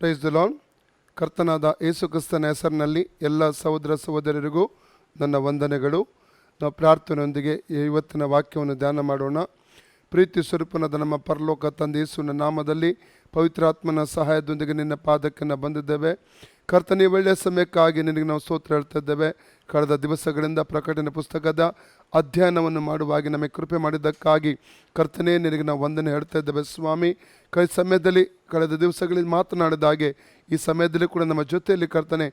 Price the lord. ಕರ್ತನಾದ ಯೇಸು ಕ್ರಿಸ್ತನ ಹೆಸರಿನಲ್ಲಿ ಎಲ್ಲ ಸಹೋದರ ಸಹೋದರರಿಗೂ ನನ್ನ ವಂದನೆಗಳು. ನಾವು ಪ್ರಾರ್ಥನೆಯೊಂದಿಗೆ ಇವತ್ತಿನ ವಾಕ್ಯವನ್ನು ಧ್ಯಾನ ಮಾಡೋಣ. ಪ್ರೀತಿ ಸ್ವರೂಪನಾದ ನಮ್ಮ ಪರಲೋಕ ತಂದೆ ಯೇಸುವಿನ ನಾಮದಲ್ಲಿ ಪವಿತ್ರಾತ್ಮನ ಸಹಾಯದೊಂದಿಗೆ ನಿನ್ನ ಪಾದಕ್ಕೆ ಬಂದಿದ್ದೇವೆ. ಕರ್ತನೇ, ಒಳ್ಳೆಯ ಸಮಯಕ್ಕಾಗಿ ನಿನಗೆ ನಾವು ಸ್ತೋತ್ರ ಹೇಳ್ತಾ ಇದ್ದೇವೆ. ಕಳೆದ ದಿವಸಗಳಿಂದ ಪ್ರಕಟಣೆ ಪುಸ್ತಕದ ಅಧ್ಯಯನವನ್ನು ಮಾಡುವಾಗಿ ನಮಗೆ ಕೃಪೆ ಮಾಡಿದ್ದಕ್ಕಾಗಿ ಕರ್ತನೇ ನಿನಗೆ ನಾವು ವಂದನೆ ಹೇಳ್ತಾ ಇದ್ದೇವೆ ಸ್ವಾಮಿ. ಕಳೆದ ದಿವಸಗಳಲ್ಲಿ ಮಾತನಾಡಿದ ಹಾಗೆ ಈ ಸಮಯದಲ್ಲಿ ಕೂಡ ನಮ್ಮ ಜೊತೆಯಲ್ಲಿ ಕರ್ತನೆ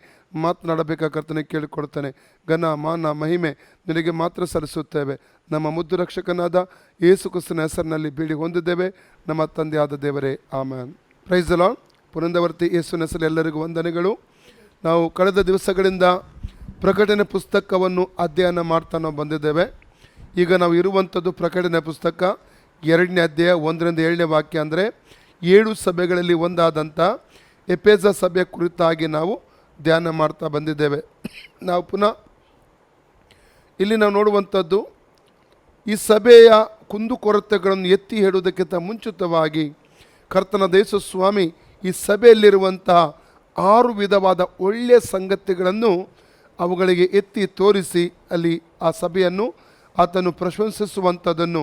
ಮಾತನಾಡಬೇಕಾದ ಕರ್ತನೆ ಕೇಳಿಕೊಡ್ತಾನೆ. ಘನ ಮಾನ ಮಹಿಮೆ ನಿನಗೆ ಮಾತ್ರ ಸಲ್ಲಿಸುತ್ತೇವೆ. ನಮ್ಮ ಮುದ್ದು ರಕ್ಷಕನಾದ ಯೇಸು ಕ್ರಿಸ್ತನ ಹೆಸರಿನಲ್ಲಿ ಬೀಳಿ ಹೊಂದಿದ್ದೇವೆ ನಮ್ಮ ತಂದೆಯಾದ ದೇವರೇ, ಆಮೆನ್. Praise the lord. ಪುನಂದವರ್ತಿ ಯೇಸುವಿನ ಹೆಸರಲ್ಲಿ ಎಲ್ಲರಿಗೂ ವಂದನೆಗಳು. ನಾವು ಕಳೆದ ದಿವಸಗಳಿಂದ ಪ್ರಕಟಣೆ ಪುಸ್ತಕವನ್ನು ಅಧ್ಯಯನ ಮಾಡ್ತಾ ನಾವು ಬಂದಿದ್ದೇವೆ. ಈಗ ನಾವು ಇರುವಂಥದ್ದು ಪ್ರಕಟಣೆ ಪುಸ್ತಕ 2ನೇ ಅಧ್ಯಾಯ 1ರಿಂದ 7ನೇ ವಾಕ್ಯ, ಅಂದರೆ 7 ಸಭೆಗಳಲ್ಲಿ ಒಂದಾದಂಥ ಎಫೆಸ ಸಭೆಯ ಕುರಿತಾಗಿ ನಾವು ಧ್ಯಾನ ಮಾಡ್ತಾ ಬಂದಿದ್ದೇವೆ. ನಾವು ಪುನಃ ಇಲ್ಲಿ ನಾವು ನೋಡುವಂಥದ್ದು ಈ ಸಭೆಯ ಕುಂದುಕೊರತೆಗಳನ್ನು ಎತ್ತಿ ಹೇಳುವುದಕ್ಕಿಂತ ಮುಂಚಿತವಾಗಿ ಕರ್ತನಾದ ಯೇಸು ಸ್ವಾಮಿ ಈ ಸಭೆಯಲ್ಲಿರುವಂತಹ 6 ವಿಧವಾದ ಒಳ್ಳೆಯ ಸಂಗತಿಗಳನ್ನು ಅವುಗಳಿಗೆ ಎತ್ತಿ ತೋರಿಸಿ ಅಲ್ಲಿ ಆ ಸಭೆಯನ್ನು ಆತನು ಪ್ರಶಂಸಿಸುವಂಥದ್ದನ್ನು,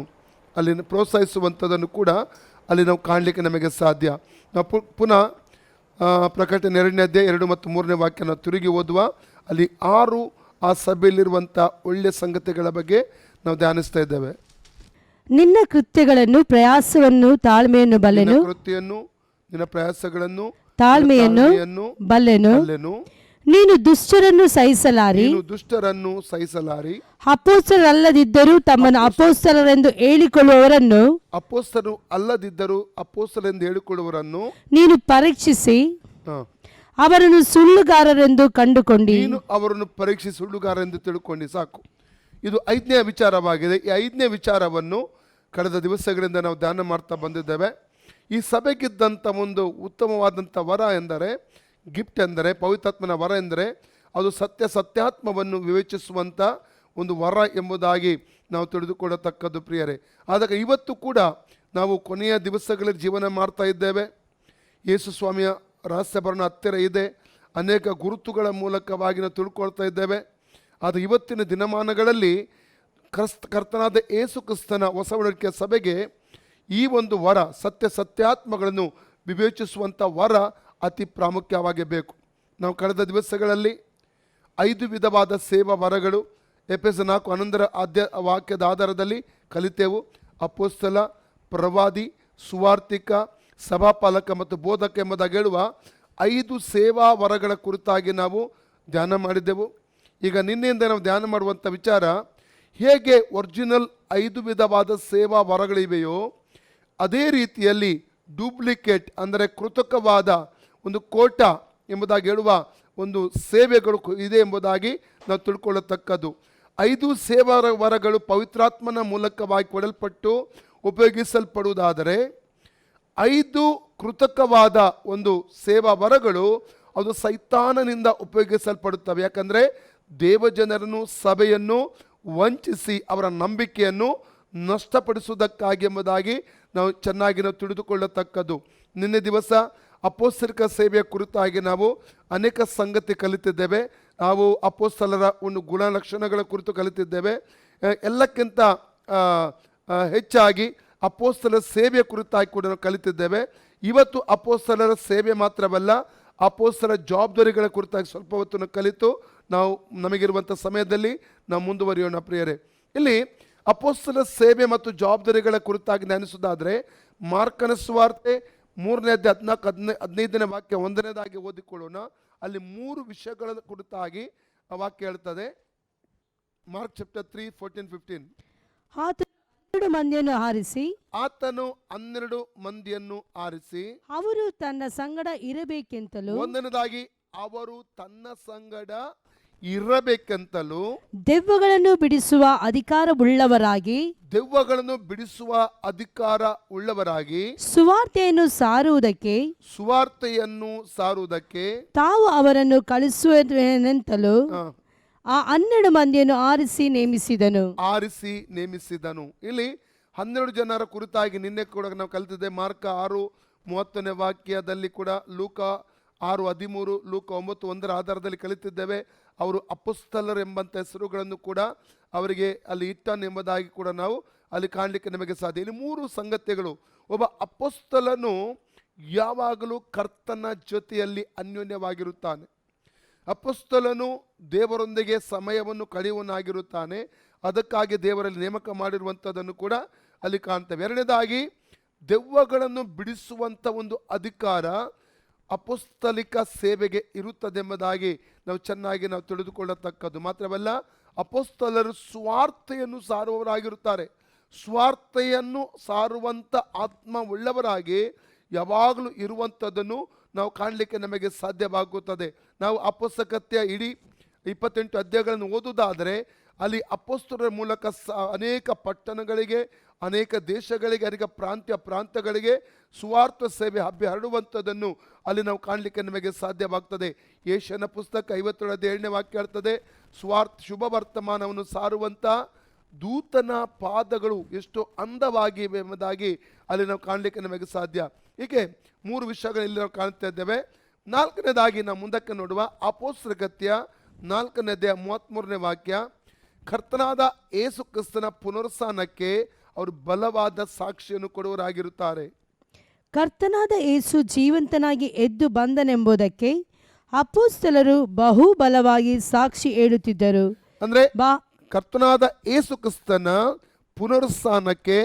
ಅಲ್ಲಿ ಪ್ರೋತ್ಸಾಹಿಸುವಂಥದ್ದನ್ನು ಕೂಡ ಅಲ್ಲಿ ನಾವು ಕಾಣಲಿಕ್ಕೆ ನಮಗೆ ಸಾಧ್ಯ. ನಾವು ಪುನಃ ಪ್ರಕಟಣೆ 2ನೇ ಅಧ್ಯಾಯ 2 ಮತ್ತು 3ನೇ ವಾಕ್ಯ ನಾವು ತಿರುಗಿ ಓದುವ. ಅಲ್ಲಿ 6 ಆ ಸಭೆಯಲ್ಲಿರುವಂಥ ಒಳ್ಳೆಯ ಸಂಗತಿಗಳ ಬಗ್ಗೆ ನಾವು ಧ್ಯಾನಿಸ್ತಾ ಇದ್ದೇವೆ. ನಿನ್ನ ಕೃತ್ಯಗಳನ್ನು ಪ್ರಯಾಸವನ್ನು ತಾಳ್ಮೆಯನ್ನು ಬಲ್ಲೆನು, ಕೃತ್ಯವನ್ನು ನಿನ್ನ ಪ್ರಯಾಸಗಳನ್ನು ತಾಳ್ಮೆಯನ್ನು ಬಲ್ಲೆನು. ನೀನು ದುಷ್ಟರನ್ನು ಸಹಿಸಲಾರಿ, ಅಪೊಸ್ತಲರಲ್ಲದಿದ್ದರೂ ತಮ್ಮನ್ನು ಅಪೊಸ್ತಲರೆಂದು ಹೇಳಿಕೊಳ್ಳುವವರನ್ನು ನೀನು ಪರೀಕ್ಷಿಸಿ ಅವರನ್ನು ಸುಳ್ಳುಗಾರರೆಂದು ಕಂಡುಕೊಂಡಿ. ಅವರನ್ನು ಪರೀಕ್ಷಿಸಿ ಸುಳ್ಳುಗಾರರೆಂದು ತಿಳ್ಕೊಂಡು ಸಾಕು. ಇದು 5ನೇ ವಿಚಾರವಾಗಿದೆ. ಈ 5ನೇ ವಿಚಾರವನ್ನು ಕಳೆದ ದಿವಸಗಳಿಂದ ನಾವು ಧ್ಯಾನ ಮಾಡ್ತಾ ಬಂದಿದ್ದೇವೆ. ಈ ಸಭೆಗಿದ್ದಂಥ ಒಂದು ಉತ್ತಮವಾದಂಥ ವರ ಎಂದರೆ, ಗಿಫ್ಟ್ ಎಂದರೆ, ಪವಿತ್ರಾತ್ಮನ ವರ ಎಂದರೆ ಅದು ಸತ್ಯಾತ್ಮವನ್ನು ವಿವೇಚಿಸುವಂಥ ಒಂದು ವರ ಎಂಬುದಾಗಿ ನಾವು ತಿಳಿದುಕೊಳ್ಳತಕ್ಕದ್ದು ಪ್ರಿಯರೇ. ಆದಾಗ ಇವತ್ತು ಕೂಡ ನಾವು ಕೊನೆಯ ದಿವಸಗಳಲ್ಲಿ ಜೀವನ ಮಾಡ್ತಾ ಇದ್ದೇವೆ. ಯೇಸು ಸ್ವಾಮಿಯ ರಹಸ್ಯಭರಣ ಹತ್ತಿರ ಇದೆ. ಅನೇಕ ಗುರುತುಗಳ ಮೂಲಕವಾಗಿ ನಾವು ತಿಳ್ಕೊಳ್ತಾ ಇದ್ದೇವೆ. ಆದರೆ ಇವತ್ತಿನ ದಿನಮಾನಗಳಲ್ಲಿ ಕರ್ತನಾದ ಯೇಸು ಕ್ರಿಸ್ತನ ಹೊಸ ಒಡಂಬಡಿಕೆಯ ಸಭೆಗೆ ಈ ಒಂದು ವರ ಸತ್ಯಾತ್ಮಗಳನ್ನು ವಿವೇಚಿಸುವಂಥ ವರ ಅತಿ ಪ್ರಾಮುಖ್ಯವಾಗಿ ಬೇಕು. ನಾವು ಕಳೆದ ದಿವಸಗಳಲ್ಲಿ 5 ವಿಧವಾದ ಸೇವಾ ವರಗಳು ಎಫೆಸ 4:11 ವಾಕ್ಯದ ಆಧಾರದಲ್ಲಿ ಕಲಿತೆವು. ಅಪೊಸ್ತಲ, ಪ್ರವಾದಿ, ಸುವಾರ್ತಿಕ, ಸಭಾಪಾಲಕ ಮತ್ತು ಬೋಧಕ ಎಂಬುದಾಗಿ ಹೇಳುವ 5 ಸೇವಾ ವರಗಳ ಕುರಿತಾಗಿ ನಾವು ಧ್ಯಾನ ಮಾಡಿದೆವು. ಈಗ ನಿನ್ನೆಯಿಂದ ನಾವು ಧ್ಯಾನ ಮಾಡುವಂಥ ವಿಚಾರ, ಹೇಗೆ ಒರಿಜಿನಲ್ 5 ವಿಧವಾದ ಸೇವಾ ವರಗಳಿವೆಯೋ ಅದೇ ರೀತಿಯಲ್ಲಿ ಡೂಪ್ಲಿಕೇಟ್ ಅಂದರೆ ಕೃತಕವಾದ ಒಂದು ಕೋಟ ಎಂಬುದಾಗಿ ಹೇಳುವ ಒಂದು ಸೇವೆಗಳು ಇದೆ ಎಂಬುದಾಗಿ ನಾವು ತಿಳ್ಕೊಳ್ಳತಕ್ಕದ್ದು. 5 ಸೇವಾ ವರಗಳು ಪವಿತ್ರಾತ್ಮನ ಮೂಲಕವಾಗಿ ಕೊಡಲ್ಪಟ್ಟು ಉಪಯೋಗಿಸಲ್ಪಡುವುದಾದರೆ 5 ಕೃತಕವಾದ ಒಂದು ಸೇವಾ ವರಗಳು ಅದು ಸೈತಾನನಿಂದ ಉಪಯೋಗಿಸಲ್ಪಡುತ್ತವೆ. ಯಾಕಂದರೆ ದೇವಜನರನ್ನು, ಸಭೆಯನ್ನು ವಂಚಿಸಿ ಅವರ ನಂಬಿಕೆಯನ್ನು ನಷ್ಟಪಡಿಸುವುದಕ್ಕಾಗಿ ಎಂಬುದಾಗಿ ನಾವು ಚೆನ್ನಾಗಿ ತಿಳಿದುಕೊಳ್ಳತಕ್ಕದ್ದು. ನಿನ್ನೆ ದಿವಸ ಅಪೊಸ್ತಲಿಕ ಸೇವೆಯ ಕುರಿತಾಗಿ ನಾವು ಅನೇಕ ಸಂಗತಿ ಕಲಿತಿದ್ದೇವೆ. ನಾವು ಅಪೊಸ್ತಲರ ಒಂದು ಗುಣಲಕ್ಷಣಗಳ ಕುರಿತು ಕಲಿತಿದ್ದೇವೆ. ಎಲ್ಲಕ್ಕಿಂತ ಹೆಚ್ಚಾಗಿ ಅಪೊಸ್ತಲರ ಸೇವೆಯ ಕುರಿತಾಗಿ ಕೂಡ ನಾವು ಕಲಿತಿದ್ದೇವೆ. ಇವತ್ತು ಅಪೊಸ್ತಲರ ಸೇವೆ ಮಾತ್ರವಲ್ಲ, ಅಪೊಸ್ತಲರ ಜವಾಬ್ದಾರಿಗಳ ಕುರಿತಾಗಿ ಸ್ವಲ್ಪ ಹೊತ್ತು ಕಲಿತು ನಾವು ನಮಗಿರುವಂಥ ಸಮಯದಲ್ಲಿ ನಾವು ಮುಂದುವರಿಯೋಣ ಪ್ರಿಯರೇ. ಇಲ್ಲಿ ಅಪೊಸ್ತಲರ ಸೇವೆ ಮತ್ತು ಜವಾಬ್ದಾರಿಗಳ ಕುರಿತಾಗಿ ಧ್ಯಾನಿಸುವುದಾದರೆ ಮಾರ್ಕನ ಸುವಾರ್ತೆ 3ನೇ ಅಧ್ಯಾಯ 14-15ನೇ ವಾಕ್ಯ 1ನೇದಾಗಿ ಓದಿಕೊಳ್ಳೋಣ. ಅಲ್ಲಿ 3 ವಿಷಯಗಳ ಕುರಿತಾಗಿ ಆ ವಾಕ್ಯ ಹೇಳ್ತದೆ. Mark chapter 3 14-15. ಆತನು 12 ಮಂದಿಯನ್ನು ಆರಿಸಿ ಅವರು ತನ್ನ ಸಂಗಡ ಇರಬೇಕೆಂತಲೂ, 1ನೇದಾಗಿ ಅವರು ತನ್ನ ಸಂಗಡ ಇರಬೇಕೆಂತಲೂ, ದೆವ್ವಗಳನ್ನು ಬಿಡಿಸುವ ಅಧಿಕಾರವುಳ್ಳವರಾಗಿ ಸುವಾರ್ತೆಯನ್ನು ಸಾರುವುದಕ್ಕೆ ತಾವು ಅವರನ್ನು ಕಳಿಸುವೆನೆಂತಲೂ ಆ 12 ಮಂದಿಯನ್ನು ಆರಿಸಿ ನೇಮಿಸಿದನು. ಇಲ್ಲಿ 12 ಜನರ ಕುರಿತಾಗಿ ನಿನ್ನೆ ಕೂಡ ನಾವು ಕಲಿತಿದ್ದೆ. ಮಾರ್ಕ 6:30ನೇ ವಾಕ್ಯದಲ್ಲಿ ಕೂಡ, ಲೂಕ 6:13, ಲೂಕ 9:1 ಆಧಾರದಲ್ಲಿ ಕಲಿತಿದ್ದೇವೆ. ಅವರು ಅಪೊಸ್ತಲರೆಂಬಂಥ ಹೆಸರುಗಳನ್ನು ಕೂಡ ಅವರಿಗೆ ಅಲ್ಲಿ ಇಟ್ಟನೆಂಬುದಾಗಿ ಕೂಡ ನಾವು ಅಲ್ಲಿ ಕಾಣಲಿಕ್ಕೆ ನಮಗೆ ಸಾಧ್ಯ. ಇಲ್ಲಿ 3 ಸಂಗತಿಗಳು. ಒಬ್ಬ ಅಪೊಸ್ತಲನು ಯಾವಾಗಲೂ ಕರ್ತನ ಜೊತೆಯಲ್ಲಿ ಅನ್ಯೋನ್ಯವಾಗಿರುತ್ತಾನೆ. ಅಪೊಸ್ತಲನು ದೇವರೊಂದಿಗೆ ಸಮಯವನ್ನು ಕಳೆಯುವನಾಗಿರುತ್ತಾನೆ. ಅದಕ್ಕಾಗಿ ದೇವರಲ್ಲಿ ನೇಮಕ ಮಾಡಿರುವಂಥದ್ದನ್ನು ಕೂಡ ಅಲ್ಲಿ ಕಾಣ್ತೇವೆ. ಎರಡನೇದಾಗಿ, ದೆವ್ವಗಳನ್ನು ಬಿಡಿಸುವಂಥ ಒಂದು ಅಧಿಕಾರ ಅಪೊಸ್ತಲಿಕ ಸೇವೆಗೆ ಇರುತ್ತದೆಂಬುದಾಗಿ ನಾವು ಚೆನ್ನಾಗಿ ನಾವು ತಿಳಿದುಕೊಳ್ಳತಕ್ಕದ್ದು. ಮಾತ್ರವಲ್ಲ, ಅಪೊಸ್ತಲರು ಸ್ವಾರ್ಥೆಯನ್ನು ಸಾರುವವರಾಗಿರುತ್ತಾರೆ. ಸ್ವಾರ್ಥೆಯನ್ನು ಸಾರುವಂಥ ಆತ್ಮವುಳ್ಳವರಾಗಿ ಯಾವಾಗಲೂ ಇರುವಂಥದ್ದನ್ನು ನಾವು ಕಾಣಲಿಕ್ಕೆ ನಮಗೆ ಸಾಧ್ಯವಾಗುತ್ತದೆ. ನಾವು ಅಪೊಸ್ತಲಕೃತ್ಯ ಇಡೀ 28 ಅಧ್ಯಾಯಗಳನ್ನು ಓದುವುದಾದರೆ ಅಲ್ಲಿ ಅಪೊಸ್ತಲರ ಮೂಲಕ ಅನೇಕ ಪಟ್ಟಣಗಳಿಗೆ, ಅನೇಕ ದೇಶಗಳಿಗೆ, ಅನೇಕ ಪ್ರಾಂತ್ಯಗಳಿಗೆ ಸುವಾರ್ಥ ಸೇವೆ ಹರಡುವಂಥದ್ದನ್ನು ಅಲ್ಲಿ ನಾವು ಕಾಣಲಿಕ್ಕೆ ನಮಗೆ ಸಾಧ್ಯವಾಗ್ತದೆ. ಯೆಶಾಯನ ಪುಸ್ತಕ 57 ವಾಕ್ಯ ಹೇಳ್ತದೆ, ಶುಭ ವರ್ತಮಾನವನ್ನು ಸಾರುವಂಥ ದೂತನ ಪಾದಗಳು ಎಷ್ಟು ಅಂದವಾಗಿವೆ ಎಂಬುದಾಗಿ ಅಲ್ಲಿ ನಾವು ಕಾಣಲಿಕ್ಕೆ ನಮಗೆ ಸಾಧ್ಯ. ಹೀಗೆ 3 ವಿಷಯಗಳಲ್ಲಿ ನಾವು ಕಾಣ್ತಾ ಇದ್ದೇವೆ. 4ನೇದಾಗಿ ನಾವು ಮುಂದಕ್ಕೆ ನೋಡುವ ಅಪೊಸ್ತಲರ ಕೃತ್ಯ 4ನೇ ಅಧ್ಯಾಯ 33ನೇ ವಾಕ್ಯ. ಕರ್ತನಾದ ಯೇಸು ಕ್ರಿಸ್ತನ ಪುನರುತ್ಥಾನಕ್ಕೆ ಅವರು ಬಲವಾದ ಸಾಕ್ಷಿಯನ್ನು ಕೊಡುವರಾಗಿರುತ್ತಾರೆ. ಕರ್ತನಾದ ಯೇಸು ಜೀವಂತನಾಗಿ ಎದ್ದು ಬಂದನೆಂಬುದಕ್ಕೆ ಅಪೊಸ್ತಲರು ಬಹು ಬಲವಾಗಿ ಸಾಕ್ಷಿ ಹೇಳುತ್ತಿದ್ದರು. ಅಂದ್ರೆ ಕರ್ತನಾದ ಯೇಸು ಕ್ರಿಸ್ತನ ಪುನರುತ್ಥಾನಕ್ಕೆ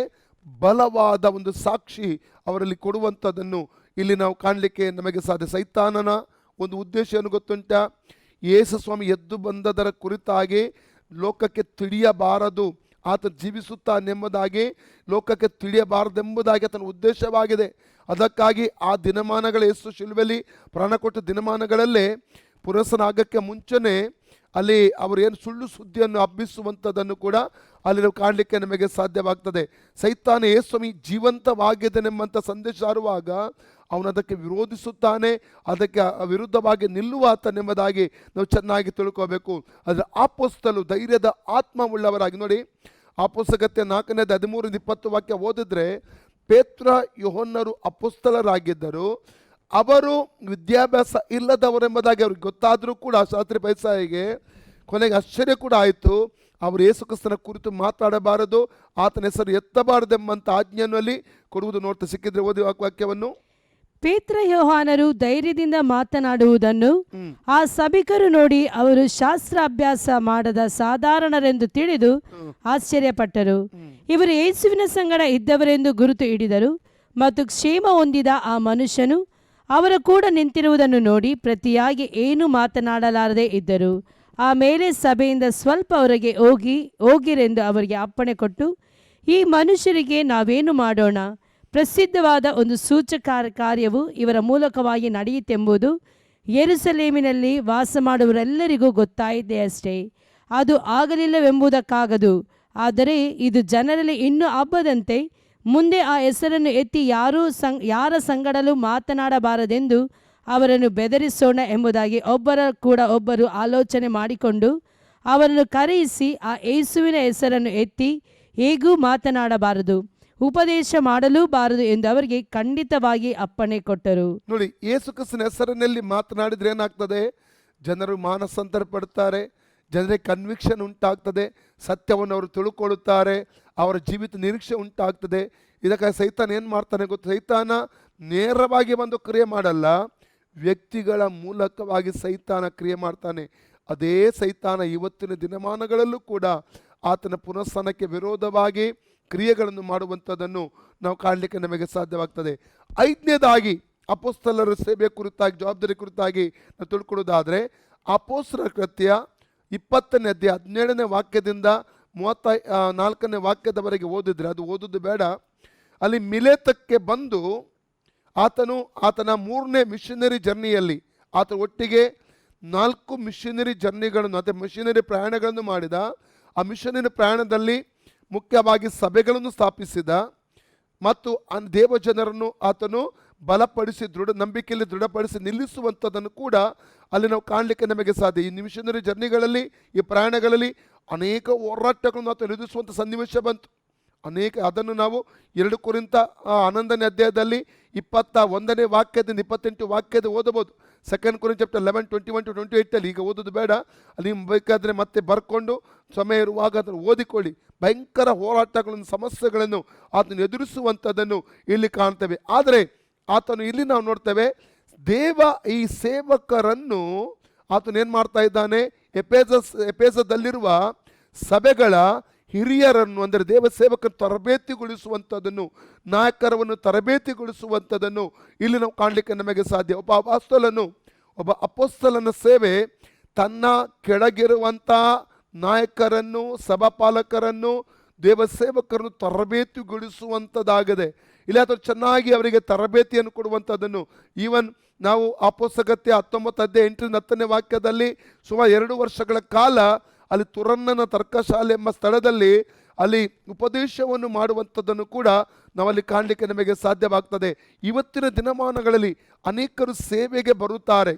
ಬಲವಾದ ಒಂದು ಸಾಕ್ಷಿ ಅವರಲ್ಲಿ ಕೊಡುವಂಥದ್ದನ್ನು ಇಲ್ಲಿ ನಾವು ಕಾಣಲಿಕ್ಕೆ ನಮಗೆ ಸಾಧ್ಯ. ಸೈತಾನನ ಒಂದು ಉದ್ದೇಶ ಏನು ಗೊತ್ತುಂಟ? ಯೇಸು ಸ್ವಾಮಿ ಎದ್ದು ಬಂದದರ ಕುರಿತಾಗಿ ಲೋಕಕ್ಕೆ ತಿಳಿಯಬಾರದು, ಆತ ಜೀವಿಸುತ್ತಾನೆಂಬುದಾಗಿ ಲೋಕಕ್ಕೆ ತಿಳಿಯಬಾರದೆಂಬುದಾಗಿ ಆತನ ಉದ್ದೇಶವಾಗಿದೆ. ಅದಕ್ಕಾಗಿ ಆ ದಿನಮಾನಗಳ ಯೇಸು ಶಿಲುಬೆಯಲ್ಲಿ ಪ್ರಾಣ ಕೊಟ್ಟ ದಿನಮಾನಗಳಲ್ಲೇ ಪುನರುತ್ಥಾನಕ್ಕೆ ಮುಂಚೆನೇ ಅಲ್ಲಿ ಅವರು ಏನು ಸುಳ್ಳು ಸುದ್ದಿಯನ್ನು ಹಬ್ಬಿಸುವಂಥದ್ದನ್ನು ಕೂಡ ಅಲ್ಲಿ ನಾವು ಕಾಣಲಿಕ್ಕೆ ನಮಗೆ ಸಾಧ್ಯವಾಗ್ತದೆ. ಸೈತಾನ ಯೇಸು ಸ್ವಾಮಿ ಜೀವಂತವಾಗಿದ್ದಾನೆಂಬಂಥ ಸಂದೇಶ ಸಾರುವಾಗ ಅವನು ಅದಕ್ಕೆ ವಿರೋಧಿಸುತ್ತಾನೆ, ಅದಕ್ಕೆ ವಿರುದ್ಧವಾಗಿ ನಿಲ್ಲುವಾತನೆಂಬುದಾಗಿ ನಾವು ಚೆನ್ನಾಗಿ ತಿಳ್ಕೋಬೇಕು. ಅದರ ಅಪೊಸ್ತಲರು ಧೈರ್ಯದ ಆತ್ಮವುಳ್ಳವರಾಗಿ ನೋಡಿ, ಅಪೊಸ್ತಲರ ಕೃತ್ಯ 4ನೇ ಅಧ್ಯಾಯ 13-20 ವಾಕ್ಯ ಓದಿದ್ರೆ, ಪೇತ್ರ ಯೋಹನ್ನರು ಅಪೊಸ್ತಲರಾಗಿದ್ದರು. ಅವರು ವಿದ್ಯಾಭ್ಯಾಸ ಇಲ್ಲದವರೆಂಬುದಾಗಿ ಅವ್ರಿಗೆ ಗೊತ್ತಾದರೂ ಕೂಡ ಶಾಸ್ತ್ರಿ ಪೈಸಾಯಿಗೆ ಕೊನೆಗೆ ಆಶ್ಚರ್ಯ ಕೂಡ ಆಯಿತು. ಅವರು ಯೇಸು ಕ್ರಿಸ್ತನ ಕುರಿತು ಮಾತಾಡಬಾರದು, ಆತನ ಹೆಸರು ಎತ್ತಬಾರದೆಂಬಂಥ ಆಜ್ಞೆಯನ್ನು ಅಲ್ಲಿ ಕೊಡುವುದು ನೋಡ್ತಾ ಸಿಕ್ಕಿದ್ರೆ ಓದಿ ವಾಕ್ಯವನ್ನು. ಪೇತ್ರ ಯೋಹಾನರು ಧೈರ್ಯದಿಂದ ಮಾತನಾಡುವುದನ್ನು ಆ ಸಭಿಕರು ನೋಡಿ ಅವರು ಶಾಸ್ತ್ರಾಭ್ಯಾಸ ಮಾಡದ ಸಾಧಾರಣರೆಂದು ತಿಳಿದು ಆಶ್ಚರ್ಯಪಟ್ಟರು. ಇವರು ಯೇಸುವಿನ ಸಂಗಡ ಇದ್ದವರೆಂದು ಗುರುತು ಹಿಡಿದರು. ಮತ್ತು ಕ್ಷೇಮ ಹೊಂದಿದ ಆ ಮನುಷ್ಯನು ಅವರ ಕೂಡ ನಿಂತಿರುವುದನ್ನು ನೋಡಿ ಪ್ರತಿಯಾಗಿ ಏನೂ ಮಾತನಾಡಲಾರದೆ ಇದ್ದರು. ಆಮೇಲೆ ಸಭೆಯಿಂದ ಸ್ವಲ್ಪ ಹೊರಗೆ ಹೋಗಿರೆಂದು ಅವರಿಗೆ ಅಪ್ಪಣೆ ಕೊಟ್ಟು, ಈ ಮನುಷ್ಯರಿಗೆ ನಾವೇನು ಮಾಡೋಣ? ಪ್ರಸಿದ್ಧವಾದ ಒಂದು ಸೂಚಕ ಕಾರ್ಯವು ಇವರ ಮೂಲಕವಾಗಿ ನಡೆಯಿತೆಂಬುದು ಯೆರೂಸಲೇಮಿನಲ್ಲಿ ವಾಸ ಮಾಡುವವರೆಲ್ಲರಿಗೂ ಗೊತ್ತಾಯಿದೆ ಅಷ್ಟೇ. ಅದು ಆಗಲಿಲ್ಲವೆಂಬುದಕ್ಕಾಗದು. ಆದರೆ ಇದು ಜನರಲ್ಲಿ ಇನ್ನೂ ಹಬ್ಬದಂತೆ ಮುಂದೆ ಆ ಹೆಸರನ್ನು ಎತ್ತಿ ಯಾರ ಸಂಗಡಲೂ ಮಾತನಾಡಬಾರದೆಂದು ಅವರನ್ನು ಬೆದರಿಸೋಣ ಎಂಬುದಾಗಿ ಒಬ್ಬರು ಆಲೋಚನೆ ಮಾಡಿಕೊಂಡು ಅವರನ್ನು ಕರೆಯಿಸಿ ಆ ಯೇಸುವಿನ ಹೆಸರನ್ನು ಎತ್ತಿ ಹೇಗೂ ಮಾತನಾಡಬಾರದು, ಉಪದೇಶ ಮಾಡಲೂ ಬಾರದು ಎಂದು ಅವರಿಗೆ ಖಂಡಿತವಾಗಿ ಅಪ್ಪಣೆ ಕೊಟ್ಟರು. ನೋಡಿ, ಯೇಸು ಕ್ರಿಸ್ತನ ಹೆಸರಿನಲ್ಲಿ ಮಾತನಾಡಿದ್ರೆ ಏನಾಗ್ತದೆ? ಜನರು ಮಾನಸಾಂತರ ಪಡ್ತಾರೆ, ಜನರಿಗೆ ಕನ್ವಿಕ್ಷನ್ ಉಂಟಾಗ್ತದೆ, ಸತ್ಯವನ್ನು ಅವರು ತಿಳ್ಕೊಳ್ಳುತ್ತಾರೆ, ಅವರ ಜೀವಿತ ನಿರೀಕ್ಷೆ ಉಂಟಾಗ್ತದೆ. ಇದಕ್ಕಾಗಿ ಸೈತಾನ ಏನು ಮಾಡ್ತಾನೆ ಗೊತ್ತು? ಸೈತಾನ ನೇರವಾಗಿ ಬಂದು ಕ್ರಿಯೆ ಮಾಡಲ್ಲ, ವ್ಯಕ್ತಿಗಳ ಮೂಲಕವಾಗಿ ಸೈತಾನ ಕ್ರಿಯೆ ಮಾಡ್ತಾನೆ. ಅದೇ ಸೈತಾನ ಇವತ್ತಿನ ದಿನಮಾನಗಳಲ್ಲೂ ಕೂಡ ಆತನ ಪುನರುತ್ಥಾನಕ್ಕೆ ವಿರೋಧವಾಗಿ ಕ್ರಿಯೆಗಳನ್ನು ಮಾಡುವಂಥದ್ದನ್ನು ನಾವು ಕಾಣಲಿಕ್ಕೆ ನಮಗೆ ಸಾಧ್ಯವಾಗ್ತದೆ. 5ನೇದಾಗಿ ಅಪೊಸ್ತಲರ ಸೇವೆ ಕುರಿತಾಗಿ, ಜವಾಬ್ದಾರಿ ಕುರಿತಾಗಿ ನಾವು ತಿಳ್ಕೊಳ್ಳೋದಾದರೆ, ಅಪೊಸ್ತಲರ ಕೃತ್ಯ 20ನೇ ಅಧ್ಯಾಯ 17ನೇ ವಾಕ್ಯದಿಂದ 34ನೇ ವಾಕ್ಯದವರೆಗೆ ಓದಿದ್ರೆ, ಅದು ಓದೋದು ಬೇಡ, ಅಲ್ಲಿ ಮಿಲೇತಕ್ಕೆ ಬಂದು ಆತನ 3ನೇ ಮಿಷನರಿ ಜರ್ನಿಯಲ್ಲಿ ಆತ ಒಟ್ಟಿಗೆ 4 ಮಿಷನರಿ ಜರ್ನಿಗಳನ್ನು ಅಥವಾ ಮಿಷನರಿ ಪ್ರಯಾಣಗಳನ್ನು ಮಾಡಿದ. ಆ ಮಿಷನರಿ ಪ್ರಯಾಣದಲ್ಲಿ ಮುಖ್ಯವಾಗಿ ಸಭೆಗಳನ್ನು ಸ್ಥಾಪಿಸಿದ ಮತ್ತು ದೇವಜನರನ್ನು ಆತನು ಬಲಪಡಿಸಿ ನಂಬಿಕೆಯಲ್ಲಿ ದೃಢಪಡಿಸಿ ನಿಲ್ಲಿಸುವಂಥದ್ದನ್ನು ಕೂಡ ಅಲ್ಲಿ ನಾವು ಕಾಣಲಿಕ್ಕೆ ನಮಗೆ ಸಾಧ್ಯ. ಈ ಮಿಷನರಿ ಜರ್ನಿಗಳಲ್ಲಿ, ಈ ಪ್ರಯಾಣಗಳಲ್ಲಿ ಅನೇಕ ಹೋರಾಟಗಳನ್ನು ಆತ ಎದುರಿಸುವಂಥ ಸನ್ನಿವೇಶ ಬಂತು. ಅದನ್ನು ನಾವು 2 ಕೊರಿಂಥ 11ನೇ ಅಧ್ಯಾಯದಲ್ಲಿ 21ನೇ ವಾಕ್ಯದಿಂದ 28 ವಾಕ್ಯದ ಓದಬಹುದು. 2 Corinthians chapter 11, 21 to 28 ಅಲ್ಲಿ, ಈಗ ಓದೋದು ಬೇಡ, ಅಲ್ಲಿ ನೀವು ಬೇಕಾದರೆ ಮತ್ತೆ ಬರ್ಕೊಂಡು ಸಮಯ ಇರುವಾಗ ಅದನ್ನು ಓದಿಕೊಳ್ಳಿ. ಭಯಂಕರ ಹೋರಾಟಗಳನ್ನು, ಸಮಸ್ಯೆಗಳನ್ನು ಆತನು ಎದುರಿಸುವಂಥದ್ದನ್ನು ಇಲ್ಲಿ ಕಾಣ್ತೇವೆ. ಆದರೆ ಆತನು ಇಲ್ಲಿ ನಾವು ನೋಡ್ತೇವೆ, ದೇವ ಈ ಸೇವಕರನ್ನು ಆತನು ಏನು ಮಾಡ್ತಾ ಇದ್ದಾನೆ, ಎಪೇಸದಲ್ಲಿರುವ ಸಭೆಗಳ ಹಿರಿಯರನ್ನು, ಅಂದರೆ ದೇವ ಸೇವಕರು ತರಬೇತಿಗೊಳಿಸುವಂಥದ್ದನ್ನು, ನಾಯಕರವನ್ನು ತರಬೇತಿಗೊಳಿಸುವಂಥದ್ದನ್ನು ಇಲ್ಲಿ ನಾವು ಕಾಣಲಿಕ್ಕೆ ನಮಗೆ ಸಾಧ್ಯ. ಒಬ್ಬ ಅಪೊಸ್ತಲನ ಸೇವೆ ತನ್ನ ಕೆಳಗಿರುವಂಥ ನಾಯಕರನ್ನು, ಸಭಾಪಾಲಕರನ್ನು, ದೇವ ಸೇವಕರನ್ನು ತರಬೇತಿಗೊಳಿಸುವಂಥದ್ದಾಗಿದೆ. ಇಲ್ಲಿ ಅಥವಾ ಚೆನ್ನಾಗಿ ಅವರಿಗೆ ತರಬೇತಿಯನ್ನು ಕೊಡುವಂಥದ್ದನ್ನು, ಈವನ್ ನಾವು ಅಪೊಸ್ತಲಗತ್ಯ 19:8-10 ವಾಕ್ಯದಲ್ಲಿ ಸುಮಾರು 2 ವರ್ಷಗಳ ಕಾಲ ಅಲ್ಲಿ ತುರನ್ನನ ತರ್ಕಶಾಲೆ ಎಂಬ ಸ್ಥಳದಲ್ಲಿ ಅಲ್ಲಿ ಉಪದೇಶವನ್ನು ಮಾಡುವಂಥದ್ದನ್ನು ಕೂಡ ನಾವಲ್ಲಿ ಕಾಣಲಿಕ್ಕೆ ನಮಗೆ ಸಾಧ್ಯವಾಗ್ತದೆ. ಇವತ್ತಿನ ದಿನಮಾನಗಳಲ್ಲಿ ಅನೇಕರು ಸೇವೆಗೆ ಬರುತ್ತಾರೆ.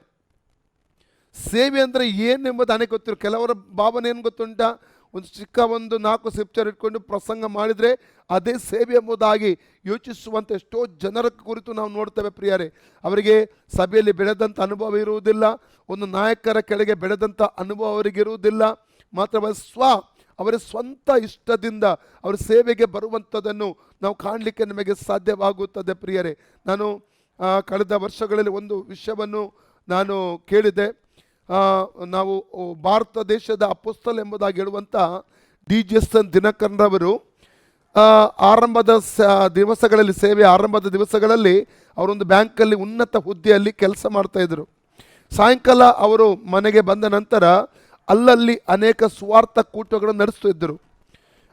ಸೇವೆ ಅಂದರೆ ಏನೆಂಬುದು ಅನೇಕ ಗೊತ್ತಿರು. ಕೆಲವರ ಭಾವನೆ ಏನು ಗೊತ್ತುಂಟಾ, ಒಂದು ಚಿಕ್ಕ 4 ಸ್ಕ್ರಿಪ್ಚರ್ ಇಟ್ಕೊಂಡು ಪ್ರಸಂಗ ಮಾಡಿದರೆ ಅದೇ ಸೇವೆ ಎಂಬುದಾಗಿ ಯೋಚಿಸುವಂಥ ಎಷ್ಟೋ ಜನರ ಕುರಿತು ನಾವು ನೋಡ್ತೇವೆ ಪ್ರಿಯರೇ. ಅವರಿಗೆ ಸಭೆಯಲ್ಲಿ ಬೆಳೆದಂಥ ಅನುಭವ ಇರುವುದಿಲ್ಲ, ಒಂದು ನಾಯಕರ ಕೆಳಗೆ ಬೆಳೆದಂಥ ಅನುಭವ ಅವರಿಗಿರುವುದಿಲ್ಲ. ಮಾತ್ರವಲ್ಲ, ಅವರ ಸ್ವಂತ ಇಷ್ಟದಿಂದ ಅವರ ಸೇವೆಗೆ ಬರುವಂಥದ್ದನ್ನು ನಾವು ಕಾಣಲಿಕ್ಕೆ ನಮಗೆ ಸಾಧ್ಯವಾಗುತ್ತದೆ ಪ್ರಿಯರೇ. ನಾನು ಕಳೆದ ವರ್ಷಗಳಲ್ಲಿ ಒಂದು ವಿಷಯವನ್ನು ನಾನು ಕೇಳಿದೆ. ನಾವು ಭಾರತ ದೇಶದ ಅಪೊಸ್ತಲ ಎಂಬುದಾಗಿ ಹೇಳುವಂಥ DJ ದಿನಕರನವರು ಆರಂಭದ ದಿವಸಗಳಲ್ಲಿ, ಸೇವೆ ಆರಂಭದ ದಿವಸಗಳಲ್ಲಿ ಅವರೊಂದು ಬ್ಯಾಂಕಲ್ಲಿ ಉನ್ನತ ಹುದ್ದೆಯಲ್ಲಿ ಕೆಲಸ ಮಾಡ್ತಾಯಿದ್ರು. ಸಾಯಂಕಾಲ ಅವರು ಮನೆಗೆ ಬಂದ ನಂತರ ಅಲ್ಲಲ್ಲಿ ಅನೇಕ ಸ್ವಾರ್ಥ ಕೂಟಗಳನ್ನು ನಡೆಸ್ತಿದ್ದರು.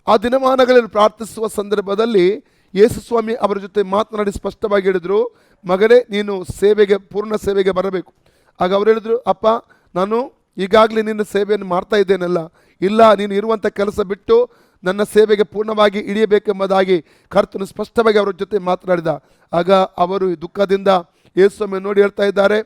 ಆ ದಿನಮಾನಗಳಲ್ಲಿ ಪ್ರಾರ್ಥಿಸುವ ಸಂದರ್ಭದಲ್ಲಿ ಯೇಸುಸ್ವಾಮಿ ಅವರ ಜೊತೆ ಮಾತನಾಡಿ ಸ್ಪಷ್ಟವಾಗಿ ಹೇಳಿದರು, ಮಗನೇ ನೀನು ಪೂರ್ಣ ಸೇವೆಗೆ ಬರಬೇಕು. ಆಗ ಅವರು ಹೇಳಿದರು, ಅಪ್ಪ ನಾನು ಈಗಾಗಲೇ ನಿನ್ನ ಸೇವೆಯನ್ನು ಮಾಡ್ತಾ ಇದ್ದೇನಲ್ಲ, ಇಲ್ಲ ನೀನು ಇರುವಂಥ ಕೆಲಸ ಬಿಟ್ಟು ನನ್ನ ಸೇವೆಗೆ ಪೂರ್ಣವಾಗಿ ಇಳಿಯಬೇಕೆಂಬುದಾಗಿ ಕರ್ತನು ಸ್ಪಷ್ಟವಾಗಿ ಅವರ ಜೊತೆ ಮಾತನಾಡಿದ. ಆಗ ಅವರು ದುಃಖದಿಂದ ಯೇಸುಸ್ವಾಮಿ ನೋಡಿ ಹೇಳ್ತಾ ಇದ್ದಾರೆ,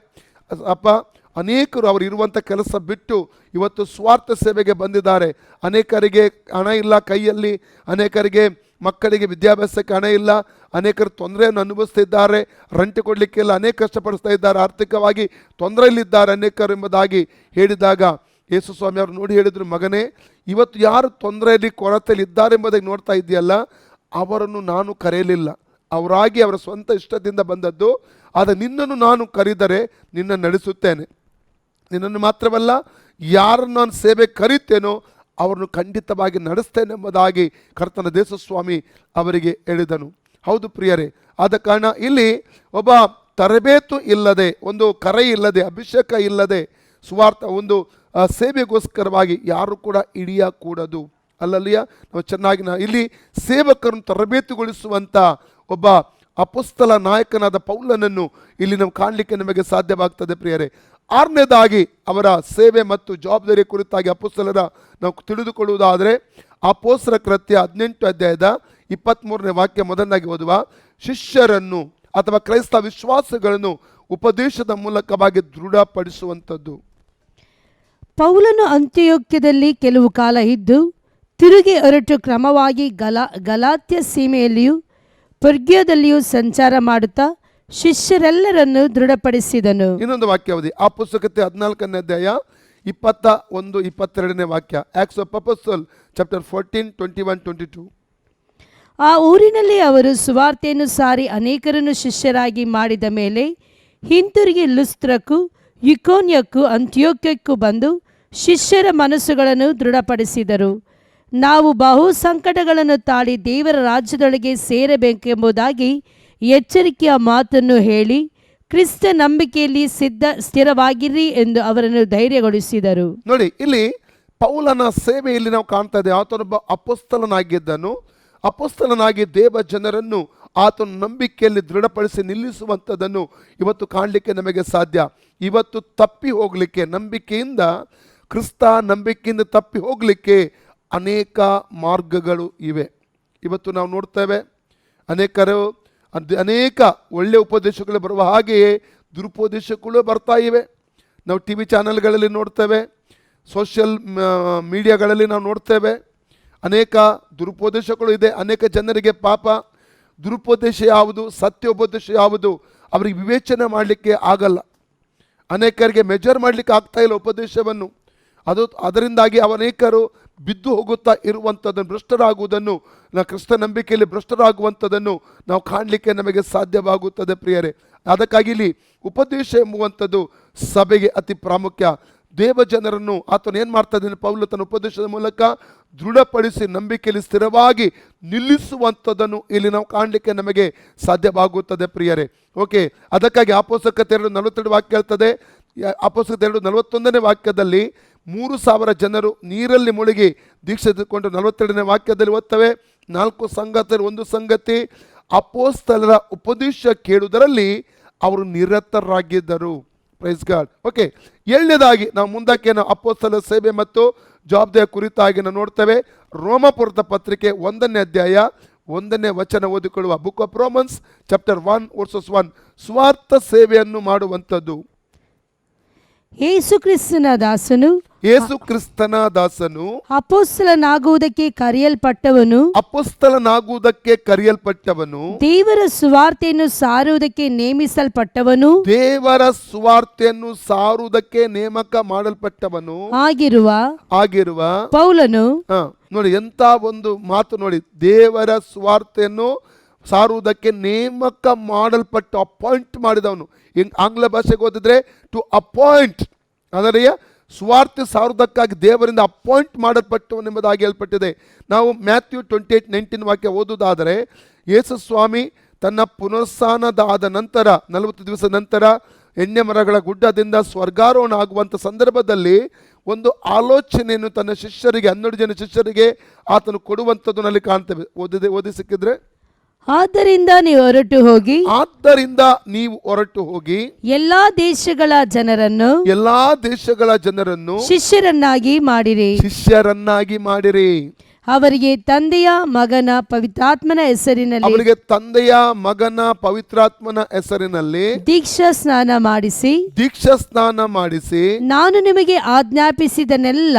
ಅಪ್ಪ ಅನೇಕರು ಅವರು ಇರುವಂಥ ಕೆಲಸ ಬಿಟ್ಟು ಇವತ್ತು ಸ್ವಾರ್ಥ ಸೇವೆಗೆ ಬಂದಿದ್ದಾರೆ. ಅನೇಕರಿಗೆ ಹಣ ಇಲ್ಲ ಕೈಯಲ್ಲಿ, ಅನೇಕರಿಗೆ ಮಕ್ಕಳಿಗೆ ವಿದ್ಯಾಭ್ಯಾಸಕ್ಕೆ ಹಣ ಇಲ್ಲ, ಅನೇಕರು ತೊಂದರೆಯನ್ನು ಅನುಭವಿಸ್ತಿದ್ದಾರೆ, ರೆಂಟ್ ಕೊಡಲಿಕ್ಕೆಲ್ಲ ಅನೇಕ ಕಷ್ಟಪಡಿಸ್ತಾ ಇದ್ದಾರೆ, ಆರ್ಥಿಕವಾಗಿ ತೊಂದರೆಯಲ್ಲಿದ್ದಾರೆ ಅನೇಕರು ಎಂಬುದಾಗಿ ಹೇಳಿದಾಗ ಯೇಸುಸ್ವಾಮಿ ಅವರು ನೋಡಿ ಹೇಳಿದರು, ಮಗನೇ ಇವತ್ತು ಯಾರು ತೊಂದರೆಯಲ್ಲಿ ಕೊರತೆಯಲ್ಲಿ ಇದ್ದಾರೆ ಎಂಬುದಾಗಿ ನೋಡ್ತಾ ಇದೆಯಲ್ಲ, ಅವರನ್ನು ನಾನು ಕರೆಯಲಿಲ್ಲ, ಅವರಾಗಿ ಅವರ ಸ್ವಂತ ಇಷ್ಟದಿಂದ ಬಂದದ್ದು. ಆದರೆ ನಿನ್ನನ್ನು ನಾನು ಕರೆದರೆ ನಿನ್ನನ್ನು ನಡೆಸುತ್ತೇನೆ. ನಿನ್ನನ್ನು ಮಾತ್ರವಲ್ಲ, ಯಾರನ್ನು ನಾನು ಸೇವೆ ಕರೀತೇನೋ ಅವರನ್ನು ಖಂಡಿತವಾಗಿ ನಡೆಸ್ತೇನೆ ಎಂಬುದಾಗಿ ಕರ್ತನ ದೇಶಸ್ವಾಮಿ ಅವರಿಗೆ ಹೇಳಿದನು. ಹೌದು ಪ್ರಿಯರೇ, ಆದ ಕಾರಣ ಇಲ್ಲಿ ಒಬ್ಬ ತರಬೇತು ಇಲ್ಲದೆ, ಒಂದು ಕರೆ ಇಲ್ಲದೆ, ಅಭಿಷೇಕ ಇಲ್ಲದೆ ಸುವಾರ್ಥ ಒಂದು ಸೇವೆಗೋಸ್ಕರವಾಗಿ ಯಾರು ಕೂಡ ಹಿಡಿಯಕೂಡದು. ಅಲ್ಲಲ್ಲಿಯ ನಾವು ಚೆನ್ನಾಗಿ ಇಲ್ಲಿ ಸೇವಕರನ್ನು ತರಬೇತಿಗೊಳಿಸುವಂಥ ಒಬ್ಬ ಅಪೊಸ್ತಲ ನಾಯಕನಾದ ಪೌಲನನ್ನು ಇಲ್ಲಿ ನಾವು ಕಾಣಲಿಕ್ಕೆ ನಮಗೆ ಸಾಧ್ಯವಾಗ್ತದೆ ಪ್ರಿಯರೇ. 6ನೇದಾಗಿ ಅವರ ಸೇವೆ ಮತ್ತು ಜವಾಬ್ದಾರಿ ಕುರಿತಾಗಿ ಅಪೊಸ್ತಲರ ನಾವು ತಿಳಿದುಕೊಳ್ಳುವುದಾದರೆ, ಅಪೊಸ್ತಲ ಕೃತ್ಯ 18:23 ವಾಕ್ಯ ಮೊದಲನಾಗಿ ಓದುವ, ಶಿಷ್ಯರನ್ನು ಅಥವಾ ಕ್ರೈಸ್ತ ವಿಶ್ವಾಸಗಳನ್ನು ಉಪದೇಶದ ಮೂಲಕವಾಗಿ ದೃಢಪಡಿಸುವಂಥದ್ದು. ಪೌಲನು ಅಂತ್ಯೋಕ್ಯದಲ್ಲಿ ಕೆಲವು ಕಾಲ ಇದ್ದು ತಿರುಗಿ ಹೊರಟು ಕ್ರಮವಾಗಿ ಗಲಾತ್ಯ ಸೀಮೆಯಲ್ಲಿಯೂ ಪರ್ಗ್ಯದಲ್ಲಿಯೂ ಸಂಚಾರ ಮಾಡುತ್ತಾ ಶಿಷ್ಯರೆಲ್ಲರನ್ನು ದೃಢಪಡಿಸಿದನು. ಇನ್ನೊಂದು ವಾಕ್ಯಾವಧಿ ಅಪೊಸ್ತಲಕೃತ್ಯ 14 21-22 ವಾಕ್ಯ. Acts of Apostles chapter 14, 21, 22. ಆ ಊರಿನಲ್ಲಿ ಅವರು ಸುವಾರ್ತೆಯನ್ನು ಸಾರಿ ಅನೇಕರನ್ನು ಶಿಷ್ಯರಾಗಿ ಮಾಡಿದ ಮೇಲೆ ಹಿಂತಿರುಗಿ ಲುಸ್ತ್ರಕ್ಕೂ ಇಕೋನ್ಯಕ್ಕೂ ಅಂತ್ಯೋಕ್ಯಕ್ಕೂ ಬಂದು ಶಿಷ್ಯರ ಮನಸ್ಸುಗಳನ್ನು ದೃಢಪಡಿಸಿದರು. ನಾವು ಬಹು ಸಂಕಟಗಳನ್ನು ತಾಳಿ ದೇವರ ರಾಜ್ಯದೊಳಗೆ ಸೇರಬೇಕೆಂಬುದಾಗಿ ಎಚ್ಚರಿಕೆಯ ಮಾತನ್ನು ಹೇಳಿ ಕ್ರಿಸ್ತ ನಂಬಿಕೆಯಲ್ಲಿ ಸ್ಥಿರವಾಗಿರಿ ಎಂದು ಅವರನ್ನು ಧೈರ್ಯಗೊಳಿಸಿದರು. ನೋಡಿ, ಇಲ್ಲಿ ಪೌಲನ ಸೇವೆಯಲ್ಲಿ ನಾವು ಕಾಣ್ತಾ ಇದ್ದೇವೆ. ಆತನೊಬ್ಬ ಅಪೊಸ್ತಲನಾಗಿದ್ದನು. ಅಪೊಸ್ತಲನಾಗಿ ದೇವ ಜನರನ್ನು ಆತನ ನಂಬಿಕೆಯಲ್ಲಿ ದೃಢಪಡಿಸಿ ನಿಲ್ಲಿಸುವಂಥದ್ದನ್ನು ಇವತ್ತು ಕಾಣಲಿಕ್ಕೆ ನಮಗೆ ಸಾಧ್ಯ. ಇವತ್ತು ತಪ್ಪಿ ಹೋಗಲಿಕ್ಕೆ, ನಂಬಿಕೆಯಿಂದ ಕ್ರಿಸ್ತ ನಂಬಿಕೆಯಿಂದ ತಪ್ಪಿ ಹೋಗಲಿಕ್ಕೆ ಅನೇಕ ಮಾರ್ಗಗಳು ಇವೆ. ಇವತ್ತು ನಾವು ನೋಡ್ತೇವೆ, ಅನೇಕ ಒಳ್ಳೆಯ ಉಪದೇಶಗಳು ಬರುವ ಹಾಗೆಯೇ ದುರುಪದೇಶಗಳು ಬರ್ತಾ ಇವೆ. ನಾವು TV ಚಾನಲ್ಗಳಲ್ಲಿ ನೋಡ್ತೇವೆ, ಸೋಷಿಯಲ್ ಮೀಡಿಯಾಗಳಲ್ಲಿ ನಾವು ನೋಡ್ತೇವೆ, ಅನೇಕ ದುರುಪದೇಶಗಳು ಇದೆ. ಅನೇಕ ಜನರಿಗೆ ಪಾಪ ದುರುಪದೇಶ ಯಾವುದು, ಸತ್ಯೋಪದೇಶ ಯಾವುದು ಅವರಿಗೆ ವಿವೇಚನೆ ಮಾಡಲಿಕ್ಕೆ ಆಗಲ್ಲ. ಅನೇಕರಿಗೆ ಮೆಜರ್ ಮಾಡಲಿಕ್ಕೆ ಆಗ್ತಾ ಇಲ್ಲ ಉಪದೇಶವನ್ನು. ಅದರಿಂದಾಗಿ ಅನೇಕರು ಬಿದ್ದು ಹೋಗುತ್ತಾ ಇರುವಂಥದ್ದನ್ನು, ಭ್ರಷ್ಟರಾಗುವುದನ್ನು, ಕ್ರಿಸ್ತ ನಂಬಿಕೆಯಲ್ಲಿ ಭ್ರಷ್ಟರಾಗುವಂಥದ್ದನ್ನು ನಾವು ಕಾಣಲಿಕ್ಕೆ ನಮಗೆ ಸಾಧ್ಯವಾಗುತ್ತದೆ ಪ್ರಿಯರೇ. ಅದಕ್ಕಾಗಿ ಇಲ್ಲಿ ಉಪದೇಶ ಎಂಬುವಂಥದ್ದು ಸಭೆಗೆ ಅತಿ ಪ್ರಾಮುಖ್ಯ. ದೇವ ಜನರನ್ನು ಆತನು ಏನು ಮಾಡ್ತಾ ಇದ್ದಾನೆ, ಪೌಲ ತನ್ನ ಉಪದೇಶದ ಮೂಲಕ ದೃಢಪಡಿಸಿ ನಂಬಿಕೆಯಲ್ಲಿ ಸ್ಥಿರವಾಗಿ ನಿಲ್ಲಿಸುವಂಥದ್ದನ್ನು ಇಲ್ಲಿ ನಾವು ಕಾಣಲಿಕ್ಕೆ ನಮಗೆ ಸಾಧ್ಯವಾಗುತ್ತದೆ ಪ್ರಿಯರೇ. ಓಕೆ, ಅದಕ್ಕಾಗಿ ಅಪೊಸ್ತಲಕತೆ 2:42 ವಾಕ್ಯ ಹೇಳ್ತದೆ. ಅಪೊಸ್ತಲಕತೆ 2:41 ವಾಕ್ಯದಲ್ಲಿ 3,000 ಜನರು ನೀರಲ್ಲಿ ಮುಳುಗಿ ದೀಕ್ಷೆ ತೆಗೆದುಕೊಂಡು 42ನೇ ವಾಕ್ಯದಲ್ಲಿ ಓದ್ತವೆ. 4 ಸಂಗತಿಯಲ್ಲಿ ಒಂದು ಸಂಗತಿ, ಅಪೊಸ್ತಲರ ಉಪದೇಶ ಕೇಳುವುದರಲ್ಲಿ ಅವರು ನಿರತರಾಗಿದ್ದರು. Praise God. ಓಕೆ, 7ನೇದಾಗಿ ನಾವು ಮುಂದಕ್ಕೆ ಅಪೊಸ್ತಲರ ಸೇವೆ ಮತ್ತು ಜವಾಬ್ದಾರಿಯ ಕುರಿತಾಗಿ ನಾವು ನೋಡ್ತೇವೆ. ರೋಮಪುರದ ಪತ್ರಿಕೆ 1ನೇ ಅಧ್ಯಾಯ 1ನೇ ವಚನ ಓದಿಕೊಳ್ಳುವ. Book of Romans chapter 1:1. ಸ್ವಾರ್ಥ ಸೇವೆಯನ್ನು ಮಾಡುವಂಥದ್ದು. ಯೇಸು ಕ್ರಿಸ್ತನ ದಾಸನು ಅಪೊಸ್ತಲನಾಗುವುದಕ್ಕೆ ಕರೆಯಲ್ಪಟ್ಟವನು, ದೇವರ ಸುವಾರ್ತೆಯನ್ನು ಸಾರುವುದಕ್ಕೆ ನೇಮಕ ಮಾಡಲ್ಪಟ್ಟವನು ಆಗಿರುವ ಪೌಲನು. ನೋಡಿ ಎಂತ ಒಂದು ಮಾತು ನೋಡಿ, ದೇವರ ಸುವಾರ್ತೆಯನ್ನು ಸಾರುವುದಕ್ಕೆ ನೇಮಕ ಮಾಡಲ್ಪಟ್ಟ, ಅಪಾಯಿಂಟ್ ಮಾಡಿದವನು. ಆಂಗ್ಲ ಭಾಷೆಗೆ ಓದಿದ್ರೆ ಟು ಅಪಾಯಿಂಟ್, ಅದರ ಸ್ವಾರ್ಥ ಸಾರುವುದಕ್ಕಾಗಿ ದೇವರಿಂದ ಅಪಾಯಿಂಟ್ ಮಾಡಲ್ಪಟ್ಟವನೆಂಬುದಾಗಿ ಹೇಳ್ಪಟ್ಟಿದೆ. ನಾವು ಮ್ಯಾಥ್ಯೂ 28:19 ವಾಕ್ಯ ಓದುವುದಾದರೆ, ಯೇಸು ಸ್ವಾಮಿ ತನ್ನ ಪುನರುತ್ಥಾನದ ನಂತರ 40 ದಿವಸ ನಂತರ ಎಣ್ಣೆ ಮರಗಳ ಗುಡ್ಡದಿಂದ ಸ್ವರ್ಗಾರೋಹಣ ಆಗುವಂಥ ಸಂದರ್ಭದಲ್ಲಿ ಒಂದು ಆಲೋಚನೆಯನ್ನು ತನ್ನ ಶಿಷ್ಯರಿಗೆ, 12 ಜನ ಶಿಷ್ಯರಿಗೆ ಆತನು ಕೊಡುವಂಥದ್ದು ನಲ್ಲಿ ಕಾಣ್ತೇವೆ. ಓದಿ ಸಿಕ್ಕಿದ್ರೆ, ಆದ್ದರಿಂದ ನೀವು ಹೊರಟು ಹೋಗಿ ಎಲ್ಲಾ ದೇಶಗಳ ಜನರನ್ನು ಶಿಷ್ಯರನ್ನಾಗಿ ಮಾಡಿರಿ. ಅವರಿಗೆ ತಂದೆಯ ಮಗನ ಪವಿತ್ರಾತ್ಮನ ಹೆಸರಿನಲ್ಲಿ ದೀಕ್ಷಾ ಸ್ನಾನ ಮಾಡಿಸಿ ನಾನು ನಿಮಗೆ ಆಜ್ಞಾಪಿಸಿದ್ದನ್ನೆಲ್ಲ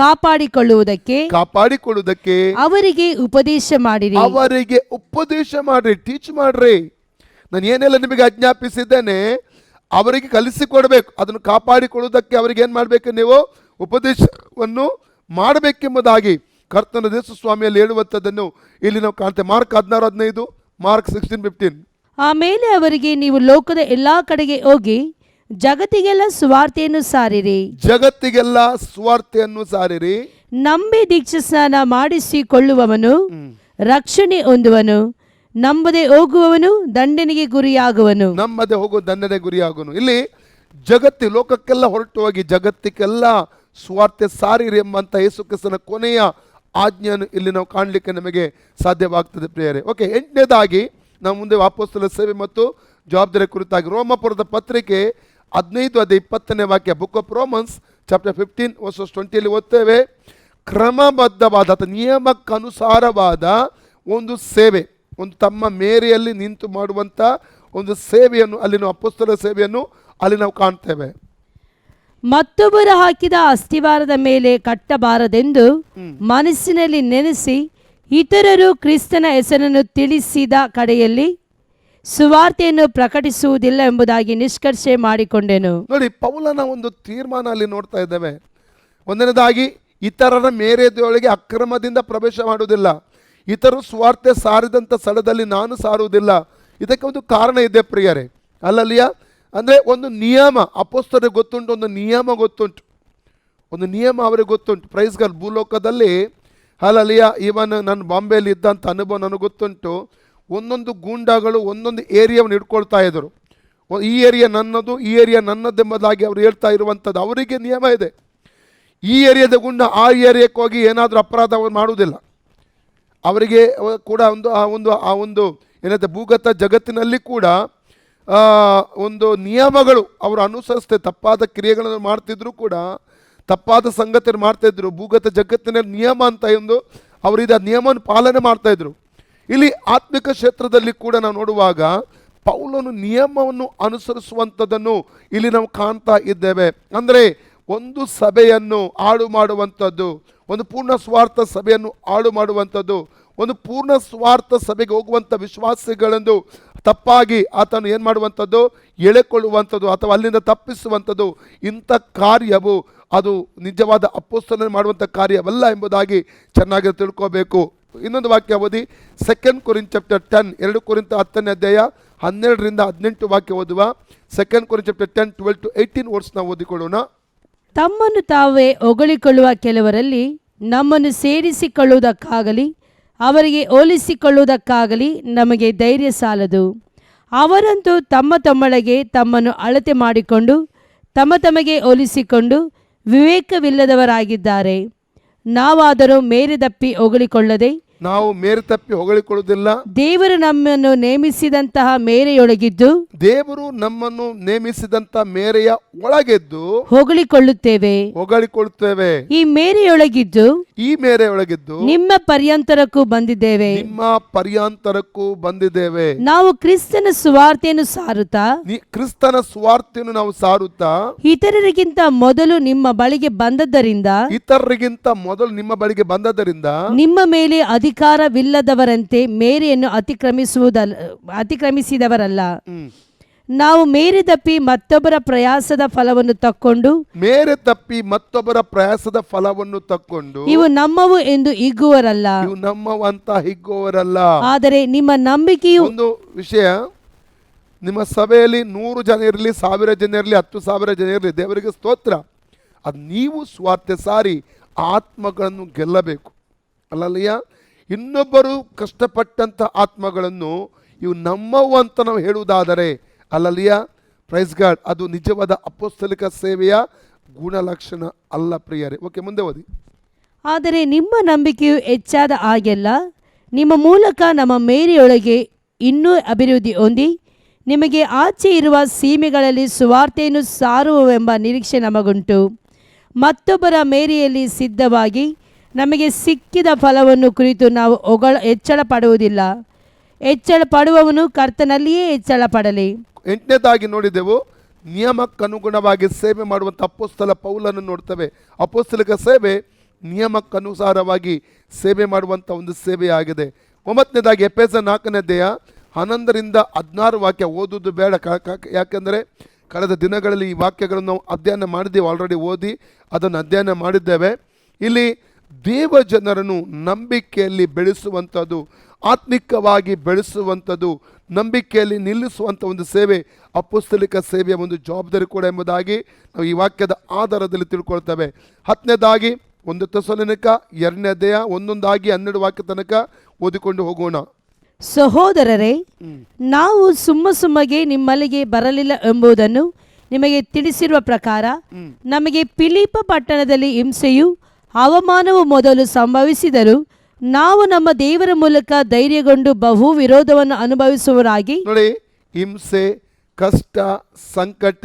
ಕಾಪಾಡಿಕೊಳ್ಳುವುದಕ್ಕೆ ಅವರಿಗೆ ಉಪದೇಶ ಮಾಡಿರಿ. ಟೀಚ್ ಮಾಡ್ರಿ. ನಾನು ಏನೆಲ್ಲ ನಿಮಗೆ ಆಜ್ಞಾಪಿಸಿದ್ದೇನೆ ಅವರಿಗೆ ಕಲಿಸಿಕೊಡ್ಬೇಕು. ಅದನ್ನು ಕಾಪಾಡಿಕೊಳ್ಳುವುದಕ್ಕೆ ಅವರಿಗೆ ಏನ್ ಮಾಡ್ಬೇಕು, ನೀವು ಉಪದೇಶವನ್ನು ಮಾಡಬೇಕೆಂಬುದಾಗಿ ಕರ್ತನ ಯೇಸು ಸ್ವಾಮಿಯಲ್ಲಿ ಹೇಳುವಂಥದ್ದನ್ನು ಇಲ್ಲಿ ನಾವು ಕಾಣ್ತೇವೆ. Mark 16:15, mark 16:15. ಆಮೇಲೆ ಅವರಿಗೆ, ನೀವು ಲೋಕದ ಎಲ್ಲಾ ಕಡೆಗೆ ಹೋಗಿ ಜಗತ್ತಿಗೆಲ್ಲ ಸುವಾರ್ತೆಯನ್ನು ಸಾರಿರಿ. ನಂಬಿ ದೀಕ್ಷಾ ಸ್ನಾನ ಮಾಡಿಸಿಕೊಳ್ಳುವವನು ರಕ್ಷಣೆ ಹೊಂದುವನು, ನಂಬದೆ ಹೋಗುವವನು ದಂಡನೆಗೆ ಗುರಿಯಾಗುವನು. ಇಲ್ಲಿ ಲೋಕಕ್ಕೆಲ್ಲ ಹೊರಟು ಹೋಗಿ ಜಗತ್ತಿಗೆಲ್ಲ ಸ್ವಾರ್ಥ ಸಾರಿರಿ ಎಂಬಂತ ಯೇಸು ಕ್ರಿಸ್ತನ ಕೊನೆಯ ಆಜ್ಞೆಯನ್ನು ಇಲ್ಲಿ ನಾವು ಕಾಣಲಿಕ್ಕೆ ನಮಗೆ ಸಾಧ್ಯವಾಗ್ತದೆ ಪ್ರಿಯರೇ. ಓಕೆ, 8ನೇದಾಗಿ ನಾವು ಮುಂದೆ ಅಪೊಸ್ತಲರ ಸೇವೆ ಮತ್ತು ಜವಾಬ್ದಾರಿ ಕುರಿತಾಗಿ ರೋಮಪುರದ ಪತ್ರಿಕೆ 15:20 ವಾಕ್ಯ, ಬುಕ್ ಆಫ್ ರೋಮನ್ಸ್ ಚಾಪ್ಟರ್ 15:20 ಓದ್ತೇವೆ. ಕ್ರಮಬದ್ಧವಾದ ನಿಯಮಕ್ಕನುಸಾರವಾದ ಒಂದು ಸೇವೆ, ಒಂದು ತಮ್ಮ ಮೇರೆಯಲ್ಲಿ ನಿಂತು ಮಾಡುವಂಥ ಒಂದು ಸೇವೆಯನ್ನು ಅಲ್ಲಿ ನಾವು ಅಪೊಸ್ತಲರ ಸೇವೆಯನ್ನು ಅಲ್ಲಿ ನಾವು ಕಾಣ್ತೇವೆ. ಮತ್ತೊಬ್ಬರು ಹಾಕಿದ ಅಸ್ತಿವಾರದ ಮೇಲೆ ಕಟ್ಟಬಾರದೆಂದು ಮನಸ್ಸಿನಲ್ಲಿ ನೆನೆಸಿ ಇತರರು ಕ್ರಿಸ್ತನ ಹೆಸರನ್ನು ತಿಳಿಸಿದ ಕಡೆಯಲ್ಲಿ ಸುವಾರ್ತೆಯನ್ನು ಪ್ರಕಟಿಸುವುದಿಲ್ಲ ಎಂಬುದಾಗಿ ನಿಷ್ಕರ್ಷೆ ಮಾಡಿಕೊಂಡೆನು. ನೋಡಿ, ಪೌಲನ ಒಂದು ತೀರ್ಮಾನ ಅಲ್ಲಿ ನೋಡ್ತಾ ಇದ್ದೇವೆ. ಒಂದನೇದಾಗಿ, ಇತರರ ಮೇರೆಯೊಳಗೆ ಅಕ್ರಮದಿಂದ ಪ್ರವೇಶ ಮಾಡುವುದಿಲ್ಲ. ಇತರರು ಸ್ವಾರ್ಥ ಸಾರಿದಂಥ ಸ್ಥಳದಲ್ಲಿ ನಾನು ಸಾರುವುದಿಲ್ಲ. ಇದಕ್ಕೆ ಒಂದು ಕಾರಣ ಇದೆ ಪ್ರಿಯರೇ, ಅಲ್ಲಲ್ಲಿಯ ಅಂದರೆ ಒಂದು ನಿಯಮ ಅಪೊಸ್ತಲರಿಗೆ ಗೊತ್ತುಂಟು, ಒಂದು ನಿಯಮ ಅವರಿಗೆ ಗೊತ್ತುಂಟು. Praise God. ಭೂಲೋಕದಲ್ಲಿ ಅಲ್ಲಲ್ಲಿಯ ಇವನ್ ನಾನು ಬಾಂಬೆಯಲ್ಲಿ ಇದ್ದಂಥ ಅನುಭವ ನನಗೆ ಗೊತ್ತುಂಟು. ಒಂದೊಂದು ಗೂಂಡಾಗಳು ಒಂದೊಂದು ಏರಿಯಾವನ್ನು ಹಿಡ್ಕೊಳ್ತಾ ಇದ್ದರು. ಈ ಏರಿಯಾ ನನ್ನದು, ಈ ಏರಿಯಾ ನನ್ನದೆಂಬುದಾಗಿ ಅವರು ಹೇಳ್ತಾ ಇರುವಂಥದ್ದು. ಅವರಿಗೆ ನಿಯಮ ಇದೆ. ಈ ಏರಿಯಾದ ಗುಂಡ ಆ ಏರಿಯಾಕ್ಕೆ ಹೋಗಿ ಏನಾದರೂ ಅಪರಾಧ ಮಾಡುವುದಿಲ್ಲ. ಅವರಿಗೆ ಕೂಡ ಆ ಒಂದು ಏನಂತೆ ಭೂಗತ ಜಗತ್ತಿನಲ್ಲಿ ಕೂಡ ಒಂದು ನಿಯಮಗಳು ಅವರು ಅನುಸರಿಸ್ತೆ. ತಪ್ಪಾದ ಕ್ರಿಯೆಗಳನ್ನು ಮಾಡ್ತಿದ್ರು ಕೂಡ, ತಪ್ಪಾದ ಸಂಗತಿಯನ್ನು ಮಾಡ್ತಾಯಿದ್ರು. ಭೂಗತ ಜಗತ್ತಿನ ನಿಯಮ ಅಂತ ಒಂದು ಅವರಿದ ನಿಯಮವನ್ನು ಪಾಲನೆ ಮಾಡ್ತಾಯಿದ್ರು. ಇಲ್ಲಿ ಆತ್ಮಿಕ ಕ್ಷೇತ್ರದಲ್ಲಿ ಕೂಡ ನಾವು ನೋಡುವಾಗ ಪೌಲನು ನಿಯಮವನ್ನು ಅನುಸರಿಸುವಂಥದ್ದನ್ನು ಇಲ್ಲಿ ನಾವು ಕಾಣ್ತಾ ಇದ್ದೇವೆ. ಅಂದರೆ ಒಂದು ಸಭೆಯನ್ನು ಹಾಳು ಮಾಡುವಂಥದ್ದು, ಒಂದು ಪೂರ್ಣ ಸ್ವಾರ್ಥ ಸಭೆಯನ್ನು ಹಾಳು ಮಾಡುವಂಥದ್ದು, ಒಂದು ಪೂರ್ಣ ಸ್ವಾರ್ಥ ಸಭೆಗೆ ಹೋಗುವಂಥ ವಿಶ್ವಾಸಿಗಳೆಂದು ತಪ್ಪಾಗಿ ಆತನು ಏನು ಮಾಡುವಂಥದ್ದು, ಎಳೆಕೊಳ್ಳುವಂಥದ್ದು ಅಥವಾ ಅಲ್ಲಿಂದ ತಪ್ಪಿಸುವಂಥದ್ದು, ಇಂಥ ಕಾರ್ಯವು ಅದು ನಿಜವಾದ ಅಪೊಸ್ತಲರು ಮಾಡುವಂಥ ಕಾರ್ಯವಲ್ಲ ಎಂಬುದಾಗಿ ಚೆನ್ನಾಗಿ ತಿಳ್ಕೋಬೇಕು. ಇನ್ನೊಂದು ವಾಕ್ಯ ಓದಿ, 2 ಕೊರಿಂಥ ಚಾಪ್ಟರ್ 10, 2 ಕೊರಿಂಥ 10ನೇ ಅಧ್ಯಾಯ 12ರಿಂದ 18 ವಾಕ್ಯ ಓದುವ. 2 ಕೊರಿಂಥ ಚಾಪ್ಟರ್ 10, 12 to 18 ವರ್ಡ್ಸ್ನ ಓದಿಕೊಳ್ಳೋಣ. ತಮ್ಮನ್ನು ತಾವೇ ಹೊಗಳಿಕೊಳ್ಳುವ ಕೆಲವರಲ್ಲಿ ನಮ್ಮನ್ನು ಸೇರಿಸಿಕೊಳ್ಳುವುದಕ್ಕಾಗಲಿ ಅವರಿಗೆ ಹೋಲಿಸಿಕೊಳ್ಳುವುದಕ್ಕಾಗಲಿ ನಮಗೆ ಧೈರ್ಯ ಸಾಲದು. ಅವರಂತೂ ತಮ್ಮೊಳಗೆ ತಮ್ಮನ್ನು ಅಳತೆ ಮಾಡಿಕೊಂಡು ತಮಗೆ ಹೋಲಿಸಿಕೊಂಡು ವಿವೇಕವಿಲ್ಲದವರಾಗಿದ್ದಾರೆ. ನಾವಾದರೂ ಮೇರೆ ತಪ್ಪಿ ಹೊಗಳಿಕೊಳ್ಳದೆ, ನಾವು ಮೇರೆ ತಪ್ಪಿ ಹೊಗಳಿಕೊಳ್ಳುವುದಿಲ್ಲ. ದೇವರು ನಮ್ಮನ್ನು ನೇಮಿಸಿದಂತಹ ಮೇರೆಯೊಳಗಿದ್ದು ಮೇರೆಯ ಒಳಗೆದ್ದು ಹೊಗಳಿಕೊಳ್ಳುತ್ತೇವೆ. ಈ ಮೇರೆಯೊಳಗಿದ್ದು ನಿಮ್ಮ ಪರ್ಯಾಂತರಕ್ಕೂ ಬಂದಿದ್ದೇವೆ. ನಾವು ಕ್ರಿಸ್ತನ ಸುವಾರ್ತೆಯನ್ನು ಸಾರುತ್ತಾ ಇತರರಿಗಿಂತ ಮೊದಲು ನಿಮ್ಮ ಬಳಿಗೆ ಬಂದದ್ದರಿಂದ ನಿಮ್ಮ ಮೇಲೆ ಅಧಿಕಾರವಿಲ್ಲದವರಂತೆ ಮೇರೆಯನ್ನು ಅತಿಕ್ರಮಿಸಿದವರಲ್ಲ. ನಾವು ಮೇರೆ ತಪ್ಪಿ ಮತ್ತೊಬ್ಬರ ಪ್ರಯಾಸದ ಫಲವನ್ನು ತಕ್ಕೊಂಡು ಇವು ನಮ್ಮವು ಎಂದು ಹಿಗ್ಗುವರಲ್ಲ. ಆದರೆ ನಿಮ್ಮ ನಂಬಿಕೆಯು, ಒಂದು ವಿಷಯ, ನಿಮ್ಮ ಸಭೆಯಲ್ಲಿ 100 ಜನ ಇರಲಿ, 1000 ಜನ ಇರಲಿ, 10,000 ಜನ ಇರಲಿ, ದೇವರಿಗೆ ಸ್ತೋತ್ರ. ಅದು ನೀವು ಸ್ವಾರ್ಥ ಸಾರಿ ಆತ್ಮಗಳನ್ನು ಗೆಲ್ಲಬೇಕು. ಅಲ್ಲಯ್ಯ, ಇನ್ನೊಬ್ಬರು ಕಷ್ಟಪಟ್ಟಂಥ ಆತ್ಮಗಳನ್ನು ಇವು ನಮ್ಮವು ಅಂತ ನಾವು ಹೇಳುವುದಾದರೆ, ಅಲ್ಲಲ್ಲಿಯ ಪ್ರೈಸ್ ಗಾಡ್, ಅದು ನಿಜವಾದ ಅಪೊಸ್ತಲಿಕ ಸೇವೆಯ ಗುಣಲಕ್ಷಣ ಅಲ್ಲ ಪ್ರಿಯರೇ. ಓಕೆ, ಮುಂದೆ ಓದಿ. ಆದರೆ ನಿಮ್ಮ ನಂಬಿಕೆಯು ಹೆಚ್ಚಾದ ಹಾಗೆಲ್ಲ ನಿಮ್ಮ ಮೂಲಕ ನಮ್ಮ ಮೇರೆಯೊಳಗೆ ಇನ್ನೂ ಅಭಿವೃದ್ಧಿ ಹೊಂದಿ ನಿಮಗೆ ಆಚೆ ಇರುವ ಸೀಮೆಗಳಲ್ಲಿ ಸುವಾರ್ತೆಯನ್ನು ಸಾರುವೆಂಬ ನಿರೀಕ್ಷೆ ನಮಗುಂಟು. ಮತ್ತೊಬ್ಬರ ಮೇರೆಯಲ್ಲಿ ಸಿದ್ಧವಾಗಿ ನಮಗೆ ಸಿಕ್ಕಿದ ಫಲವನ್ನು ಕುರಿತು ನಾವು ಹೆಚ್ಚಳ ಪಡುವುದಿಲ್ಲ. ಹೆಚ್ಚಳ ಪಡುವವನು ಕರ್ತನಲ್ಲಿಯೇ ಹೆಚ್ಚಳ ಪಡಲಿ. 8ನೇದಾಗಿ ನೋಡಿದೆವು, ನಿಯಮಕ್ಕನುಗುಣವಾಗಿ ಸೇವೆ ಮಾಡುವಂಥ ಅಪೊಸ್ತಲ ಪೌಲನ್ನು ನೋಡ್ತೇವೆ. ಅಪೊಸ್ತಲಿಕ ಸೇವೆ ನಿಯಮಕ್ಕನುಸಾರವಾಗಿ ಸೇವೆ ಮಾಡುವಂಥ ಒಂದು ಸೇವೆಯಾಗಿದೆ. 9ನೇದಾಗಿ ಎಫೆಸ 4ನೇ ಅಧ್ಯಾಯ 11ರಿಂದ 16 ವಾಕ್ಯ ಓದುವುದು ಬೇಡ, ಯಾಕೆಂದರೆ ಕಳೆದ ದಿನಗಳಲ್ಲಿ ಈ ವಾಕ್ಯಗಳನ್ನು ನಾವು ಅಧ್ಯಯನ ಮಾಡಿದ್ದೇವೆ, ಆಲ್ರೆಡಿ ಓದಿ ಅದನ್ನು ಅಧ್ಯಯನ ಮಾಡಿದ್ದೇವೆ. ಇಲ್ಲಿ ದೇವಜನರನ್ನು ನಂಬಿಕೆಯಲ್ಲಿ ಬೆಳೆಸುವಂಥದ್ದು, ಆತ್ಮಿಕವಾಗಿ ಬೆಳೆಸುವಂಥದ್ದು, ನಂಬಿಕೆಯಲ್ಲಿ ನಿಲ್ಲಿಸುವಂಥ ಒಂದು ಸೇವೆ ಅಪೊಸ್ತಲಿಕ ಸೇವೆಯ ಒಂದು ಜವಾಬ್ದಾರಿ ಕೂಡ ಎಂಬುದಾಗಿ ನಾವು ಈ ವಾಕ್ಯದ ಆಧಾರದಲ್ಲಿ ತಿಳ್ಕೊಳ್ತೇವೆ. 10ನೇದಾಗಿ 1 ಥೆಸಲೋನಿಕ 2ನೇ ಅಧ್ಯಾಯ 1-12 ವಾಕ್ಯ ತನಕ ಓದಿಕೊಂಡು ಹೋಗೋಣ. ಸಹೋದರರೇ, ನಾವು ಸುಮ್ಮಗೆ ನಿಮ್ಮಲ್ಲಿಗೆ ಬರಲಿಲ್ಲ ಎಂಬುದನ್ನು ನಿಮಗೆ ತಿಳಿಸಿರುವ ಪ್ರಕಾರ ನಮಗೆ ಫಿಲಿಪ್ಪ ಪಟ್ಟಣದಲ್ಲಿ ಹಿಂಸೆಯು ಅವಮಾನವು ಮೊದಲು ಸಂಭವಿಸಿದರೂ ನಾವು ನಮ್ಮ ದೇವರ ಮೂಲಕ ಧೈರ್ಯಗೊಂಡು ಬಹು ವಿರೋಧವನ್ನು ಅನುಭವಿಸುವರಾಗಿ. ನೋಡಿ, ಹಿಂಸೆ, ಕಷ್ಟ, ಸಂಕಟ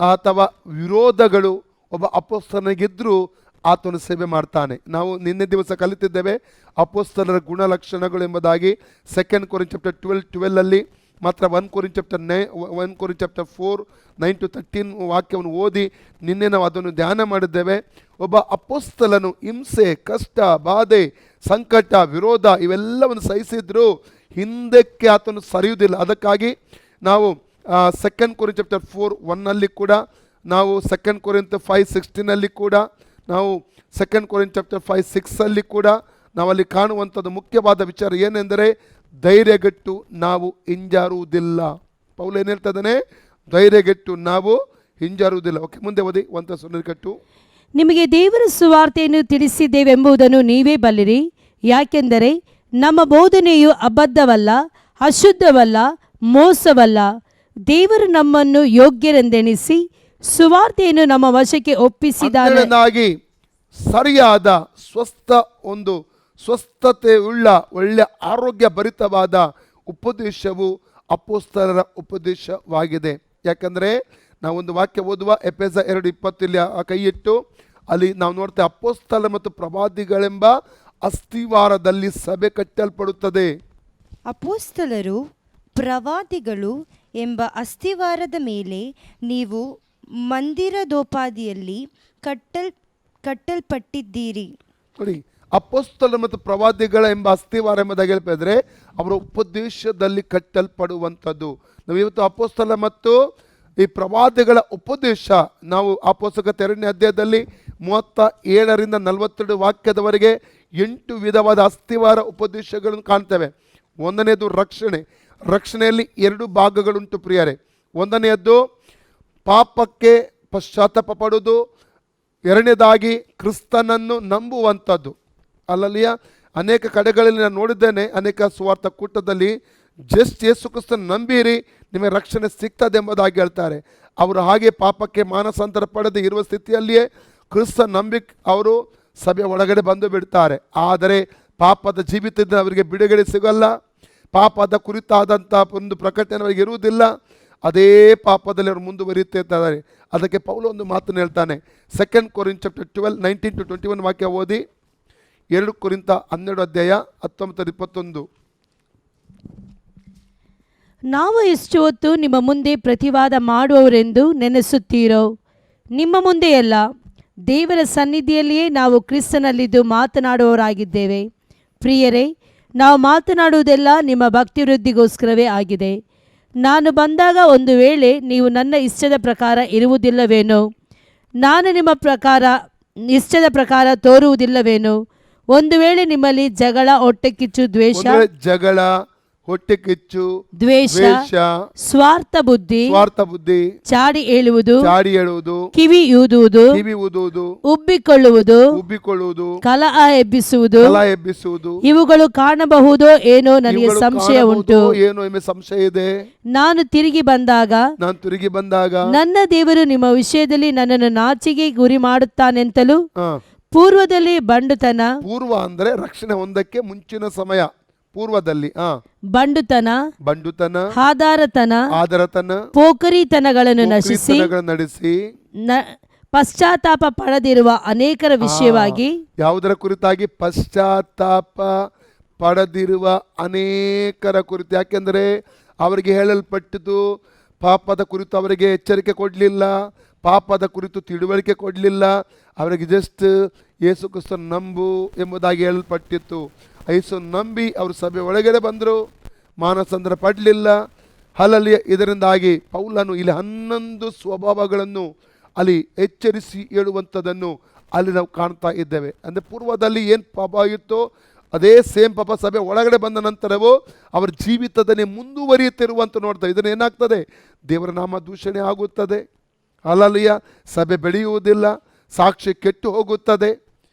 ಅಥವಾ ವಿರೋಧಗಳು ಒಬ್ಬ ಅಪೊಸ್ತಲನಿಗಿದ್ರೂ ಆತನು ಸೇವೆ ಮಾಡ್ತಾನೆ. ನಾವು ನಿನ್ನೆ ದಿವಸ ಕಲಿತಿದ್ದೇವೆ ಅಪೊಸ್ತಲರ ಗುಣಲಕ್ಷಣಗಳು ಎಂಬುದಾಗಿ. 2 ಕೊರಿಂಥ ಚಾಪ್ಟರ್ 12 ಮಾತ್ರ 1 ಕೊರಿಂಥ ಚಾಪ್ಟರ್ 4 9 to 13 ವಾಕ್ಯವನ್ನು ಓದಿ ನಿನ್ನೆ ನಾವು ಅದನ್ನು ಧ್ಯಾನ ಮಾಡಿದ್ದೇವೆ. ಒಬ್ಬ ಅಪೊಸ್ತಲನು ಹಿಂಸೆ, ಕಷ್ಟ, ಬಾಧೆ, ಸಂಕಟ, ವಿರೋಧ ಇವೆಲ್ಲವನ್ನು ಸಹಿಸಿದ್ರು ಹಿಂದಕ್ಕೆ ಆತನು ಸರಿಯುವುದಿಲ್ಲ. ಅದಕ್ಕಾಗಿ ನಾವು 2 ಕೊರಿಂಥ ಚಾಪ್ಟರ್ 4:1 ಕೂಡ, ನಾವು 2 ಕೊರಿಂಥ 5:16 ಕೂಡ, ನಾವು 2 ಕೊರಿಂಥ ಚಾಪ್ಟರ್ 5:6 ಕೂಡ ನಾವಲ್ಲಿ ಕಾಣುವಂಥದ್ದು ಮುಖ್ಯವಾದ ವಿಚಾರ ಏನೆಂದರೆ ಧೈರ್ಯಗೆಟ್ಟು ನಾವು ಹಿಂಜಾರುವುದಿಲ್ಲ. ಪೌಲ ಏನು ಹೇಳ್ತಾ ಇದ್ದಾನೆ? ಧೈರ್ಯಗೆಟ್ಟು ನಾವು ಹಿಂಜಾರುವುದಿಲ್ಲ. ಓಕೆ, ಮುಂದೆ ಓದಿ. 1 ಥೆಸಲೋನಿಕ 2. ನಿಮಗೆ ದೇವರ ಸುವಾರ್ತೆಯನ್ನು ತಿಳಿಸಿದ್ದೇವೆಂಬುದನ್ನು ನೀವೇ ಬಲ್ಲಿರಿ. ಯಾಕೆಂದರೆ ನಮ್ಮ ಬೋಧನೆಯು ಅಬದ್ಧವಲ್ಲ, ಅಶುದ್ಧವಲ್ಲ, ಮೋಸವಲ್ಲ. ದೇವರು ನಮ್ಮನ್ನು ಯೋಗ್ಯರೆಂದೆಣಿಸಿ ಸುವಾರ್ತೆಯನ್ನು ನಮ್ಮ ವಶಕ್ಕೆ ಒಪ್ಪಿಸಿದಾಗಿ ಸರಿಯಾದ ಸ್ವಸ್ಥತೆ ಉಳ್ಳ ಒಳ್ಳೆ ಆರೋಗ್ಯ ಭರಿತವಾದ ಉಪದೇಶವು ಅಪೊಸ್ತಲರ ಉಪದೇಶವಾಗಿದೆ. ಯಾಕಂದರೆ ನಾವೊಂದು ವಾಕ್ಯ ಓದುವ, ಎಫೆಸ 2:20 ಇಲ್ಲಿ ಕೈ ಇಟ್ಟು ಅಲ್ಲಿ ನಾವು ನೋಡ್ತೇವೆ, ಅಪೊಸ್ತಲ ಮತ್ತು ಪ್ರವಾದಿಗಳೆಂಬ ಅಸ್ಥಿವಾರದಲ್ಲಿ ಸಭೆ ಕಟ್ಟಲ್ಪಡುತ್ತದೆ. ಅಪೊಸ್ತಲರು ಪ್ರವಾದಿಗಳು ಎಂಬ ಅಸ್ಥಿವಾರದ ಮೇಲೆ ನೀವು ಮಂದಿರದೋಪಾದಿಯಲ್ಲಿ ಕಟ್ಟಲ್ಪಟ್ಟಿದ್ದೀರಿ. ನೋಡಿ, ಅಪೊಸ್ತಲ ಮತ್ತು ಪ್ರವಾದಿಗಳ ಎಂಬ ಅಸ್ಥಿವಾರ ಎಂಬುದಾಗಿ ಹೇಳ್ತಿದ್ರೆ ಅವರ ಉಪದೇಶದಲ್ಲಿ ಕಟ್ಟಲ್ಪಡುವಂಥದ್ದು. ನಾವು ಇವತ್ತು ಅಪೊಸ್ತಲ ಮತ್ತು ಈ ಪ್ರವಾದಿಗಳ ಉಪದೇಶ ನಾವು ಅಪೊಸ್ತಲ 2ನೇ ಅಧ್ಯಾಯದಲ್ಲಿ 37ರಿಂದ 42 ವಾಕ್ಯದವರೆಗೆ 8 ವಿಧವಾದ ಅಸ್ಥಿವಾರ ಉಪದೇಶಗಳನ್ನು ಕಾಣ್ತೇವೆ. ಒಂದನೇದು ರಕ್ಷಣೆಯಲ್ಲಿ 2 ಭಾಗಗಳುಂಟು ಪ್ರಿಯರೇ. ಒಂದನೆಯದ್ದು ಪಾಪಕ್ಕೆ ಪಶ್ಚಾತ್ತಾಪ ಪಡುವುದು, ಎರಡನೇದಾಗಿ ಕ್ರಿಸ್ತನನ್ನು ನಂಬುವಂಥದ್ದು. ಅಲ್ಲಲ್ಲಿಯ ಅನೇಕ ಕಡೆಗಳಲ್ಲಿ ನಾನು ನೋಡಿದ್ದೇನೆ, ಅನೇಕ ಸುವಾರ್ಥ ಕೂಟದಲ್ಲಿ ಜಸ್ಟ್ ಯೇಸು ಕ್ರಿಸ್ತನ ನಂಬಿರಿ ನಿಮಗೆ ರಕ್ಷಣೆ ಸಿಗ್ತದೆ ಎಂಬುದಾಗಿ ಹೇಳ್ತಾರೆ. ಅವರು ಹಾಗೆ ಪಾಪಕ್ಕೆ ಮಾನಸಾಂತರ ಪಡೆದು ಇರುವ ಸ್ಥಿತಿಯಲ್ಲಿಯೇ ಕ್ರಿಸ್ತ ಅವರು ಸಭೆಯ ಒಳಗಡೆ ಬಂದು ಬಿಡ್ತಾರೆ. ಆದರೆ ಪಾಪದ ಜೀವಿತದಿಂದ ಅವರಿಗೆ ಬಿಡುಗಡೆ ಸಿಗಲ್ಲ, ಪಾಪದ ಕುರಿತಾದಂಥ ಒಂದು ಪ್ರಕಟಣೆ ಅವರಿಗೆ ಇರುವುದಿಲ್ಲ. ಅದೇ ಪಾಪದಲ್ಲಿ ಅವರು ಮುಂದುವರಿಯುತ್ತಿದ್ದಾರೆ. ಅದಕ್ಕೆ ಪೌಲ ಒಂದು ಮಾತನ್ನು ಹೇಳ್ತಾನೆ. 2 ಕೊರಿಂಥ 12:19-21 ವಾಕ್ಯ ಓದಿ. 2 ಕೊರಿಂಥ 12 ಅಧ್ಯಾಯ 19-21. ನಾವು ಎಷ್ಟು ಹೊತ್ತು ನಿಮ್ಮ ಮುಂದೆ ಪ್ರತಿವಾದ ಮಾಡುವವರೆಂದು ನೆನೆಸುತ್ತೀರೋ? ನಿಮ್ಮ ಮುಂದೆಯಲ್ಲ, ದೇವರ ಸನ್ನಿಧಿಯಲ್ಲಿಯೇ ನಾವು ಕ್ರಿಸ್ತನಲ್ಲಿದ್ದು ಮಾತನಾಡುವವರಾಗಿದ್ದೇವೆ. ಪ್ರಿಯರೇ, ನಾವು ಮಾತನಾಡುವುದೆಲ್ಲ ನಿಮ್ಮ ಭಕ್ತಿವೃದ್ಧಿಗೋಸ್ಕರವೇ ಆಗಿದೆ. ನಾನು ಬಂದಾಗ ಒಂದು ವೇಳೆ ನೀವು ನನ್ನ ಇಷ್ಟದ ಪ್ರಕಾರ ಇರುವುದಿಲ್ಲವೇನೋ? ನಾನು ನಿಮ್ಮ ಇಷ್ಟದ ಪ್ರಕಾರ ತೋರುವುದಿಲ್ಲವೇನೋ? ಒಂದು ವೇಳೆ ನಿಮ್ಮಲ್ಲಿ ಜಗಳ, ಹೊಟ್ಟೆಕಿಚ್ಚು, ದ್ವೇಷ, ಸ್ವಾರ್ಥ ಬುದ್ಧಿ, ಚಾಡಿ ಹೇಳುವುದು, ಕಿವಿ ಊದುವುದು, ಉಬ್ಬಿಕೊಳ್ಳುವುದು, ಕಲಹ ಎಬ್ಬಿಸುವುದು, ಇವುಗಳು ಕಾಣಬಹುದೋ ಏನೋ ನನಗೆ ಸಂಶಯ ಉಂಟು. ನಾನು ತಿರುಗಿ ಬಂದಾಗ ನನ್ನ ದೇವರು ನಿಮ್ಮ ವಿಷಯದಲ್ಲಿ ನನ್ನನ್ನು ನಾಚಿಗೆ ಗುರಿ ಮಾಡುತ್ತಾನೆಂತಲೂ, ಪೂರ್ವದಲ್ಲಿ ಪೂರ್ವ ಅಂದ್ರೆ ರಕ್ಷಣೆ ಹೊಂದಕ್ಕೆ ಮುಂಚಿನ ಸಮಯ, ಪೂರ್ವದಲ್ಲಿ ಬಂಡುತನ, ಆಧಾರತನ, ಪೋಖರಿತನಗಳನ್ನು ನಡೆಸಿ ಪಶ್ಚಾತ್ತಾಪ ಪಡೆದಿರುವ ಅನೇಕರ ವಿಷಯವಾಗಿ, ಯಾವುದರ ಕುರಿತಾಗಿ? ಪಶ್ಚಾತ್ತಾಪ ಪಡೆದಿರುವ ಅನೇಕರ ಕುರಿತು. ಯಾಕೆಂದರೆ ಅವರಿಗೆ ಹೇಳಲ್ಪಟ್ಟಿದ್ದು ಪಾಪದ ಕುರಿತು ಅವರಿಗೆ ಎಚ್ಚರಿಕೆ ಕೊಡಲಿಲ್ಲ, ಪಾಪದ ಕುರಿತು ತಿಳುವಳಿಕೆ ಕೊಡಲಿಲ್ಲ. ಅವರಿಗೆ ಜಸ್ಟ್ ಯೇಸು ಕ್ರಿಸ್ತನ ನಂಬು ಎಂಬುದಾಗಿ ಹೇಳಲ್ಪಟ್ಟಿತ್ತು. ಯೇಸು ನಂಬಿ ಅವರು ಸಭೆ ಒಳಗಡೆ ಬಂದರು, ಮಾನಸಾಂತರ ಪಡಲಿಲ್ಲ. ಅಲ್ಲಲ್ಲಿ ಇದರಿಂದಾಗಿ ಪೌಲನು ಇಲ್ಲಿ 11 ಸ್ವಭಾವಗಳನ್ನು ಅಲ್ಲಿ ಎಚ್ಚರಿಸಿ ಹೇಳುವಂಥದ್ದನ್ನು ಅಲ್ಲಿ ನಾವು ಕಾಣ್ತಾ ಇದ್ದೇವೆ. ಅಂದರೆ ಪೂರ್ವದಲ್ಲಿ ಏನು ಪಾಪ ಇತ್ತೋ ಅದೇ ಸೇಮ್ ಪಾಪ ಸಭೆ ಒಳಗಡೆ ಬಂದ ನಂತರವೂ ಅವರ ಜೀವಿತದಲ್ಲಿ ಮುಂದುವರಿಯುತ್ತಿರುವಂತ ನೋಡ್ತಾ. ಇದನ್ನು ಏನಾಗ್ತದೆ? ದೇವರ ನಾಮ ದೂಷಣೆ ಆಗುತ್ತದೆ. ಅಲ್ಲಲ್ಲಿಯ ಸಭೆ ಬೆಳೆಯುವುದಿಲ್ಲ, ಸಾಕ್ಷಿ ಕೆಟ್ಟು ಹೋಗುತ್ತದೆ.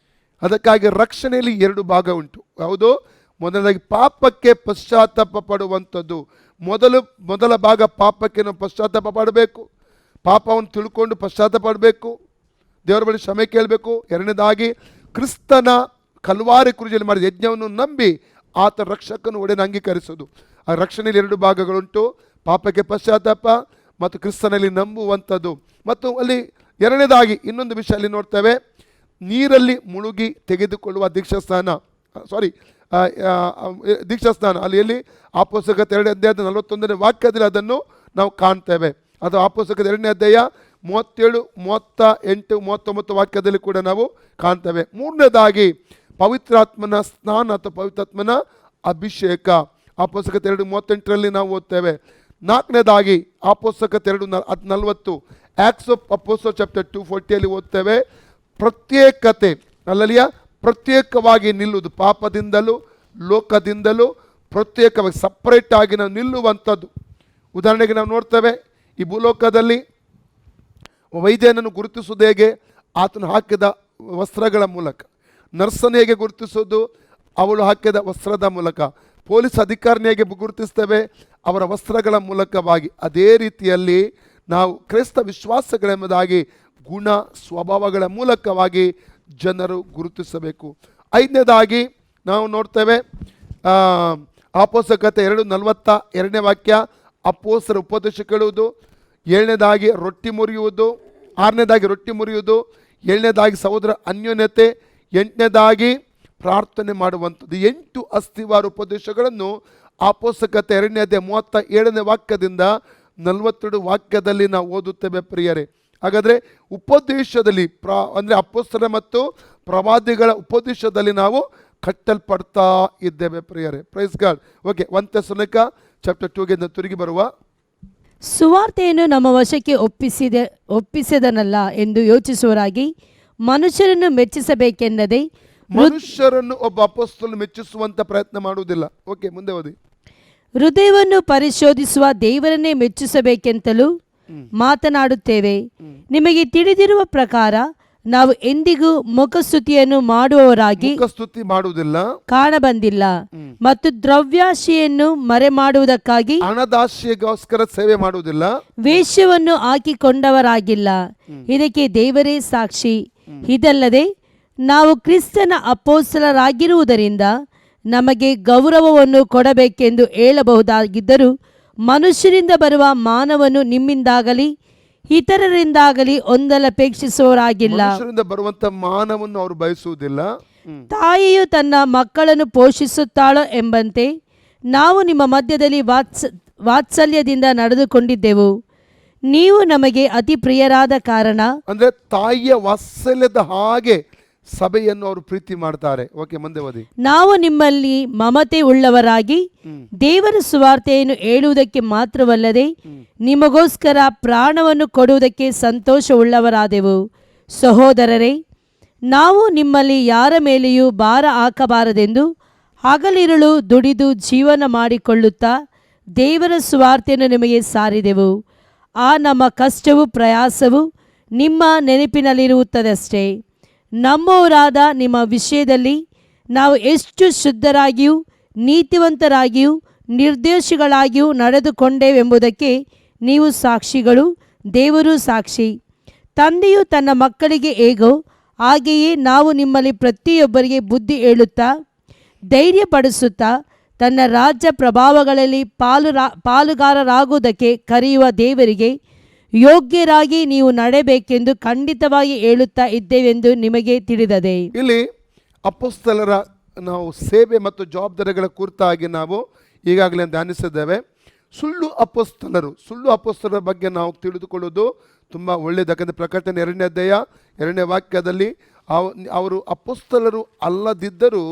ಅದಕ್ಕಾಗಿ ರಕ್ಷಣೆಯಲ್ಲಿ 2 ಭಾಗ ಉಂಟು. ಯಾವುದು? ಮೊದಲನೇದಾಗಿ ಪಾಪಕ್ಕೆ ಪಶ್ಚಾತ್ತಾಪ ಪಡುವಂಥದ್ದು. ಮೊದಲ ಭಾಗ ಪಾಪಕ್ಕೆ ನಾವು ಪಶ್ಚಾತ್ತಾಪ ಪಡಬೇಕು, ಪಾಪವನ್ನು ತಿಳ್ಕೊಂಡು ಪಶ್ಚಾತ್ತಾಪ ಪಡಬೇಕು, ದೇವರ ಬಳಿ ಕ್ಷಮೆ ಕೇಳಬೇಕು. ಎರಡನೇದಾಗಿ ಕ್ರಿಸ್ತನ ಕಲ್ವಾರಿ ಕ್ರೂಜಲ್ಲಿ ಮಾಡಿದ ಯಜ್ಞವನ್ನು ನಂಬಿ ಆತ ರಕ್ಷಕನು ಒಡೆಯನ್ನು ಅಂಗೀಕರಿಸೋದು. ಆ ರಕ್ಷಣೆಯಲ್ಲಿ 2 ಭಾಗಗಳುಂಟು, ಪಾಪಕ್ಕೆ ಪಶ್ಚಾತ್ತಾಪ ಮತ್ತು ಕ್ರಿಸ್ತನಲ್ಲಿ ನಂಬುವಂಥದ್ದು. ಮತ್ತು ಅಲ್ಲಿ ಎರಡನೇದಾಗಿ ಇನ್ನೊಂದು ವಿಷಯ ಅಲ್ಲಿ ನೋಡ್ತೇವೆ, ನೀರಲ್ಲಿ ಮುಳುಗಿ ತೆಗೆದುಕೊಳ್ಳುವ ದೀಕ್ಷಾಸ್ನಾನ. ಅಲ್ಲಿ ಅಪೊಸ್ತಲ 2ನೇ ಅಧ್ಯಾಯದ 41ನೇ ವಾಕ್ಯದಲ್ಲಿ ಅದನ್ನು ನಾವು ಕಾಣ್ತೇವೆ. ಅದು ಅಪೊಸ್ತಲ 2ನೇ ಅಧ್ಯಾಯ 37, 38, 39 ವಾಕ್ಯದಲ್ಲಿ ಕೂಡ ನಾವು ಕಾಣ್ತೇವೆ. ಮೂರನೇದಾಗಿ ಪವಿತ್ರಾತ್ಮನ ಸ್ನಾನ ಅಥವಾ ಪವಿತ್ರಾತ್ಮನ ಅಭಿಷೇಕ, ಅಪೊಸ್ತಲ 2:38 ನಾವು ಓದ್ತೇವೆ. ನಾಲ್ಕನೇದಾಗಿ ಅಪೊಸ್ತಲ 2:40, ಆಕ್ಟ್ಸ್ ಆಫ್ ಅಪೊಸ್ಟಲ್ಸ್ ಚಾಪ್ಟರ್ 2:40 ಓದ್ತೇವೆ. ಪ್ರತ್ಯೇಕತೆ, ಅಲ್ಲಲ್ಲಿಯ ಪ್ರತ್ಯೇಕವಾಗಿ ನಿಲ್ಲುವುದು, ಪಾಪದಿಂದಲೂ ಲೋಕದಿಂದಲೂ ಪ್ರತ್ಯೇಕವಾಗಿ ಸಪ್ರೇಟ್ ಆಗಿ ನಾವು ನಿಲ್ಲುವಂಥದ್ದು. ಉದಾಹರಣೆಗೆ ನಾವು ನೋಡ್ತೇವೆ, ಈ ಭೂಲೋಕದಲ್ಲಿ ವೈದ್ಯನನ್ನು ಗುರುತಿಸುವುದು ಹೇಗೆ? ಆತನು ಹಾಕಿದ ವಸ್ತ್ರಗಳ ಮೂಲಕ. ನರ್ಸನ್ನು ಹೇಗೆ ಗುರುತಿಸೋದು? ಅವಳು ಹಾಕಿದ ವಸ್ತ್ರದ ಮೂಲಕ. ಪೊಲೀಸ್ ಅಧಿಕಾರಿನ ಹೇಗೆ ಗುರುತಿಸ್ತೇವೆ? ಅವರ ವಸ್ತ್ರಗಳ ಮೂಲಕವಾಗಿ. ಅದೇ ರೀತಿಯಲ್ಲಿ ನಾವು ಕ್ರೈಸ್ತ ವಿಶ್ವಾಸಗಳೆಂಬುದಾಗಿ ಗುಣ ಸ್ವಭಾವಗಳ ಮೂಲಕವಾಗಿ ಜನರು ಗುರುತಿಸಬೇಕು. ಐದನೇದಾಗಿ ನಾವು ನೋಡ್ತೇವೆ, ಅಪೊಸ್ತಲ 2:42 ವಾಕ್ಯ, ಅಪೊಸ್ತಲರ ಉಪದೇಶ ಕೇಳುವುದು. ಏಳನೇದಾಗಿ ರೊಟ್ಟಿ ಮುರಿಯುವುದು. ಆರನೇದಾಗಿ ರೊಟ್ಟಿ ಮುರಿಯುವುದು. ಏಳನೇದಾಗಿ ಸಹೋದರ ಅನ್ಯೋನ್ಯತೆ. ಎಂಟನೇದಾಗಿ ಪ್ರಾರ್ಥನೆ ಮಾಡುವಂಥದ್ದು. 8 ಅಸ್ಥಿವಾರ ಉಪದೇಶಗಳನ್ನು ಅಪೊಸ್ತಲ 2ನೇ ಅಧ್ಯಾಯ 37ನೇ ವಾಕ್ಯದಿಂದ 42 ವಾಕ್ಯದಲ್ಲಿ ನಾವು ಓದುತ್ತೇವೆ ಪ್ರಿಯರೇ. ಹಾಗಾದರೆ ಉಪದೇಶದಲ್ಲಿ ಅಂದರೆ ಅಪೊಸ್ತಲ ಮತ್ತು ಪ್ರವಾದಿಗಳ ಉಪದೇಶದಲ್ಲಿ ನಾವು ಕಟ್ಟಲ್ಪಡ್ತಾ ಇದ್ದೇವೆ ಪ್ರಿಯರೇ. Praise God. Okay, 1 Thessalonica chapter 2ಗೆ ತಿರುಗಿ ಬರುವ. ಸುವಾರ್ತೆಯನ್ನು ನಮ್ಮ ವಶಕ್ಕೆ ಒಪ್ಪಿಸಿದನಲ್ಲ ಎಂದು ಯೋಚಿಸುವರಾಗಿ ಮನುಷ್ಯರನ್ನು ಮೆಚ್ಚಿಸಬೇಕೆನ್ನದೆ ಮನುಷ್ಯರನ್ನು ಒಬ್ಬ ಅಪೊಸ್ತಲನು ಮೆಚ್ಚಿಸುವಂತ ಪ್ರಯತ್ನ ಮಾಡುವುದಿಲ್ಲ. ಓಕೆ, ಮುಂದೆ ಓದಿ. ಹೃದಯವನ್ನು ಪರಿಶೋಧಿಸುವ ದೇವರನ್ನೇ ಮೆಚ್ಚಿಸಬೇಕೆಂತಲೂ ಮಾತನಾಡುತ್ತೇವೆ. ನಿಮಗೆ ತಿಳಿದಿರುವ ಪ್ರಕಾರ ನಾವು ಎಂದಿಗೂ ಮುಖಸ್ತುತಿಯನ್ನು ಮಾಡುವವರಾಗಿ ಮುಖಸ್ತುತಿ ಮಾಡುವುದಿಲ್ಲ, ಕಾಣಬಂದಿಲ್ಲ, ಮತ್ತು ದ್ರವ್ಯಾಶೆಯನ್ನು ಮರೆಮಾಡುವುದಕ್ಕಾಗಿ ಹಣದಾಶೆಗೋಸ್ಕರ ಸೇವೆ ಮಾಡುವುದಿಲ್ಲ, ವೇಶ್ಯವನ್ನು ಹಾಕಿಕೊಂಡವರಾಗಿಲ್ಲ. ಇದಕ್ಕೆ ದೇವರೇ ಸಾಕ್ಷಿ. ಇದಲ್ಲದೆ ನಾವು ಕ್ರಿಸ್ತನ ಅಪೊಸ್ತಲರಾಗಿರುವುದರಿಂದ ನಮಗೆ ಗೌರವವನ್ನು ಕೊಡಬೇಕೆಂದು ಹೇಳಬಹುದಾಗಿದ್ದರೂ ಮನುಷ್ಯರಿಂದ ಬರುವ ಮಾನವನ್ನು ನಿಮ್ಮಿಂದಾಗಲಿ ಇತರರಿಂದಾಗಲಿ ಹೊಂದಲಪೇಕ್ಷಿಸುವವರಾಗಿಲ್ಲ. ಮನುಷ್ಯರಿಂದ ಬರುವಂತ ಮಾನವನ್ನು ಅವರು ಬಯಸುವುದಿಲ್ಲ. ತಾಯಿಯು ತನ್ನ ಮಕ್ಕಳನ್ನು ಪೋಷಿಸುತ್ತಾಳೋ ಎಂಬಂತೆ ನಾವು ನಿಮ್ಮ ಮಧ್ಯದಲ್ಲಿ ವಾತ್ಸಲ್ಯದಿಂದ ನಡೆದುಕೊಂಡಿದ್ದೆವು. ನೀವು ನಮಗೆ ಅತಿ ಪ್ರಿಯರಾದ ಕಾರಣ, ಅಂದ್ರೆ ತಾಯಿಯ ವಾತ್ಸಲ್ಯದ ಹಾಗೆ ಸಭೆಯನ್ನು ಅವರು ಪ್ರೀತಿ ಮಾಡ್ತಾರೆ. ಓಕೆ, ಮುಂದೆ ಓದಿ. ನಾವು ನಿಮ್ಮಲ್ಲಿ ಮಮತೆ ಉಳ್ಳವರಾಗಿ ದೇವರ ಸುವಾರ್ತೆಯನ್ನು ಹೇಳುವುದಕ್ಕೆ ಮಾತ್ರವಲ್ಲದೆ ನಿಮಗೋಸ್ಕರ ಪ್ರಾಣವನ್ನು ಕೊಡುವುದಕ್ಕೆ ಸಂತೋಷವುಳ್ಳವರಾದೆವು. ಸಹೋದರರೇ, ನಾವು ನಿಮ್ಮಲ್ಲಿ ಯಾರ ಮೇಲೆಯೂ ಭಾರ ಹಾಕಬಾರದೆಂದು ಹಗಲಿರುಳು ದುಡಿದು ಜೀವನ ಮಾಡಿಕೊಳ್ಳುತ್ತಾ ದೇವರ ಸುವಾರ್ತೆಯನ್ನು ನಿಮಗೆ ಸಾರಿದೆವು. ಆ ನಮ್ಮ ಕಷ್ಟವೂ ಪ್ರಯಾಸವೂ ನಿಮ್ಮ ನೆನಪಿನಲ್ಲಿರುತ್ತದಷ್ಟೇ. ನಮ್ಮವರಾದ ನಿಮ್ಮ ವಿಷಯದಲ್ಲಿ ನಾವು ಎಷ್ಟು ಶುದ್ಧರಾಗಿಯೂ ನೀತಿವಂತರಾಗಿಯೂ ನಿರ್ದೋಷಿಗಳಾಗಿಯೂ ನಡೆದುಕೊಂಡೇವೆಂಬುದಕ್ಕೆ ನೀವು ಸಾಕ್ಷಿಗಳು, ದೇವರು ಸಾಕ್ಷಿ. ತಂದೆಯು ತನ್ನ ಮಕ್ಕಳಿಗೆ ಹೇಗೋ ಹಾಗೆಯೇ ನಾವು ನಿಮ್ಮಲ್ಲಿ ಪ್ರತಿಯೊಬ್ಬರಿಗೆ ಬುದ್ಧಿ ಹೇಳುತ್ತಾ ಧೈರ್ಯಪಡಿಸುತ್ತಾ ತನ್ನ ರಾಜ್ಯ ಪ್ರಭಾವಗಳಲ್ಲಿ ಪಾಲುಗಾರರಾಗುವುದಕ್ಕೆ ಕರೆಯುವ ದೇವರಿಗೆ ಯೋಗ್ಯರಾಗಿ ನೀವು ನಡೆಯಬೇಕೆಂದು ಖಂಡಿತವಾಗಿ ಹೇಳುತ್ತಾ ಇದ್ದೇವೆಂದು ನಿಮಗೆ ತಿಳಿದದೆ. ಇಲ್ಲಿ ಅಪೊಸ್ತಲರ ನಾವು ಸೇವೆ ಮತ್ತು ಜವಾಬ್ದಾರಿಗಳ ಕುರಿತಾಗಿ ನಾವು ಈಗಾಗಲೇ ಧ್ಯಾನಿಸಿದ್ದೇವೆ. ಸುಳ್ಳು ಅಪೊಸ್ತಲರ ಬಗ್ಗೆ ನಾವು ತಿಳಿದುಕೊಳ್ಳೋದು ತುಂಬ ಒಳ್ಳೆಯದು. ಯಾಕಂದರೆ ಪ್ರಕಟಣೆ 2ನೇ ಅಧ್ಯಾಯ 2ನೇ ವಾಕ್ಯದಲ್ಲಿ ಅವರು ಅಪೊಸ್ತಲರು ಅಲ್ಲದಿದ್ದರೂ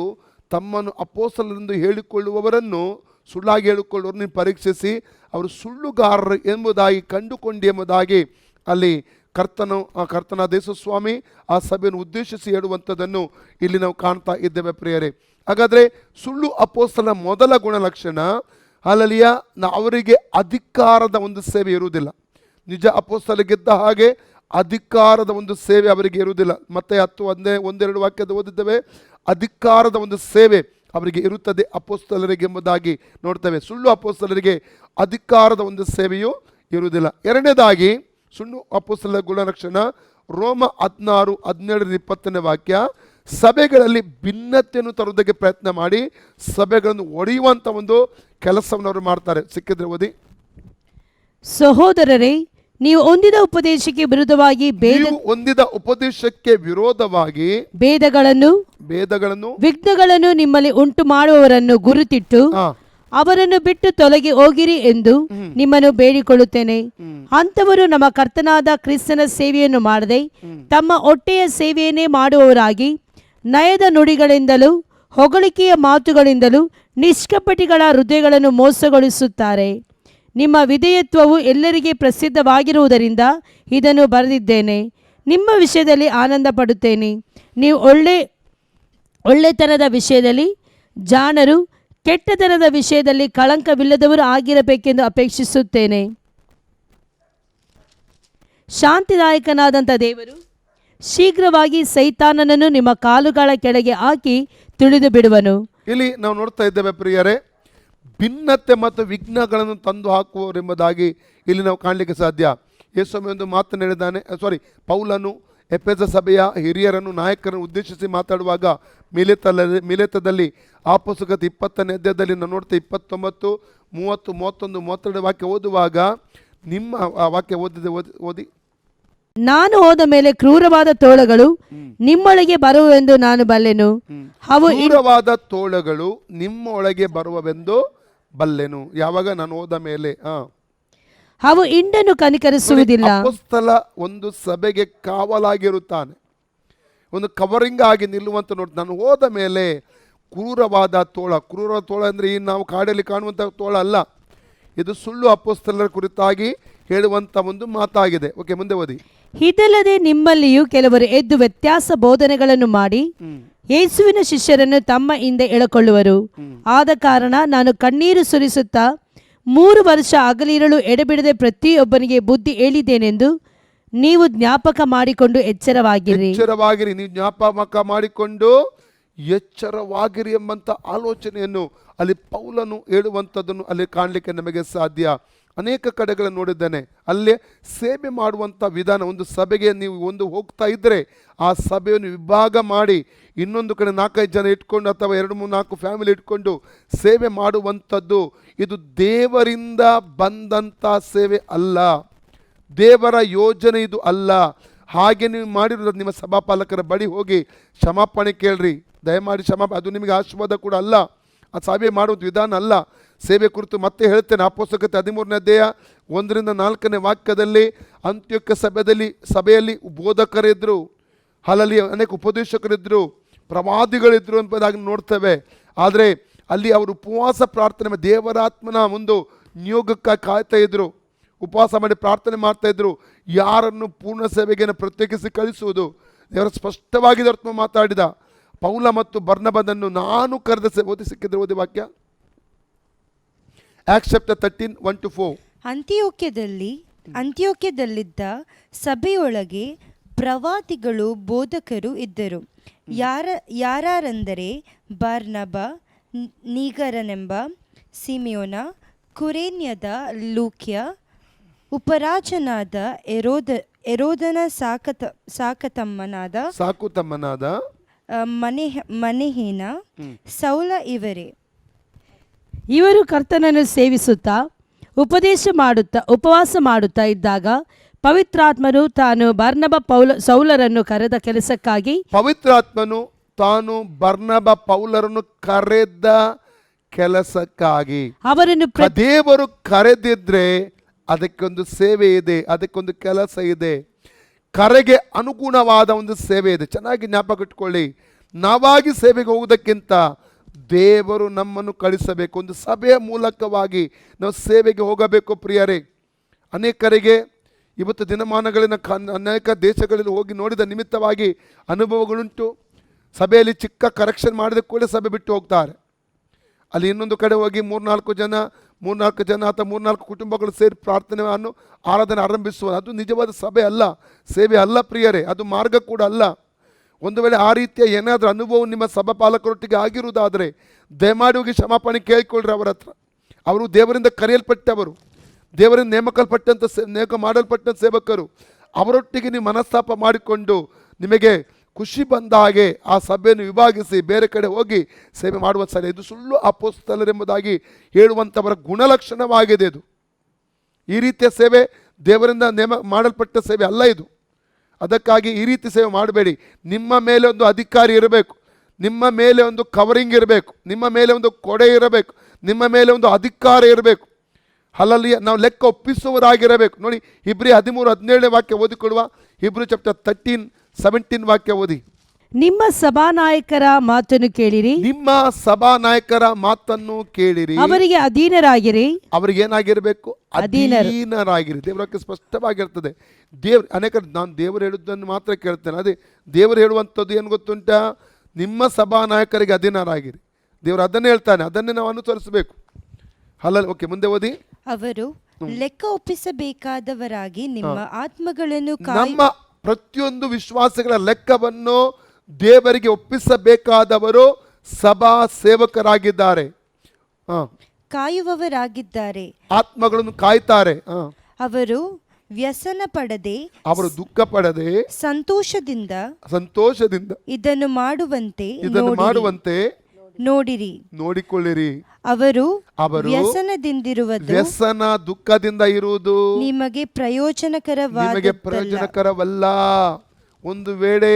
ತಮ್ಮನ್ನು ಅಪೊಸ್ತಲರೆಂದು ಹೇಳಿಕೊಳ್ಳುವವರನ್ನು ಸುಳ್ಳಾಗಿ ಹೇಳಿಕೊಳ್ಳುವವರನ್ನು ಪರೀಕ್ಷಿಸಿ ಅವರು ಸುಳ್ಳುಗಾರರು ಎಂಬುದಾಗಿ ಎಂಬುದಾಗಿ ಅಲ್ಲಿ ಕರ್ತನಾದ ಯೇಸು ಸ್ವಾಮಿ ಆ ಸಭೆಯನ್ನು ಉದ್ದೇಶಿಸಿ ಹೇಳುವಂಥದ್ದನ್ನು ಇಲ್ಲಿ ನಾವು ಕಾಣ್ತಾ ಇದ್ದೇವೆ ಪ್ರಿಯರೇ. ಹಾಗಾದರೆ ಸುಳ್ಳು ಅಪೊಸ್ತಲರ ಮೊದಲ ಗುಣಲಕ್ಷಣ ಅಲ್ಲಲಿಯ ಅವರಿಗೆ ಅಧಿಕಾರದ ಒಂದು ಸೇವೆ ಇರುವುದಿಲ್ಲ. ನಿಜ ಅಪೊಸ್ತಲರಿಗಿದ್ದ ಹಾಗೆ ಅಧಿಕಾರದ ಒಂದು ಸೇವೆ ಅವರಿಗೆ ಇರುವುದಿಲ್ಲ. ಮತ್ತೆ 10:1-2 ವಾಕ್ಯದ ಓದಿದ್ದೇವೆ. ಅಧಿಕಾರದ ಒಂದು ಸೇವೆ ಅವರಿಗೆ ಇರುತ್ತದೆ ಅಪೊಸ್ತಲರಿಗೆ ಎಂಬುದಾಗಿ ನೋಡ್ತೇವೆ. ಸುಳ್ಳು ಅಪೊಸ್ತಲರಿಗೆ ಅಧಿಕಾರದ ಒಂದು ಸೇವೆಯೂ ಇರುವುದಿಲ್ಲ. ಎರಡನೇದಾಗಿ ಸುಳ್ಳು ಅಪೊಸ್ತಲರ ಗುಣಲಕ್ಷಣ ರೋಮ 16:17-20 ವಾಕ್ಯ, ಸಭೆಗಳಲ್ಲಿ ಭಿನ್ನತೆಯನ್ನು ತರುವುದಕ್ಕೆ ಪ್ರಯತ್ನ ಮಾಡಿ ಸಭೆಗಳನ್ನು ಒಡೆಯುವಂಥ ಒಂದು ಕೆಲಸವನ್ನು ಅವರು ಮಾಡ್ತಾರೆ. ಸಿಕ್ಕಿದ್ರೆ ಓದಿ. ಸಹೋದರರೇ, ನೀವು ಹೊಂದಿದ ಉಪದೇಶಕ್ಕೆ ವಿರುದ್ಧವಾಗಿ ಭೇದಗಳನ್ನು ವಿಘ್ನಗಳನ್ನು ನಿಮ್ಮಲ್ಲಿ ಉಂಟು ಮಾಡುವವರನ್ನು ಗುರುತಿಟ್ಟು ಅವರನ್ನು ಬಿಟ್ಟು ತೊಲಗಿ ಹೋಗಿರಿ ಎಂದು ನಿಮ್ಮನ್ನು ಬೇಡಿಕೊಳ್ಳುತ್ತೇನೆ. ಅಂಥವರು ನಮ್ಮ ಕರ್ತನಾದ ಕ್ರಿಸ್ತನ ಸೇವೆಯನ್ನು ಮಾಡದೆ ತಮ್ಮ ಹೊಟ್ಟೆಯ ಸೇವೆಯನ್ನೇ ಮಾಡುವವರಾಗಿ ನಯದ ನುಡಿಗಳಿಂದಲೂ ಹೊಗಳಿಕೆಯ ಮಾತುಗಳಿಂದಲೂ ನಿಷ್ಕಪಟಿಗಳ ಹೃದಯಗಳನ್ನು ಮೋಸಗೊಳಿಸುತ್ತಾರೆ. ನಿಮ್ಮ ವಿಧೇಯತ್ವವು ಎಲ್ಲರಿಗೆ ಪ್ರಸಿದ್ಧವಾಗಿರುವುದರಿಂದ ಇದನ್ನು ಬರೆದಿದ್ದೇನೆ. ನಿಮ್ಮ ವಿಷಯದಲ್ಲಿ ಆನಂದ ಪಡುತ್ತೇನೆ. ನೀವು ಒಳ್ಳೆತನದ ವಿಷಯದಲ್ಲಿ ಜಾಣರು, ಕೆಟ್ಟತನದ ವಿಷಯದಲ್ಲಿ ಕಳಂಕವಿಲ್ಲದವರು ಆಗಿರಬೇಕೆಂದು ಅಪೇಕ್ಷಿಸುತ್ತೇನೆ. ಶಾಂತಿದಾಯಕನಾದಂಥ ದೇವರು ಶೀಘ್ರವಾಗಿ ಸೈತಾನನನ್ನು ನಿಮ್ಮ ಕಾಲುಗಳ ಕೆಳಗೆ ಹಾಕಿ ತುಳಿದು ಬಿಡುವನು. ಇಲ್ಲಿ ನಾವು ನೋಡ್ತಾ ಇದ್ದೇವೆ ಪ್ರಿಯರೇ, ಭಿನ್ನತೆ ಮತ್ತು ವಿಘ್ನಗಳನ್ನು ತಂದು ಹಾಕುವರೆಂಬುದಾಗಿ ಇಲ್ಲಿ ನಾವು ಕಾಣಲಿಕ್ಕೆ ಸಾಧ್ಯ. ಯೇಸುಸ್ವಾಮಿ ಒಂದು ಮಾತನ್ನು ಹೇಳಿದ್ದಾನೆ. ಪೌಲನು ಎಫೆಸ ಸಭೆಯ ಹಿರಿಯರನ್ನು ನಾಯಕರನ್ನು ಉದ್ದೇಶಿಸಿ ಮಾತಾಡುವಾಗ ಮಿಲೇತದಲ್ಲಿ ಆ ಪುಸ್ತಕದ 20ನೇ ಅಧ್ಯಾಯದಲ್ಲಿ ನಾವು ನೋಡ್ತಾ 29, 30, 31, 32 ವಾಕ್ಯ ಓದುವಾಗ ನಿಮ್ಮ ಆ ವಾಕ್ಯ ಓದಿ. ನಾನು ಹೋದ ಮೇಲೆ ಕ್ರೂರವಾದ ತೋಳಗಳು ನಿಮ್ಮೊಳಗೆ ಬರುವೆಂದು ನಾನು ಬಲ್ಲೆನು. ಕ್ರೂರವಾದ ತೋಳಗಳು ನಿಮ್ಮೊಳಗೆ ಬರುವವೆಂದು ಬಲ್ಲೆನು. ಯಾವಾಗ? ನಾನು ಹೋದ ಮೇಲೆ. ಅವು ಹಿಂಡನ್ನು ಕನಿಕರಿಸುವುದಿಲ್ಲ. ಅಪೊಸ್ತಲ ಒಂದು ಸಭೆಗೆ ಕಾವಲಾಗಿರುತ್ತಾನೆ, ಒಂದು ಕವರಿಂಗ್ ಆಗಿ ನಿಲ್ಲುವಂತ ನೋಡಿ. ನಾನು ಹೋದ ಮೇಲೆ ಕ್ರೂರವಾದ ತೋಳ ಅಂದರೆ ಈ ನಾವು ಕಾಡಲ್ಲಿ ಕಾಣುವಂಥ ತೋಳ ಅಲ್ಲ, ಇದು ಸುಳ್ಳು ಅಪೊಸ್ತಲರ ಕುರಿತಾಗಿ ಹೇಳುವಂತ ಒಂದು ಮಾತಾಗಿದೆ. ಓಕೆ, ಮುಂದೆ ಓದಿ. ಇದಲ್ಲದೆ ನಿಮ್ಮಲ್ಲಿಯೂ ಕೆಲವರು ಎದ್ದು ವ್ಯತ್ಯಾಸ ಬೋಧನೆಗಳನ್ನು ಮಾಡಿ ಯೇಸುವಿನ ಶಿಷ್ಯರನ್ನು ತಮ್ಮ ಹಿಂದೆ ಎಳಕೊಳ್ಳುವರು. ಆದ ಕಾರಣ ನಾನು ಕಣ್ಣೀರು ಸುರಿಸುತ್ತಾ 3 ವರ್ಷ ಹಗಲಿರುಳು ಎಡೆಬಿಡದೆ ಪ್ರತಿಯೊಬ್ಬನಿಗೆ ಬುದ್ಧಿ ಹೇಳಿದ್ದೇನೆಂದು ನೀವು ಜ್ಞಾಪಕ ಮಾಡಿಕೊಂಡು ಎಚ್ಚರವಾಗಿರಿ. ನೀವು ಜ್ಞಾಪಕ ಮಾಡಿಕೊಂಡು ಎಚ್ಚರವಾಗಿರಿ ಎಂಬಂತ ಆಲೋಚನೆಯನ್ನು ಅಲ್ಲಿ ಪೌಲನು ಹೇಳುವಂಥದ್ದನ್ನು ಅಲ್ಲಿ ಕಾಣಲಿಕ್ಕೆ ನಮಗೆ ಸಾಧ್ಯ. ಅನೇಕ ಕಡೆಗಳನ್ನು ನೋಡಿದ್ದೇನೆ. ಅಲ್ಲೇ ಸೇವೆ ಮಾಡುವಂಥ ವಿಧಾನ, ಒಂದು ಸಭೆಗೆ ನೀವು ಹೋಗ್ತಾ ಇದ್ದರೆ ಆ ಸಭೆಯನ್ನು ವಿಭಾಗ ಮಾಡಿ ಇನ್ನೊಂದು ಕಡೆ 4-5 ಜನ ಇಟ್ಕೊಂಡು ಅಥವಾ 2-3-4 ಫ್ಯಾಮಿಲಿ ಇಟ್ಕೊಂಡು ಸೇವೆ ಮಾಡುವಂಥದ್ದು ಇದು ದೇವರಿಂದ ಬಂದಂಥ ಸೇವೆ ಅಲ್ಲ, ದೇವರ ಯೋಜನೆ ಇದು ಅಲ್ಲ. ಹಾಗೆ ನೀವು ಮಾಡಿರೋದು ನಿಮ್ಮ ಸಭಾಪಾಲಕರ ಬಳಿ ಹೋಗಿ ಕ್ಷಮಾಪಣೆ ಕೇಳ್ರಿ, ದಯಮಾಡಿ ಅದು ನಿಮಗೆ ಆಶೀರ್ವಾದ ಕೂಡ ಅಲ್ಲ, ಆ ಸೇವೆ ಮಾಡುವುದು ವಿಧಾನ ಅಲ್ಲ. ಸೇವೆ ಕುರಿತು ಮತ್ತೆ ಹೇಳ್ತೇನೆ. ಅಪೊಸ್ತಲತೆ 13ನೇ ಅಧ್ಯಾಯ 1-4 ವಾಕ್ಯದಲ್ಲಿ ಅಂತ್ಯೋಕ್ಯ ಸಭೆಯಲ್ಲಿ ಬೋಧಕರಿದ್ದರು, ಅಲ್ಲಿ ಅನೇಕ ಉಪದೇಶಕರಿದ್ದರು, ಪ್ರವಾದಿಗಳಿದ್ರು ಎಂಬುದಾಗಿ ನೋಡ್ತೇವೆ. ಆದರೆ ಅಲ್ಲಿ ಅವರು ಉಪವಾಸ ಪ್ರಾರ್ಥನೆ, ದೇವರಾತ್ಮನ ಒಂದು ನಿಯೋಗಕ್ಕಾಗಿ ಕಾಯ್ತಾ ಇದ್ರು, ಉಪವಾಸ ಮಾಡಿ ಪ್ರಾರ್ಥನೆ ಮಾಡ್ತಾ ಇದ್ರು. ಯಾರನ್ನು ಪೂರ್ಣ ಸೇವೆಗೆ ಪ್ರತ್ಯೇಕಿಸಿ ಕಳಿಸುವುದು ದೇವರ ಸ್ಪಷ್ಟವಾಗಿ ಮಾತಾಡಿದ. ಪೌಲ ಮತ್ತು ಬರ್ನಬನನ್ನು ನಾನು ಕರೆದ ಓದಿ ಸಿಕ್ಕಿದ್ರೆ ಓದಿ ವಾಕ್ಯ. Acts chapter 13:1-4. ಅಂತ್ಯೋಕ್ಯದಲ್ಲಿದ್ದ ಸಭೆಯೊಳಗೆ ಪ್ರವಾದಿಗಳು ಬೋಧಕರು ಇದ್ದರು. ಯಾರೆಂದರೆ ಬಾರ್ನಬ, ನೀಗರನೆಂಬ ಸಿಮಿಯೋನ, ಕುರೇನ್ಯದ ಲೂಕ್ಯ, ಉಪರಾಜನಾದ ಎರೋದನ ಸಾಕುತಮ್ಮನಾದ ಮನೆಹೇನ, ಸೌಲ ಇವರೇ. ಇವರು ಕರ್ತನನ್ನು ಸೇವಿಸುತ್ತಾ ಉಪವಾಸ ಮಾಡುತ್ತಾ ಇದ್ದಾಗ ಪವಿತ್ರಾತ್ಮನು ತಾನು ಬರ್ನಬ ಸೌಲರನ್ನು ಕರೆದ ಕೆಲಸಕ್ಕಾಗಿ ಅವರನ್ನು ದೇವರು ಕರೆದಿದ್ರೆ ಅದಕ್ಕೊಂದು ಸೇವೆ ಇದೆ, ಅದಕ್ಕೊಂದು ಕೆಲಸ ಇದೆ, ಕರೆಗೆ ಅನುಗುಣವಾದ ಒಂದು ಸೇವೆ ಇದೆ. ಚೆನ್ನಾಗಿ ಜ್ಞಾಪಕ ಇಟ್ಕೊಳ್ಳಿ. ನಾವಾಗಿ ಸೇವೆಗೆ ಹೋಗುವುದಕ್ಕಿಂತ ದೇವರು ನಮ್ಮನ್ನು ಕಳಿಸಬೇಕು, ಒಂದು ಸಭೆಯ ಮೂಲಕವಾಗಿ ನಾವು ಸೇವೆಗೆ ಹೋಗಬೇಕು. ಪ್ರಿಯರೇ, ಅನೇಕರಿಗೆ ಇವತ್ತು ದಿನಮಾನಗಳಿನ ಅನೇಕ ದೇಶಗಳಲ್ಲಿ ಹೋಗಿ ನೋಡಿದ ನಿಮಿತ್ತವಾಗಿ ಅನುಭವಗಳುಂಟು. ಸಭೆಯಲ್ಲಿ ಚಿಕ್ಕ ಕರೆಕ್ಷನ್ ಮಾಡಿದ ಕೂಡ ಸಭೆ ಬಿಟ್ಟು ಹೋಗ್ತಾರೆ. ಅಲ್ಲಿ ಇನ್ನೊಂದು ಕಡೆ ಹೋಗಿ 3-4 ಜನ ಅಥವಾ 3-4 ಕುಟುಂಬಗಳು ಸೇರಿ ಪ್ರಾರ್ಥನೆಯನ್ನು ಆರಾಧನೆ ಆರಂಭಿಸುವ, ಅದು ನಿಜವಾದ ಸಭೆ ಅಲ್ಲ, ಸೇವೆ ಅಲ್ಲ ಪ್ರಿಯರೇ, ಅದು ಮಾರ್ಗ ಕೂಡ ಅಲ್ಲ. ಒಂದು ವೇಳೆ ಆ ರೀತಿಯ ಏನಾದರೂ ಅನುಭವ ನಿಮ್ಮ ಸಭಾಪಾಲಕರೊಟ್ಟಿಗೆ ಆಗಿರುವುದಾದರೆ ದಯಮಾಡಿ ಹೋಗಿ ಕ್ಷಮಾಪಣೆ ಕೇಳಿಕೊಳ್ಳ್ರಿ ಅವರ ಹತ್ರ. ಅವರು ದೇವರಿಂದ ಕರೆಯಲ್ಪಟ್ಟವರು, ದೇವರಿಂದ ನೇಮಕ ಮಾಡಲ್ಪಟ್ಟ ಸೇವಕರು. ಅವರೊಟ್ಟಿಗೆ ನೀವು ಮನಸ್ತಾಪ ಮಾಡಿಕೊಂಡು ನಿಮಗೆ ಖುಷಿ ಬಂದ ಹಾಗೆ ಆ ಸಭೆಯನ್ನು ವಿಭಾಗಿಸಿ ಬೇರೆ ಕಡೆ ಹೋಗಿ ಸೇವೆ ಮಾಡುವ ಸರಿ, ಇದು ಸುಳ್ಳು ಅಪೊಸ್ತಲರೆಂಬುದಾಗಿ ಹೇಳುವಂಥವರ ಗುಣಲಕ್ಷಣವಾಗಿದೆ. ಇದು ಈ ರೀತಿಯ ಸೇವೆ ದೇವರಿಂದ ಮಾಡಲ್ಪಟ್ಟ ಸೇವೆ ಅಲ್ಲ ಇದು. ಅದಕ್ಕಾಗಿ ಈ ರೀತಿ ಸೇವೆ ಮಾಡಬೇಡಿ. ನಿಮ್ಮ ಮೇಲೆ ಒಂದು ಅಧಿಕಾರಿ ಇರಬೇಕು, ನಿಮ್ಮ ಮೇಲೆ ಒಂದು ಕವರಿಂಗ್ ಇರಬೇಕು, ನಿಮ್ಮ ಮೇಲೆ ಒಂದು ಕೊಡೆ ಇರಬೇಕು, ನಿಮ್ಮ ಮೇಲೆ ಒಂದು ಅಧಿಕಾರ ಇರಬೇಕು. ಅಲ್ಲಲ್ಲಿ ನಾವು ಲೆಕ್ಕ ಒಪ್ಪಿಸುವವರಾಗಿರಬೇಕು. ನೋಡಿ, ಹಿಬ್ರಿ 13:17 ವಾಕ್ಯ ಓದಿಕೊಡುವ. ಹಿಬ್ರಿ ಚಾಪ್ಟರ್ 13:17 ವಾಕ್ಯ ಓದಿ. ನಿಮ್ಮ ಸಭಾನಾಯಕರ ಮಾತನ್ನು ಕೇಳಿರಿ, ನಿಮ್ಮ ಸಭಾನಾಯಕರ ಮಾತನ್ನು ಕೇಳಿರಿ, ಅವರಿಗೆ ಅಧೀನರಾಗಿರಿ. ಅವ್ರಿಗೆ ಏನಾಗಿರ್ಬೇಕು? ಅಧೀನರಾಗಿರಿ. ದೇವರಕ್ಕೆ ಸ್ಪಷ್ಟವಾಗಿರ್ತದೆ. ನಾನು ದೇವರು ಹೇಳುವುದನ್ನು ಮಾತ್ರ ಕೇಳ್ತೇನೆ. ಅದೇ ದೇವರು ಹೇಳುವಂಥದ್ದು ಏನು ಗೊತ್ತುಂಟ? ನಿಮ್ಮ ಸಭಾನಾಯಕರಿಗೆ ಅಧೀನರಾಗಿರಿ. ದೇವರು ಅದನ್ನೇ ಹೇಳ್ತಾನೆ, ಅದನ್ನೇ ನಾವು ಅನುಸರಿಸಬೇಕು. ಓಕೆ, ಮುಂದೆ ಓದಿ. ಅವರು ಲೆಕ್ಕ ಒಪ್ಪಿಸಬೇಕಾದವರಾಗಿ ನಿಮ್ಮ ಆತ್ಮಗಳನ್ನು ನಮ್ಮ ಪ್ರತಿಯೊಂದು ವಿಶ್ವಾಸಗಳ ಲೆಕ್ಕವನ್ನು ದೇವರಿಗೆ ಒಪ್ಪಿಸಬೇಕಾದವರು ಸಭಾ ಸೇವಕರಾಗಿದ್ದಾರೆ, ಕಾಯುವವರಾಗಿದ್ದಾರೆ, ಆತ್ಮಗಳನ್ನು ಕಾಯ್ತಾರೆ. ಅವರು ವ್ಯಸನ ಪಡದೆ, ಅವರು ದುಃಖ ಪಡದೆ ಸಂತೋಷದಿಂದ ಇದನ್ನು ಮಾಡುವಂತೆ ನೋಡಿಕೊಳ್ಳಿರಿ. ಅವರು ವ್ಯಸನ ದುಃಖದಿಂದ ಇರುವುದು ನಿಮಗೆ ಪ್ರಯೋಜನಕರವಲ್ಲ. ಒಂದು ವೇಳೆ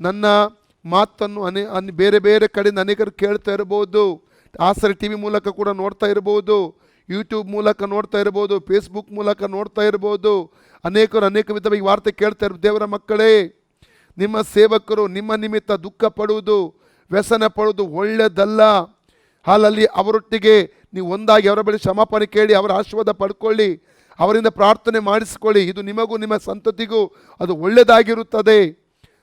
ನನ್ನ ಮಾತನ್ನು ಬೇರೆ ಬೇರೆ ಕಡೆಯಿಂದ ಅನೇಕರು ಕೇಳ್ತಾ ಇರಬಹುದು, ಆಸರೆ ಟಿವಿ ಮೂಲಕ ಕೂಡ ನೋಡ್ತಾ ಇರಬಹುದು. ಯೂಟ್ಯೂಬ್ ಮೂಲಕ ನೋಡ್ತಾ ಇರ್ಬೋದು, ಫೇಸ್ಬುಕ್ ಮೂಲಕ ನೋಡ್ತಾ ಇರ್ಬೋದು, ಅನೇಕರು ಅನೇಕ ವಿಧವಾಗಿ ವಾರ್ತೆ ಕೇಳ್ತಾ ಇರ್ಬೋದು. ದೇವರ ಮಕ್ಕಳೇ, ನಿಮ್ಮ ಸೇವಕರು ನಿಮ್ಮ ನಿಮಿತ್ತ ದುಃಖ ಪಡುವುದು, ವ್ಯಸನ ಪಡುವುದು ಒಳ್ಳೆಯದಲ್ಲ. ಹಾಲಲ್ಲಿ ಅವರೊಟ್ಟಿಗೆ ನೀವು ಒಂದಾಗಿ ಅವರ ಬಳಿ ಕ್ಷಮಾಪಣೆ ಕೇಳಿ ಅವರ ಆಶೀರ್ವಾದ ಪಡ್ಕೊಳ್ಳಿ, ಅವರಿಂದ ಪ್ರಾರ್ಥನೆ ಮಾಡಿಸ್ಕೊಳ್ಳಿ. ಇದು ನಿಮಗೂ ನಿಮ್ಮ ಸಂತತಿಗೂ ಅದು ಒಳ್ಳೆಯದಾಗಿರುತ್ತದೆ.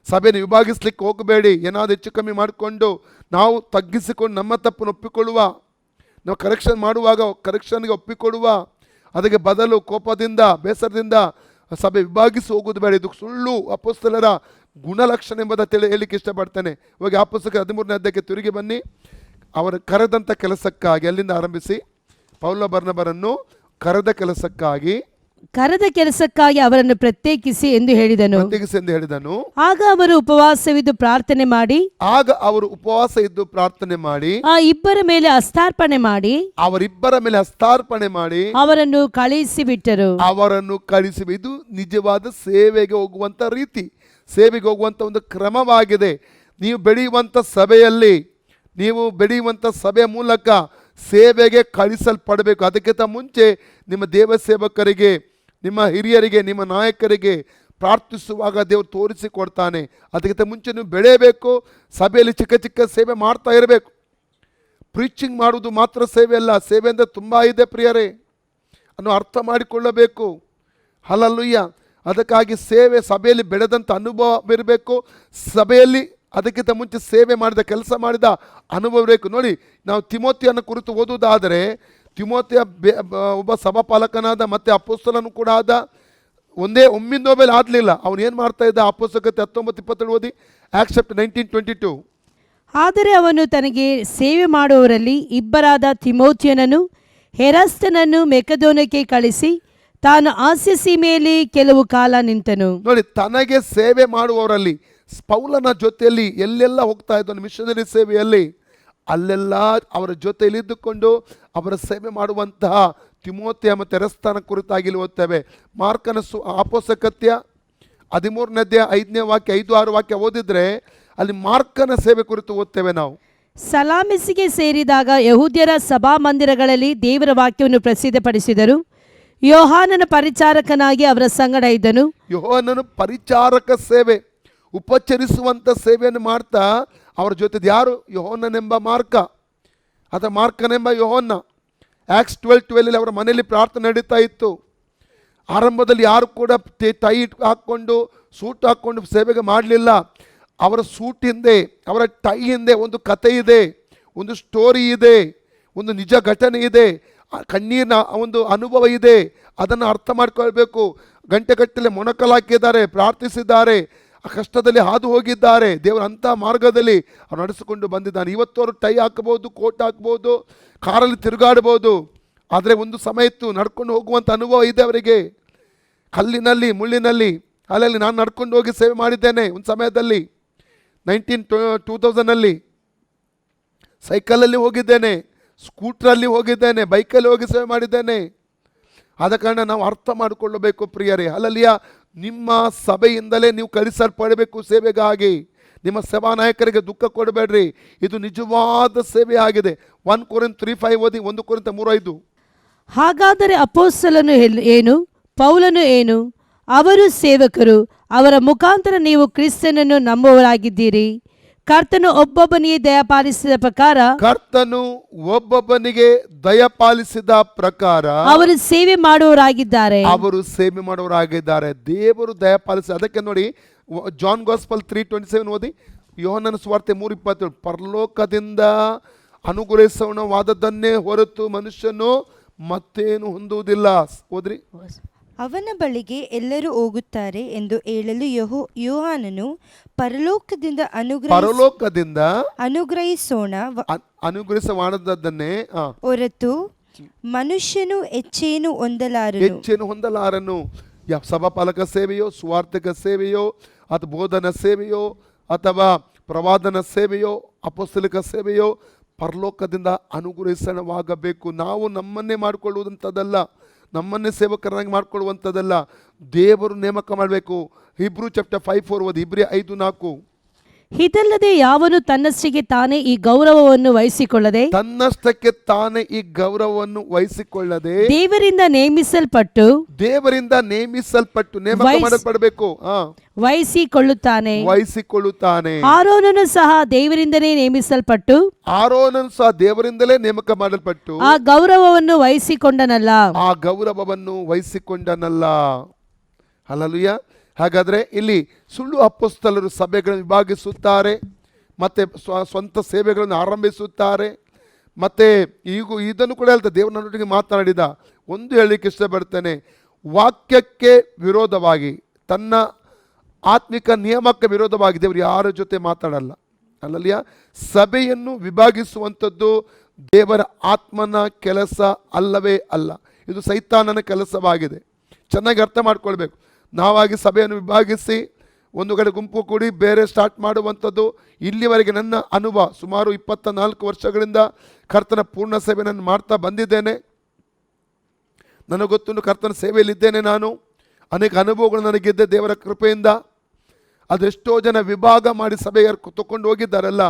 ಸಭೆಯನ್ನು ವಿಭಾಗಿಸ್ಲಿಕ್ಕೆ ಹೋಗಬೇಡಿ. ಏನಾದರೂ ಹೆಚ್ಚು ಕಮ್ಮಿ ಮಾಡಿಕೊಂಡು ನಾವು ತಗ್ಗಿಸಿಕೊಂಡು ನಮ್ಮ ತಪ್ಪನ್ನು ಒಪ್ಪಿಕೊಳ್ಳುವ, ನಾವು ಕರೆಕ್ಷನ್ ಮಾಡುವಾಗ ಕರೆಕ್ಷನ್ಗೆ ಒಪ್ಪಿಕೊಡುವ. ಅದಕ್ಕೆ ಬದಲು ಕೋಪದಿಂದ ಬೇಸರದಿಂದ ಸಭೆ ವಿಭಾಗಿಸಿ ಹೋಗೋದು ಬೇಡ. ಇದು ಸುಳ್ಳು ಅಪೊಸ್ತಲರ ಗುಣಲಕ್ಷಣ ಎಂಬುದನ್ನು ಹೇಳಲಿಕ್ಕೆ ಇಷ್ಟಪಡ್ತೇನೆ. ಇವಾಗ ಅಪೊಸ್ತಲರ 13ನೇ ಅಧ್ಯಾಯಕ್ಕೆ ತಿರುಗಿ ಬನ್ನಿ. ಅವರು ಕರೆದಂಥ ಕೆಲಸಕ್ಕಾಗಿ ಅಲ್ಲಿಂದ ಆರಂಭಿಸಿ ಪೌಲ ಬರ್ನಬರನ್ನು ಕರೆದ ಕೆಲಸಕ್ಕಾಗಿ ಅವರನ್ನು ಪ್ರತ್ಯೇಕಿಸಿ ಎಂದು ಹೇಳಿದನು. ಆಗ ಅವರು ಉಪವಾಸವಿದ್ದು ಪ್ರಾರ್ಥನೆ ಮಾಡಿ ಆ ಇಬ್ಬರ ಮೇಲೆ ಹಸ್ತಾರ್ಪಣೆ ಮಾಡಿ ಅವರನ್ನು ಕಳಿಸಿ ಬಿಟ್ಟರು. ಇದು ನಿಜವಾದ ಸೇವೆಗೆ ಹೋಗುವಂತ ರೀತಿ, ಸೇವೆಗೆ ಹೋಗುವಂತ ಒಂದು ಕ್ರಮವಾಗಿದೆ. ನೀವು ಬೆಳೆಯುವಂತ ಸಭೆಯ ಮೂಲಕ ಸೇವೆಗೆ ಕಳಿಸಲ್ಪಡಬೇಕು. ಅದಕ್ಕಿಂತ ಮುಂಚೆ ನಿಮ್ಮ ದೇವ ಸೇವಕರಿಗೆ, ನಿಮ್ಮ ಹಿರಿಯರಿಗೆ, ನಿಮ್ಮ ನಾಯಕರಿಗೆ ಪ್ರಾರ್ಥಿಸುವಾಗ ದೇವರು ತೋರಿಸಿಕೊಡ್ತಾನೆ. ಅದಕ್ಕಿಂತ ಮುಂಚೆ ನೀವು ಬೆಳೆಯಬೇಕು. ಸಭೆಯಲ್ಲಿ ಚಿಕ್ಕ ಚಿಕ್ಕ ಸೇವೆ ಮಾಡ್ತಾ ಇರಬೇಕು. ಪ್ರೀಚಿಂಗ್ ಮಾಡುವುದು ಮಾತ್ರ ಸೇವೆ ಅಲ್ಲ, ಸೇವೆ ಅಂದರೆ ತುಂಬ ಇದೆ ಪ್ರಿಯರೇ ಅನ್ನೋ ಅರ್ಥ ಮಾಡಿಕೊಳ್ಳಬೇಕು. ಹಲ್ಲೆಲೂಯಾ. ಅದಕ್ಕಾಗಿ ಸಭೆಯಲ್ಲಿ ಬೆಳೆದಂಥ ಅನುಭವ ಇರಬೇಕು. ಸಭೆಯಲ್ಲಿ ಅದಕ್ಕಿಂತ ಮುಂಚೆ ಸೇವೆ ಮಾಡಿದ, ಕೆಲಸ ಮಾಡಿದ ಅನುಭವ ಬೇಕು. ನೋಡಿ, ನಾವು ತಿಮೋತಿಯನ್ನು ಕುರಿತು ಓದುವುದಾದರೆ, ತಿಮೋತಿಯ ಒಬ್ಬ ಸಭಾಪಾಲಕನಾದ ಮತ್ತು ಅಪೊಸ್ತಲನು ಕೂಡ ಆದ. ಒಮ್ಮಿಂದೊಮ್ಮೆಲೆ ಆಗಲಿಲ್ಲ. ಅವನು ಏನು ಮಾಡ್ತಾ ಇದ್ದ? ಅಪೊಸ್ತಲಕತೆ 19:27 ಓದಿ. Acts chapter 19:22. ಆದರೆ ಅವನು ತನಗೆ ಸೇವೆ ಮಾಡುವವರಲ್ಲಿ ಇಬ್ಬರಾದ ತಿಮೋತಿಯನನ್ನು ಹೆರಾಸ್ತನನ್ನು ಮೆಕೆದೋನ್ಯಕ್ಕೆ ಕಳಿಸಿ ತಾನು ಆಸ್ಯ ಸೀಮೆಯಲ್ಲಿ ಕೆಲವು ಕಾಲ ನಿಂತನು. ನೋಡಿ, ತನಗೆ ಸೇವೆ ಮಾಡುವವರಲ್ಲಿ ಪೌಲನ ಜೊತೆಯಲ್ಲಿ ಎಲ್ಲೆಲ್ಲ ಹೋಗ್ತಾ ಇದ್ದನು ಮಿಷನರಿ ಸೇವೆಯಲ್ಲಿ, ಅಲ್ಲೆಲ್ಲ ಅವರ ಜೊತೆಯಲ್ಲಿ ಇದ್ದುಕೊಂಡು ಅವರ ಸೇವೆ ಮಾಡುವಂತಹ ತಿಮೋತಿಯ ಮತ್ತು ಹೆರಾಸ್ತನ ಕುರಿತಾಗಿ ಓದ್ತೇವೆ. ಮಾರ್ಕನ ಅಪೊಸ್ತಲಕೃತ್ಯ 13ನೇ ಅಧ್ಯಾಯ 5ನೇ ವಾಕ್ಯ 5-6 ವಾಕ್ಯ ಓದಿದ್ರೆ ಅಲ್ಲಿ ಮಾರ್ಕನ ಸೇವೆ ಕುರಿತು ಓದ್ತೇವೆ ನಾವು. ಸಲಾಮಿಸಿಗೆ ಸೇರಿದಾಗ ಯಹೂದ್ಯರ ಸಭಾಮಂದಿರಗಳಲ್ಲಿ ದೇವರ ವಾಕ್ಯವನ್ನು ಪ್ರಸಿದ್ಧಪಡಿಸಿದರು. ಯೋಹಾನನ ಪರಿಚಾರಕನಾಗಿ ಅವರ ಸಂಗಡ ಇದ್ದನು. ಯೋಹಾನನು ಪರಿಚಾರಕ ಸೇವೆ, ಉಪಚರಿಸುವಂಥ ಸೇವೆಯನ್ನು ಮಾಡ್ತಾ ಅವರ ಜೊತೆ ಯಾರು? ಯೋಹಾನನೆಂಬ ಮಾರ್ಕ ಅಥವಾ ಮಾರ್ಕನೆಂಬ ಯೋಹಾನ. ಆಕ್ಟ್ಸ್ 12:12 ಅವರ ಮನೆಯಲ್ಲಿ ಪ್ರಾರ್ಥನೆ ನಡೀತಾ ಇತ್ತು. ಆರಂಭದಲ್ಲಿ ಯಾರು ಕೂಡ ಟೈ ಹಾಕ್ಕೊಂಡು ಸೂಟ್ ಹಾಕ್ಕೊಂಡು ಸೇವೆಗೆ ಮಾಡಲಿಲ್ಲ. ಅವರ ಸೂಟ್ ಹಿಂದೆ, ಅವರ ಟೈ ಹಿಂದೆ ಒಂದು ಕತೆ ಇದೆ, ಒಂದು ಸ್ಟೋರಿ ಇದೆ, ಒಂದು ನಿಜ ಘಟನೆ ಇದೆ, ಕಣ್ಣೀರಿನ ಒಂದು ಅನುಭವ ಇದೆ. ಅದನ್ನು ಅರ್ಥ ಮಾಡ್ಕೊಳ್ಬೇಕು. ಗಂಟೆಗಟ್ಟಲೆ ಮೊಣಕಲಾಕಿದ್ದಾರೆ, ಪ್ರಾರ್ಥಿಸಿದ್ದಾರೆ, ಆ ಕಷ್ಟದಲ್ಲಿ ಹಾದು ಹೋಗಿದ್ದಾರೆ. ದೇವರ ಅಂಥ ಮಾರ್ಗದಲ್ಲಿ ಅವ್ರು ನಡೆಸಿಕೊಂಡು ಬಂದಿದ್ದಾನೆ. ಇವತ್ತು ಅವರು ಟೈ ಹಾಕ್ಬೋದು, ಕೋಟ್ ಹಾಕ್ಬೋದು, ಕಾರಲ್ಲಿ ತಿರುಗಾಡ್ಬೋದು. ಆದರೆ ಒಂದು ಸಮಯ ಇತ್ತು, ನಡ್ಕೊಂಡು ಹೋಗುವಂಥ ಅನುಭವ ಇದೆ ಅವರಿಗೆ. ಕಲ್ಲಿನಲ್ಲಿ ಮುಳ್ಳಿನಲ್ಲಿ ಅಲ್ಲಲ್ಲಿ ನಾನು ನಡ್ಕೊಂಡು ಹೋಗಿ ಸೇವೆ ಮಾಡಿದ್ದೇನೆ. ಒಂದು ಸಮಯದಲ್ಲಿ 2000 ಸೈಕಲಲ್ಲಿ ಹೋಗಿದ್ದೇನೆ, ಸ್ಕೂಟ್ರಲ್ಲಿ ಹೋಗಿದ್ದೇನೆ, ಬೈಕಲ್ಲಿ ಹೋಗಿ ಸೇವೆ ಮಾಡಿದ್ದೇನೆ. ಆದ ಕಾರಣ ನಾವು ಅರ್ಥ ಮಾಡಿಕೊಳ್ಳಬೇಕು ಪ್ರಿಯರೇ. ಹಲ್ಲೆಲೂಯಾ. ನಿಮ್ಮ ಸಭೆಯಿಂದಲೇ ನೀವು ಕಳಿಸಲ್ಪಡಬೇಕು ಸೇವೆಗಾಗಿ. ನಿಮ್ಮ ಸಭಾ ನಾಯಕರಿಗೆ ದುಃಖ ಕೊಡಬೇಡ್ರಿ. ಇದು ನಿಜವಾದ ಸೇವೆ ಆಗಿದೆ. 1 ಕೊರಿಂಥ 3:5 ಓದಿ. 1 ಕೊರಿಂಥ 3:5. ಹಾಗಾದರೆ ಅಪೊಸ್ತಲನು ಏನು? ಪೌಲನು ಏನು? ಅವರು ಸೇವಕರು. ಅವರ ಮುಖಾಂತರ ನೀವು ಕ್ರಿಸ್ತನನ್ನು ನಂಬುವವರಾಗಿದ್ದೀರಿ. ಕರ್ತನು ಒಬ್ಬೊಬ್ಬನಿಗೆ ದಯಪಾಲಿಸಿದ ಪ್ರಕಾರ ಅವರು ಸೇವೆ ಮಾಡುವವರಾಗಿದ್ದಾರೆ. ದೇವರು ದಯಪಾಲಿಸಿ. ಅದಕ್ಕೆ ನೋಡಿ, ಜಾನ್ ಗಾಸ್ಪಲ್ 3:27 ಓದಿ. ಯೋಹನನ ಸುವಾರ್ತೆ 3:27. ಪರಲೋಕದಿಂದ ಅನುಗ್ರಹಿಸೋಣವಾದದ್ದನ್ನೇ ಹೊರತು ಮನುಷ್ಯನು ಮತ್ತೇನು ಹೊಂದುವುದಿಲ್ಲ. ಓದ್ರಿ. ಅವನ ಬಳಿಗೆ ಎಲ್ಲರೂ ಹೋಗುತ್ತಾರೆ ಎಂದು ಹೇಳಲು ಯೋಹಾನನು ಪರಲೋಕದಿಂದ ಅನುಗ್ರಹಿಸವಾದದ್ದನ್ನೇ ಹೊರತು ಮನುಷ್ಯನು ಹೆಚ್ಚೇನು ಹೊಂದಲಾರನು. ಸಭಾಪಾಲಕ ಸೇವೆಯೋ, ಸುವಾರ್ತಿಕ ಸೇವೆಯೋ, ಅಥವಾ ಬೋಧನ ಸೇವೆಯೋ, ಅಥವಾ ಪ್ರವಾದನ ಸೇವೆಯೋ, ಅಪೊಸ್ತಲಿಕ ಸೇವೆಯೋ ಪರಲೋಕದಿಂದ ಅನುಗ್ರಹಿಸಣವಾಗಬೇಕು. ನಾವು ನಮ್ಮನ್ನೇ ಮಾಡಿಕೊಳ್ಳುವಂಥದ್ದಲ್ಲ, ನಮ್ಮನ್ನೇ ಸೇವಕರನ್ನಾಗಿ ಮಾಡಿಕೊಳ್ಳುವಂಥದ್ದಲ್ಲ. ದೇವರು ನೇಮಕ ಮಾಡಬೇಕು. Hebrews 5:4 ಓದಿ. Hebrews 5:4. ಇದಲ್ಲದೆ ಯಾವನು ತನ್ನಷ್ಟಕ್ಕೆ ತಾನೇ ಈ ಗೌರವವನ್ನು ವಹಿಸಿಕೊಳ್ಳದೆ ತನ್ನಷ್ಟಕ್ಕೆ ತಾನೇ ಈ ಗೌರವವನ್ನು ವಹಿಸಿಕೊಳ್ಳದೆ ದೇವರಿಂದ ನೇಮಿಸಲ್ಪಟ್ಟು ನೇಮಕ ಮಾಡಲ್ಪಡಬೇಕು. ವಹಿಸಿಕೊಳ್ಳುತ್ತಾನೆ. ಆರೋನನು ಸಹ ದೇವರಿಂದಲೇ ನೇಮಿಸಲ್ಪಟ್ಟು ನೇಮಕ ಮಾಡಲ್ಪಟ್ಟು ಆ ಗೌರವವನ್ನು ವಹಿಸಿಕೊಂಡನಲ್ಲ. ಹಲ್ಲೆಲೂಯಾ. ಹಾಗಾದ್ರೆ ಇಲ್ಲಿ ಸುಳ್ಳು ಅಪೊಸ್ತಲರು ಸಭೆಗಳನ್ನು ವಿಭಾಗಿಸುತ್ತಾರೆ, ಮತ್ತೆ ಸ್ವಂತ ಸೇವೆಗಳನ್ನು ಆರಂಭಿಸುತ್ತಾರೆ. ಮತ್ತೆ ಈಗ ಇದನ್ನು ಕೂಡ ಹೇಳ್ತಾರೆ, ದೇವರು ನನ್ನೊಟ್ಟಿಗೆ ಮಾತನಾಡಿದ ಒಂದು ಹೇಳಲಿಕ್ಕೆ ಇಷ್ಟಪಡ್ತೇನೆ, ವಾಕ್ಯಕ್ಕೆ ವಿರೋಧವಾಗಿ, ತನ್ನ ಆತ್ಮಿಕ ನಿಯಮಕ್ಕೆ ವಿರೋಧವಾಗಿ ದೇವರು ಯಾರ ಜೊತೆ ಮಾತಾಡಲ್ಲ. ಅಲ್ಲಲ್ಲಿಯ ಸಭೆಯನ್ನು ವಿಭಾಗಿಸುವಂಥದ್ದು ದೇವರ ಆತ್ಮನ ಕೆಲಸ ಅಲ್ಲವೇ ಅಲ್ಲ, ಇದು ಸೈತಾನನ ಕೆಲಸವಾಗಿದೆ. ಚೆನ್ನಾಗಿ ಅರ್ಥ ಮಾಡ್ಕೊಳ್ಬೇಕು. ನಾವಾಗಿ ಸಭೆಯನ್ನು ವಿಭಾಗಿಸಿ ಒಂದು ಕಡೆ ಗುಂಪು ಕೂಡಿ ಬೇರೆ ಸ್ಟಾರ್ಟ್ ಮಾಡುವಂಥದ್ದು ಇಲ್ಲಿವರೆಗೆ ನನ್ನ ಅನುಭವ. ಸುಮಾರು 24 ವರ್ಷಗಳಿಂದ ಕರ್ತನ ಪೂರ್ಣ ಸೇವೆ ನಾನು ಮಾಡ್ತಾ ಬಂದಿದ್ದೇನೆ. ನನಗೆ ಗೊತ್ತುಂಟು, ಕರ್ತನ ಸೇವೆಯಲ್ಲಿದ್ದೇನೆ. ನಾನು ಅನೇಕ ಅನುಭವಗಳು ನನಗಿದ್ದೆ ದೇವರ ಕೃಪೆಯಿಂದ. ಅದೆಷ್ಟೋ ಜನ ವಿಭಾಗ ಮಾಡಿ ಸಭೆಗೆ ತಗೊಂಡು ಹೋಗಿದ್ದಾರಲ್ಲ,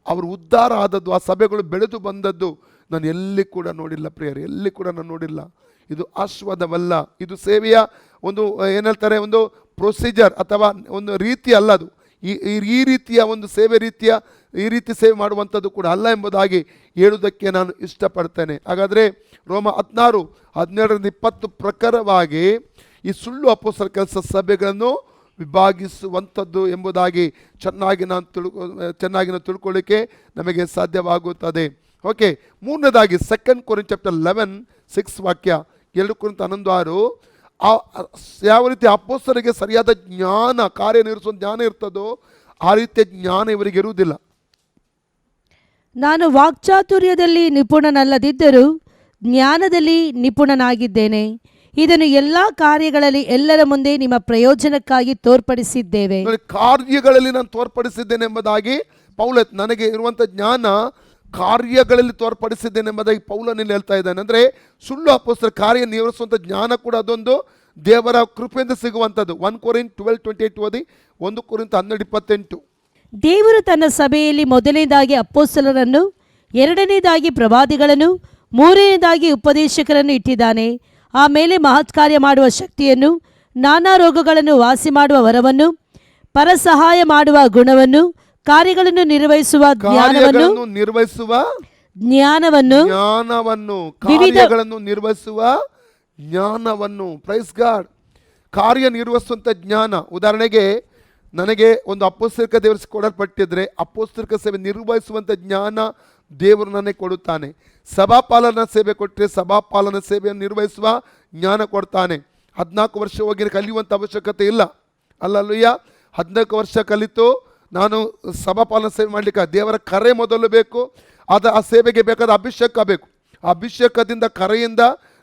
ಅವರು ಉದ್ಧಾರ ಆದದ್ದು, ಆ ಸಭೆಗಳು ಬೆಳೆದು ಬಂದದ್ದು ನಾನು ಎಲ್ಲಿ ಕೂಡ ನೋಡಿಲ್ಲ ಪ್ರಿಯರೇ, ಎಲ್ಲಿ ಕೂಡ ನಾನು ನೋಡಿಲ್ಲ. ಇದು ಆಶೀರ್ವಾದವಲ್ಲ, ಇದು ಸೇವೆಯ ಒಂದು ಏನಂತಾರೆ, ಒಂದು ಪ್ರೊಸೀಜರ್ ಅಥವಾ ಒಂದು ರೀತಿ ಅಲ್ಲ. ಅದು ಈ ರೀತಿಯ ಒಂದು ಸೇವೆ ಈ ರೀತಿ ಸೇವೆ ಮಾಡುವಂಥದ್ದು ಕೂಡ ಅಲ್ಲ ಎಂಬುದಾಗಿ ಹೇಳುವುದಕ್ಕೆ ನಾನು ಇಷ್ಟಪಡ್ತೇನೆ. ಹಾಗಾದರೆ ರೋಮ 16:17-20 ಪ್ರಕಾರವಾಗಿ ಈ ಸುಳ್ಳು ಅಪೊಸ್ತಲರ ಕೆಲಸ ಸಭೆಗಳನ್ನು ವಿಭಾಗಿಸುವಂಥದ್ದು ಎಂಬುದಾಗಿ ಚೆನ್ನಾಗಿ ನಾವು ತಿಳ್ಕೊಳ್ಳಿಕ್ಕೆ ನಮಗೆ ಸಾಧ್ಯವಾಗುತ್ತದೆ. ಓಕೆ, ಮೂರನೇದಾಗಿ 2 Corinthians 11:6 ವಾಕ್ಯ, 2 Corinthians 11:6, ಯಾವ ರೀತಿ ಅಪೊಸ್ತಲರಿಗೆ ಸರಿಯಾದ ಜ್ಞಾನ, ಕಾರ್ಯನಿರ್ವಹಿಸುವ ಜ್ಞಾನ ಇರ್ತದೋ ಆ ರೀತಿಯ ಜ್ಞಾನ ಇವರಿಗೆ ಇರುವುದಿಲ್ಲ. ನಾನು ವಾಕ್ಚಾತುರ್ಯದಲ್ಲಿ ನಿಪುಣನಲ್ಲದಿದ್ದರೂ ಜ್ಞಾನದಲ್ಲಿ ನಿಪುಣನಾಗಿದ್ದೇನೆ. ಇದನ್ನು ಎಲ್ಲ ಕಾರ್ಯಗಳಲ್ಲಿ ಎಲ್ಲರ ಮುಂದೆ ನಿಮ್ಮ ಪ್ರಯೋಜನಕ್ಕಾಗಿ ತೋರ್ಪಡಿಸಿದ್ದೇವೆ. ಕಾರ್ಯಗಳಲ್ಲಿ ನಾನು ತೋರ್ಪಡಿಸಿದ್ದೇನೆ ಎಂಬುದಾಗಿ ಪೌಲ, ನನಗೆ ಇರುವಂಥ ಜ್ಞಾನ ಕಾರ್ಯಗಳಲ್ಲಿ ತೋರ್ಪಡಿಸಿದ್ದೇನೆ ಎಂಬುದಾಗಿ ಪೌಲನಲ್ಲಿ ಹೇಳ್ತಾ ಇದ್ದಾನೆ. ಅಂದರೆ ಸುಳ್ಳು ಅಪೊಸ್ತಲರ ಕಾರ್ಯ ನಿರ್ವಹಿಸುವಂಥ ಜ್ಞಾನ ಕೂಡ ಅದೊಂದು ದೇವರ ಕೃಪೆಯಿಂದ ಸಿಗುವಂಥದ್ದು. 1 Corinthians 12:28 ಓದಿ. 1 Corinthians 12:28. ದೇವರು ತನ್ನ ಸಭೆಯಲ್ಲಿ ಮೊದಲನೇದಾಗಿ ಅಪೊಸ್ತಲರನ್ನು, ಎರಡನೇದಾಗಿ ಪ್ರವಾದಿಗಳನ್ನು, ಮೂರನೇದಾಗಿ ಉಪದೇಶಕರನ್ನು ಇಟ್ಟಿದ್ದಾನೆ. ಆಮೇಲೆ ಮಹತ್ಕಾರ್ಯ ಮಾಡುವ ಶಕ್ತಿಯನ್ನು, ನಾನಾ ರೋಗಗಳನ್ನು ವಾಸಿ ಮಾಡುವ ವರವನ್ನು, ಪರಸಹಾಯ ಮಾಡುವ ಗುಣವನ್ನು, ಕಾರ್ಯಗಳನ್ನು ನಿರ್ವಹಿಸುವ ಜ್ಞಾನವನ್ನು ಪ್ರೈಸ್ ಗಾಡ್. ಕಾರ್ಯನಿರ್ವಹಿಸುವಂಥ ಜ್ಞಾನ. ಉದಾಹರಣೆಗೆ ನನಗೆ ಒಂದು ಅಪೊಸ್ತಲಿಕ ದೇವರು ಕೊಡಲ್ಪಟ್ಟಿದ್ರೆ ಅಪೊಸ್ತಲಿಕ ಸೇವೆ ನಿರ್ವಹಿಸುವಂಥ ಜ್ಞಾನ ದೇವರು ನನಗೆ ಕೊಡುತ್ತಾನೆ. ಸಭಾಪಾಲನಾ ಸೇವೆ ಕೊಟ್ಟರೆ ಸಭಾಪಾಲನಾ ಸೇವೆಯನ್ನು ನಿರ್ವಹಿಸುವ ಜ್ಞಾನ ಕೊಡ್ತಾನೆ. 14 ವರ್ಷ ಹೋಗಿ ಕಲಿಯುವಂಥ ಅವಶ್ಯಕತೆ ಇಲ್ಲ. ಅಲ್ಲಲ್ಲಯ್ಯ, 14 ವರ್ಷ ಕಲಿತು ನಾನು ಸಭಾಪಾಲನಾ ಸೇವೆ ಮಾಡಲಿಕ್ಕೆ ದೇವರ ಕರೆ ಮೊದಲು ಬೇಕು. ಆ ಸೇವೆಗೆ ಬೇಕಾದ ಅಭಿಷೇಕ ಬೇಕು. ಆ ಅಭಿಷೇಕದಿಂದ, ಕರೆಯಿಂದ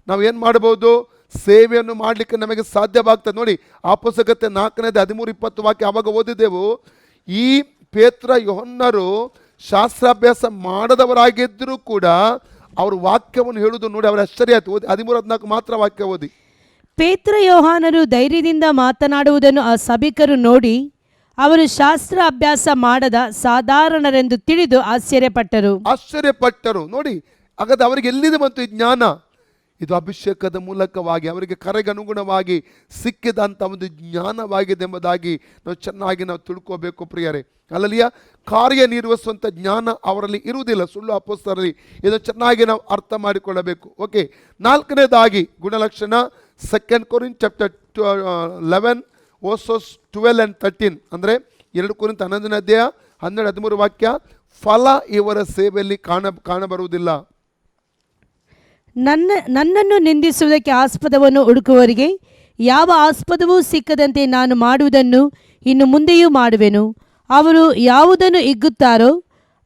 ನಾವು ಏನು ಮಾಡ್ಬೋದು, ಸೇವೆಯನ್ನು ಮಾಡಲಿಕ್ಕೆ ನಮಗೆ ಸಾಧ್ಯವಾಗ್ತದೆ. ನೋಡಿ, ಆ ಪುಸ್ತಕತೆ 4:13-20 ವಾಕ್ಯ ಆವಾಗ ಓದಿದೆವು. ಈ ಪೇತ್ರ ಯೋಹನ್ನರು ಶಾಸ್ತ್ರಾಭ್ಯಾಸ ಮಾಡದವರಾಗಿದ್ದರೂ ಕೂಡ ಅವರು ವಾಕ್ಯವನ್ನು ಹೇಳುವುದು ನೋಡಿ ಅವರ ಆಶ್ಚರ್ಯ ಆಯ್ತು. 13-14 ಮಾತ್ರ ವಾಕ್ಯ ಓದಿ. ಪೇತ್ರ ಯೋಹಾನರು ಧೈರ್ಯದಿಂದ ಮಾತನಾಡುವುದನ್ನು ಆ ಸಭಿಕರು ನೋಡಿ ಅವರು ಶಾಸ್ತ್ರ ಅಭ್ಯಾಸ ಮಾಡದ ಸಾಧಾರಣರೆಂದು ತಿಳಿದು ಆಶ್ಚರ್ಯಪಟ್ಟರು. ನೋಡಿ, ಹಾಗಾದ್ರೆ ಅವರಿಗೆ ಎಲ್ಲಿದೆ ಬಂತು ಈ ಜ್ಞಾನ? ಇದು ಅಭಿಷೇಕದ ಮೂಲಕವಾಗಿ ಅವರಿಗೆ ಕರೆಗೆ ಅನುಗುಣವಾಗಿ ಸಿಕ್ಕಿದಂಥ ಒಂದು ಜ್ಞಾನವಾಗಿದೆ ಎಂಬುದಾಗಿ ನಾವು ತಿಳ್ಕೋಬೇಕು ಪ್ರಿಯರೇ. ಅಲ್ಲಲ್ಲಿಯ ಕಾರ್ಯನಿರ್ವಹಿಸುವಂಥ ಜ್ಞಾನ ಅವರಲ್ಲಿ ಇರುವುದಿಲ್ಲ ಸುಳ್ಳು ಅಪೊಸ್ತಲರಲ್ಲಿ. ಇದನ್ನು ಚೆನ್ನಾಗಿ ನಾವು ಅರ್ಥ ಮಾಡಿಕೊಳ್ಳಬೇಕು. ಓಕೆ, 4ನೇದಾಗಿ ಗುಣಲಕ್ಷಣ 2 Corinthians 11:12-13 ಅಂದರೆ 2 Corinthians 11:12-13 ವಾಕ್ಯ. ಫಲ ಇವರ ಸೇವೆಯಲ್ಲಿ ಕಾಣಬರುವುದಿಲ್ಲ. ನನ್ನನ್ನು ನಿಂದಿಸುವುದಕ್ಕೆ ಆಸ್ಪದವನ್ನು ಹುಡುಕುವವರಿಗೆ ಯಾವ ಆಸ್ಪದವೂ ಸಿಕ್ಕದಂತೆ ನಾನು ಮಾಡುವುದನ್ನು ಇನ್ನು ಮುಂದೆಯೂ ಮಾಡುವೆನು. ಅವರು ಯಾವುದನ್ನು ಹಿಗ್ಗುತ್ತಾರೋ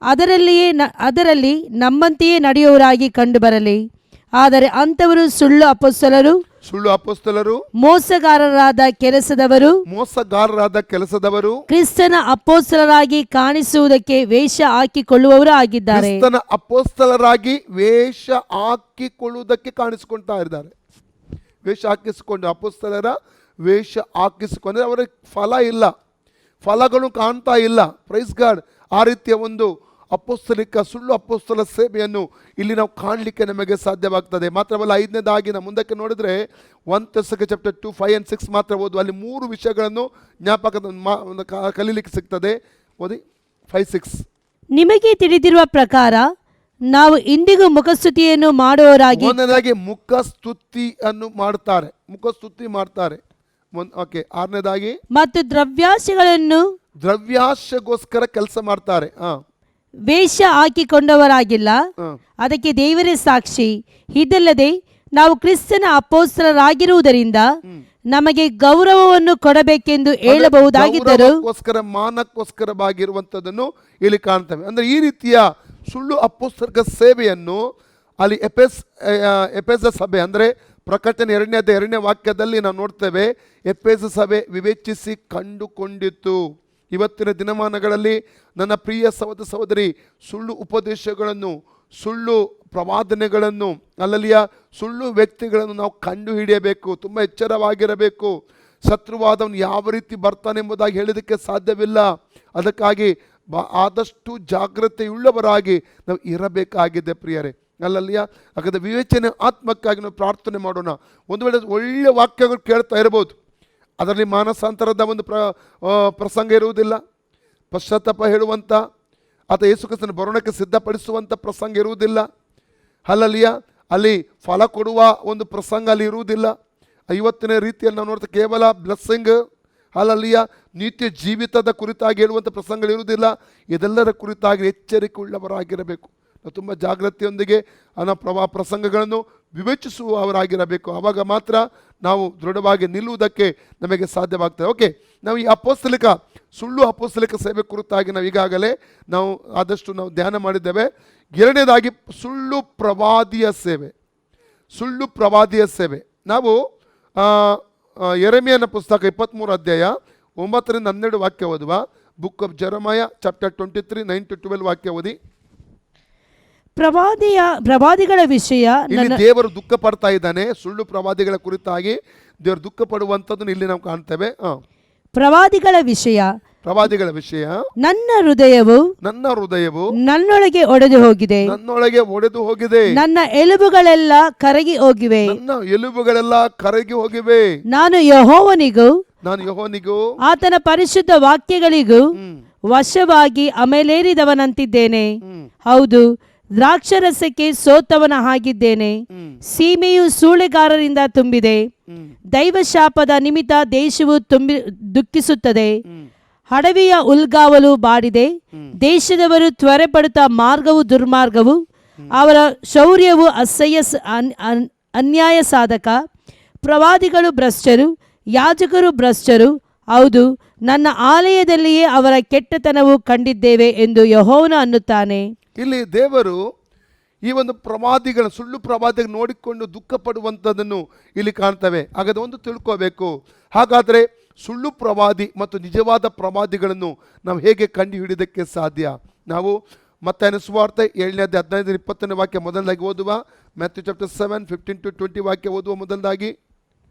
ಅದರಲ್ಲಿ ನಮ್ಮಂತೆಯೇ ನಡೆಯುವವರಾಗಿ ಕಂಡುಬರಲಿ. ಆದರೆ ಅಂಥವರು ಸುಳ್ಳು ಅಪೊಸ್ತಲರು, ಮೋಸಗಾರರಾದ ಕೆಲಸದವರು, ಕ್ರಿಸ್ತನ ಅಪೊಸ್ತಲರಾಗಿ ಕಾಣಿಸುವುದಕ್ಕೆ ವೇಷ ಹಾಕಿಕೊಳ್ಳುವವರು ಆಗಿದ್ದಾರೆ. ಕ್ರಿಸ್ತನ ಅಪೊಸ್ತಲರಾಗಿ ವೇಷ ಹಾಕಿಕೊಳ್ಳುವುದಕ್ಕೆ ಕಾಣಿಸಿಕೊಳ್ತಾ ಇದ್ದಾರೆ. ವೇಷ ಹಾಕಿಸಿಕೊಂಡು, ಅಪೊಸ್ತಲರ ವೇಷ ಹಾಕಿಸಿಕೊಂಡ್ರೆ ಅವರಿಗೆ ಫಲ ಇಲ್ಲ. ಫಲಗಳು ಕಾಣ್ತಾ ಇಲ್ಲ. Praise God. ಆ ರೀತಿಯ ಒಂದು ಅಪೊಸ್ತಲಿಕ ಸುಳ್ಳು ಅಪೊಸ್ತಲ ಸೇವೆಯನ್ನು ಇಲ್ಲಿ ನಾವು ಕಾಣಲಿಕ್ಕೆ ನಮಗೆ ಸಾಧ್ಯವಾಗ್ತದೆ. ಮಾತ್ರವಲ್ಲ, 5ನೇದಾಗಿ ನಾವು ಮುಂದಕ್ಕೆ ನೋಡಿದ್ರೆ 1 Thessalonians chapter 2, 5 and 6 ಮಾತ್ರ ಓದು. ಅಲ್ಲಿ 3 ವಿಷಯಗಳನ್ನು ಕಲೀಲಿಕ್ಕೆ ಸಿಗ್ತದೆ. ಓದಿ 5, 6. ನಿಮಗೆ ತಿಳಿದಿರುವ ಪ್ರಕಾರ ನಾವು ಇಂದಿಗೂ ಮುಖಸ್ತುತಿಯನ್ನು ಮಾಡುವವರಾಗಿ. ಒಂದನೇದಾಗಿ ಮುಖಸ್ತುತಿಯನ್ನು ಮಾಡ್ತಾರೆ, ಮುಖಸ್ತುತಿ ಮಾಡ್ತಾರೆ. ಓಕೆ. 6ನೇದಾಗಿ ಮತ್ತು ದ್ರವ್ಯಾಶಗೋಸ್ಕರ ಕೆಲಸ ಮಾಡ್ತಾರೆ. ವೇಷ ಹಾಕಿಕೊಂಡವರಾಗಿಲ್ಲ, ಅದಕ್ಕೆ ದೇವರೇ ಸಾಕ್ಷಿ. ಇದಲ್ಲದೆ ನಾವು ಕ್ರಿಸ್ತನ ಅಪೊಸ್ತಲರಾಗಿರುವುದರಿಂದ ನಮಗೆ ಗೌರವವನ್ನು ಕೊಡಬೇಕೆಂದು ಹೇಳಬಹುದಾಗಿದ್ದರೂ ಮಾನಕ್ಕೋಸ್ಕರವಾಗಿರುವಂಥದ್ದನ್ನು ಇಲ್ಲಿ ಕಾಣ್ತೇವೆ. ಅಂದ್ರೆ ಈ ರೀತಿಯ ಸುಳ್ಳು ಅಪೊಸ್ತಲಿಕ ಸೇವೆಯನ್ನು ಅಲ್ಲಿ ಎಫೆಸ ಸಭೆ ಅಂದ್ರೆ ಪ್ರಕಟಣೆ 2ನೇ ವಾಕ್ಯದಲ್ಲಿ ನಾವು ನೋಡ್ತೇವೆ. ಎಫೆಸ ಸಭೆ ವಿವೇಚಿಸಿ ಕಂಡುಕೊಂಡಿತ್ತು. ಇವತ್ತಿನ ದಿನಮಾನಗಳಲ್ಲಿ ನನ್ನ ಪ್ರಿಯ ಸಹೋದರ ಸಹೋದರಿ, ಸುಳ್ಳು ಉಪದೇಶಗಳನ್ನು, ಸುಳ್ಳು ಪ್ರವಾದನೆಗಳನ್ನು, ಅಲ್ಲಲ್ಲಿಯ ಸುಳ್ಳು ವ್ಯಕ್ತಿಗಳನ್ನು ನಾವು ಕಂಡು ಹಿಡಿಯಬೇಕು. ತುಂಬ ಎಚ್ಚರವಾಗಿರಬೇಕು. ಶತ್ರುವಾದವನು ಯಾವ ರೀತಿ ಬರ್ತಾನೆ ಎಂಬುದಾಗಿ ಹೇಳೋದಕ್ಕೆ ಸಾಧ್ಯವಿಲ್ಲ. ಅದಕ್ಕಾಗಿ ಆದಷ್ಟು ಜಾಗ್ರತೆಯುಳ್ಳವರಾಗಿ ನಾವು ಇರಬೇಕಾಗಿದೆ ಪ್ರಿಯರೇ, ಅಲ್ಲಲ್ಲಿಯ. ಹಾಗಾದರೆ ವಿವೇಚನೆ ಆತ್ಮಕ್ಕಾಗಿ ನಾವು ಪ್ರಾರ್ಥನೆ ಮಾಡೋಣ. ಒಂದು ವೇಳೆ ಒಳ್ಳೆಯ ವಾಕ್ಯಗಳು ಕೇಳ್ತಾ ಇರ್ಬೋದು, ಅದರಲ್ಲಿ ಮಾನಸಾಂತರದ ಒಂದು ಪ್ರಸಂಗ ಇರುವುದಿಲ್ಲ, ಪಶ್ಚಾತ್ತಾಪ ಹೇಳುವಂಥ ಅಥವಾ ಯೇಸುಕ್ರಿಸ್ತನ ಬರೋಣಕ್ಕೆ ಸಿದ್ಧಪಡಿಸುವಂಥ ಪ್ರಸಂಗ ಇರುವುದಿಲ್ಲ. ಅಲ್ಲಲ್ಲಿಯ ಅಲ್ಲಿ ಫಲ ಕೊಡುವ ಒಂದು ಪ್ರಸಂಗ ಅಲ್ಲಿ ಇರುವುದಿಲ್ಲ. ಇವತ್ತಿನ ರೀತಿಯಲ್ಲಿ ನಾವು ನೋಡ್ತಾ ಕೇವಲ ಬ್ಲೆಸ್ಸಿಂಗ್, ಅಲ್ಲಲ್ಲಿಯ ನಿತ್ಯ ಜೀವಿತದ ಕುರಿತಾಗಿ ಹೇಳುವಂಥ ಪ್ರಸಂಗಗಳಿರುವುದಿಲ್ಲ. ಇದೆಲ್ಲರ ಕುರಿತಾಗಿ ಎಚ್ಚರಿಕೆ ಉಳ್ಳವರಾಗಿರಬೇಕು. ನಾವು ತುಂಬ ಜಾಗ್ರತೆಯೊಂದಿಗೆ ಪ್ರಸಂಗಗಳನ್ನು ವಿವೇಚಿಸುವವರಾಗಿರಬೇಕು. ಆವಾಗ ಮಾತ್ರ ನಾವು ದೃಢವಾಗಿ ನಿಲ್ಲುವುದಕ್ಕೆ ನಮಗೆ ಸಾಧ್ಯವಾಗ್ತದೆ. ಓಕೆ, ನಾವು ಈ ಸುಳ್ಳು ಅಪೊಸ್ತಲಿಕ ಸೇವೆ ಕುರಿತಾಗಿ ನಾವು ಈಗಾಗಲೇ ಆದಷ್ಟು ನಾವು ಧ್ಯಾನ ಮಾಡಿದ್ದೇವೆ. 2ನೇದಾಗಿ ಸುಳ್ಳು ಪ್ರವಾದಿಯ ಸೇವೆ. ನಾವು ಯೆರೆಮೀಯನ ಪುಸ್ತಕ 23 ಅಧ್ಯಾಯ 9ರಿಂದ 12 ವಾಕ್ಯ ಓದುವ. ಬುಕ್ ಆಫ್ ಜೆರೆಮಯ ಚಾಪ್ಟರ್ 23, 9-12 ವಾಕ್ಯ ಓದಿ. ಪ್ರವಾದಿಗಳ ವಿಷಯ ಇಲ್ಲಿ ದೇವರು ದುಃಖ ಪಡ್ತಾ ಇದ್ದಾನೆ. ಸುಳ್ಳು ಪ್ರವಾದಿಗಳ ಕುರಿತಾಗಿ ದೇವರು ದುಃಖ ಪಡುವಂಥದ್ದನ್ನು ಇಲ್ಲಿ ನಾವು ಕಾಣ್ತೇವೆ. ಪ್ರವಾದಿಗಳ ವಿಷಯ ನನ್ನ ಹೃದಯವು ನನ್ನೊಳಗೆ ಒಡೆದು ಹೋಗಿದೆ, ನನ್ನ ಎಲುಬುಗಳೆಲ್ಲ ಕರಗಿ ಹೋಗಿವೆ. ನಾನು ಯೆಹೋವನಿಗೂ ಆತನ ಪರಿಶುದ್ಧ ವಾಕ್ಯಗಳಿಗೂ ವಶವಾಗಿ ಅಮಲೇರಿದವನಂತಿದ್ದೇನೆ. ಹೌದು, ದ್ರಾಕ್ಷರಸಕ್ಕೆ ಸೋತವನ ಹಾಗಿದ್ದೇನೆ. ಸೀಮೆಯು ಸೂಳೆಗಾರರಿಂದ ತುಂಬಿದೆ. ದೈವಶಾಪದ ನಿಮಿತ್ತ ದೇಶವು ದುಃಖಿಸುತ್ತದೆ. ಹಡವಿಯ ಉಲ್ಗಾವಲು ಬಾಡಿದೆ. ದೇಶದವರು ತ್ವರೆಪಡುತ್ತಾ ಮಾರ್ಗವು ದುರ್ಮಾರ್ಗವು. ಅವರ ಶೌರ್ಯವು ಅನ್ಯಾಯ ಸಾಧಕ. ಪ್ರವಾದಿಗಳು ಭ್ರಷ್ಟರು, ಯಾಜಕರು ಭ್ರಷ್ಟರು. ಹೌದು, ನನ್ನ ಆಲಯದಲ್ಲಿಯೇ ಅವರ ಕೆಟ್ಟತನವು ಕಂಡಿದ್ದೇವೆ ಎಂದು ಯೆಹೋವನು ಅನ್ನುತ್ತಾನೆ. ಇಲ್ಲಿ ದೇವರು ಈ ಒಂದು ಸುಳ್ಳು ಪ್ರವಾದಿಗಳು ನೋಡಿಕೊಂಡು ದುಃಖ ಪಡುವಂಥದ್ದನ್ನು ಇಲ್ಲಿ ಕಾಣ್ತೇವೆ. ಹಾಗಾದ್ರೆ ಒಂದು ತಿಳ್ಕೋಬೇಕು, ಹಾಗಾದರೆ ಸುಳ್ಳು ಪ್ರವಾದಿ ಮತ್ತು ನಿಜವಾದ ಪ್ರವಾದಿಗಳನ್ನು ನಾವು ಹೇಗೆ ಕಂಡು ಹಿಡಿಯೋದಕ್ಕೆ ಸಾಧ್ಯ? ನಾವು ಮತ್ತಾಯನ ಸುವಾರ್ತೆ 7ನೇ ಅಧ್ಯಾಯ 15-20 ವಾಕ್ಯ ಮೊದಲದಾಗಿ ಓದುವ. ಮ್ಯಾಥ್ಯೂ ಚಾಪ್ಟರ್ 7, 15-20 ವಾಕ್ಯ ಓದುವ. ಮೊದಲದಾಗಿ,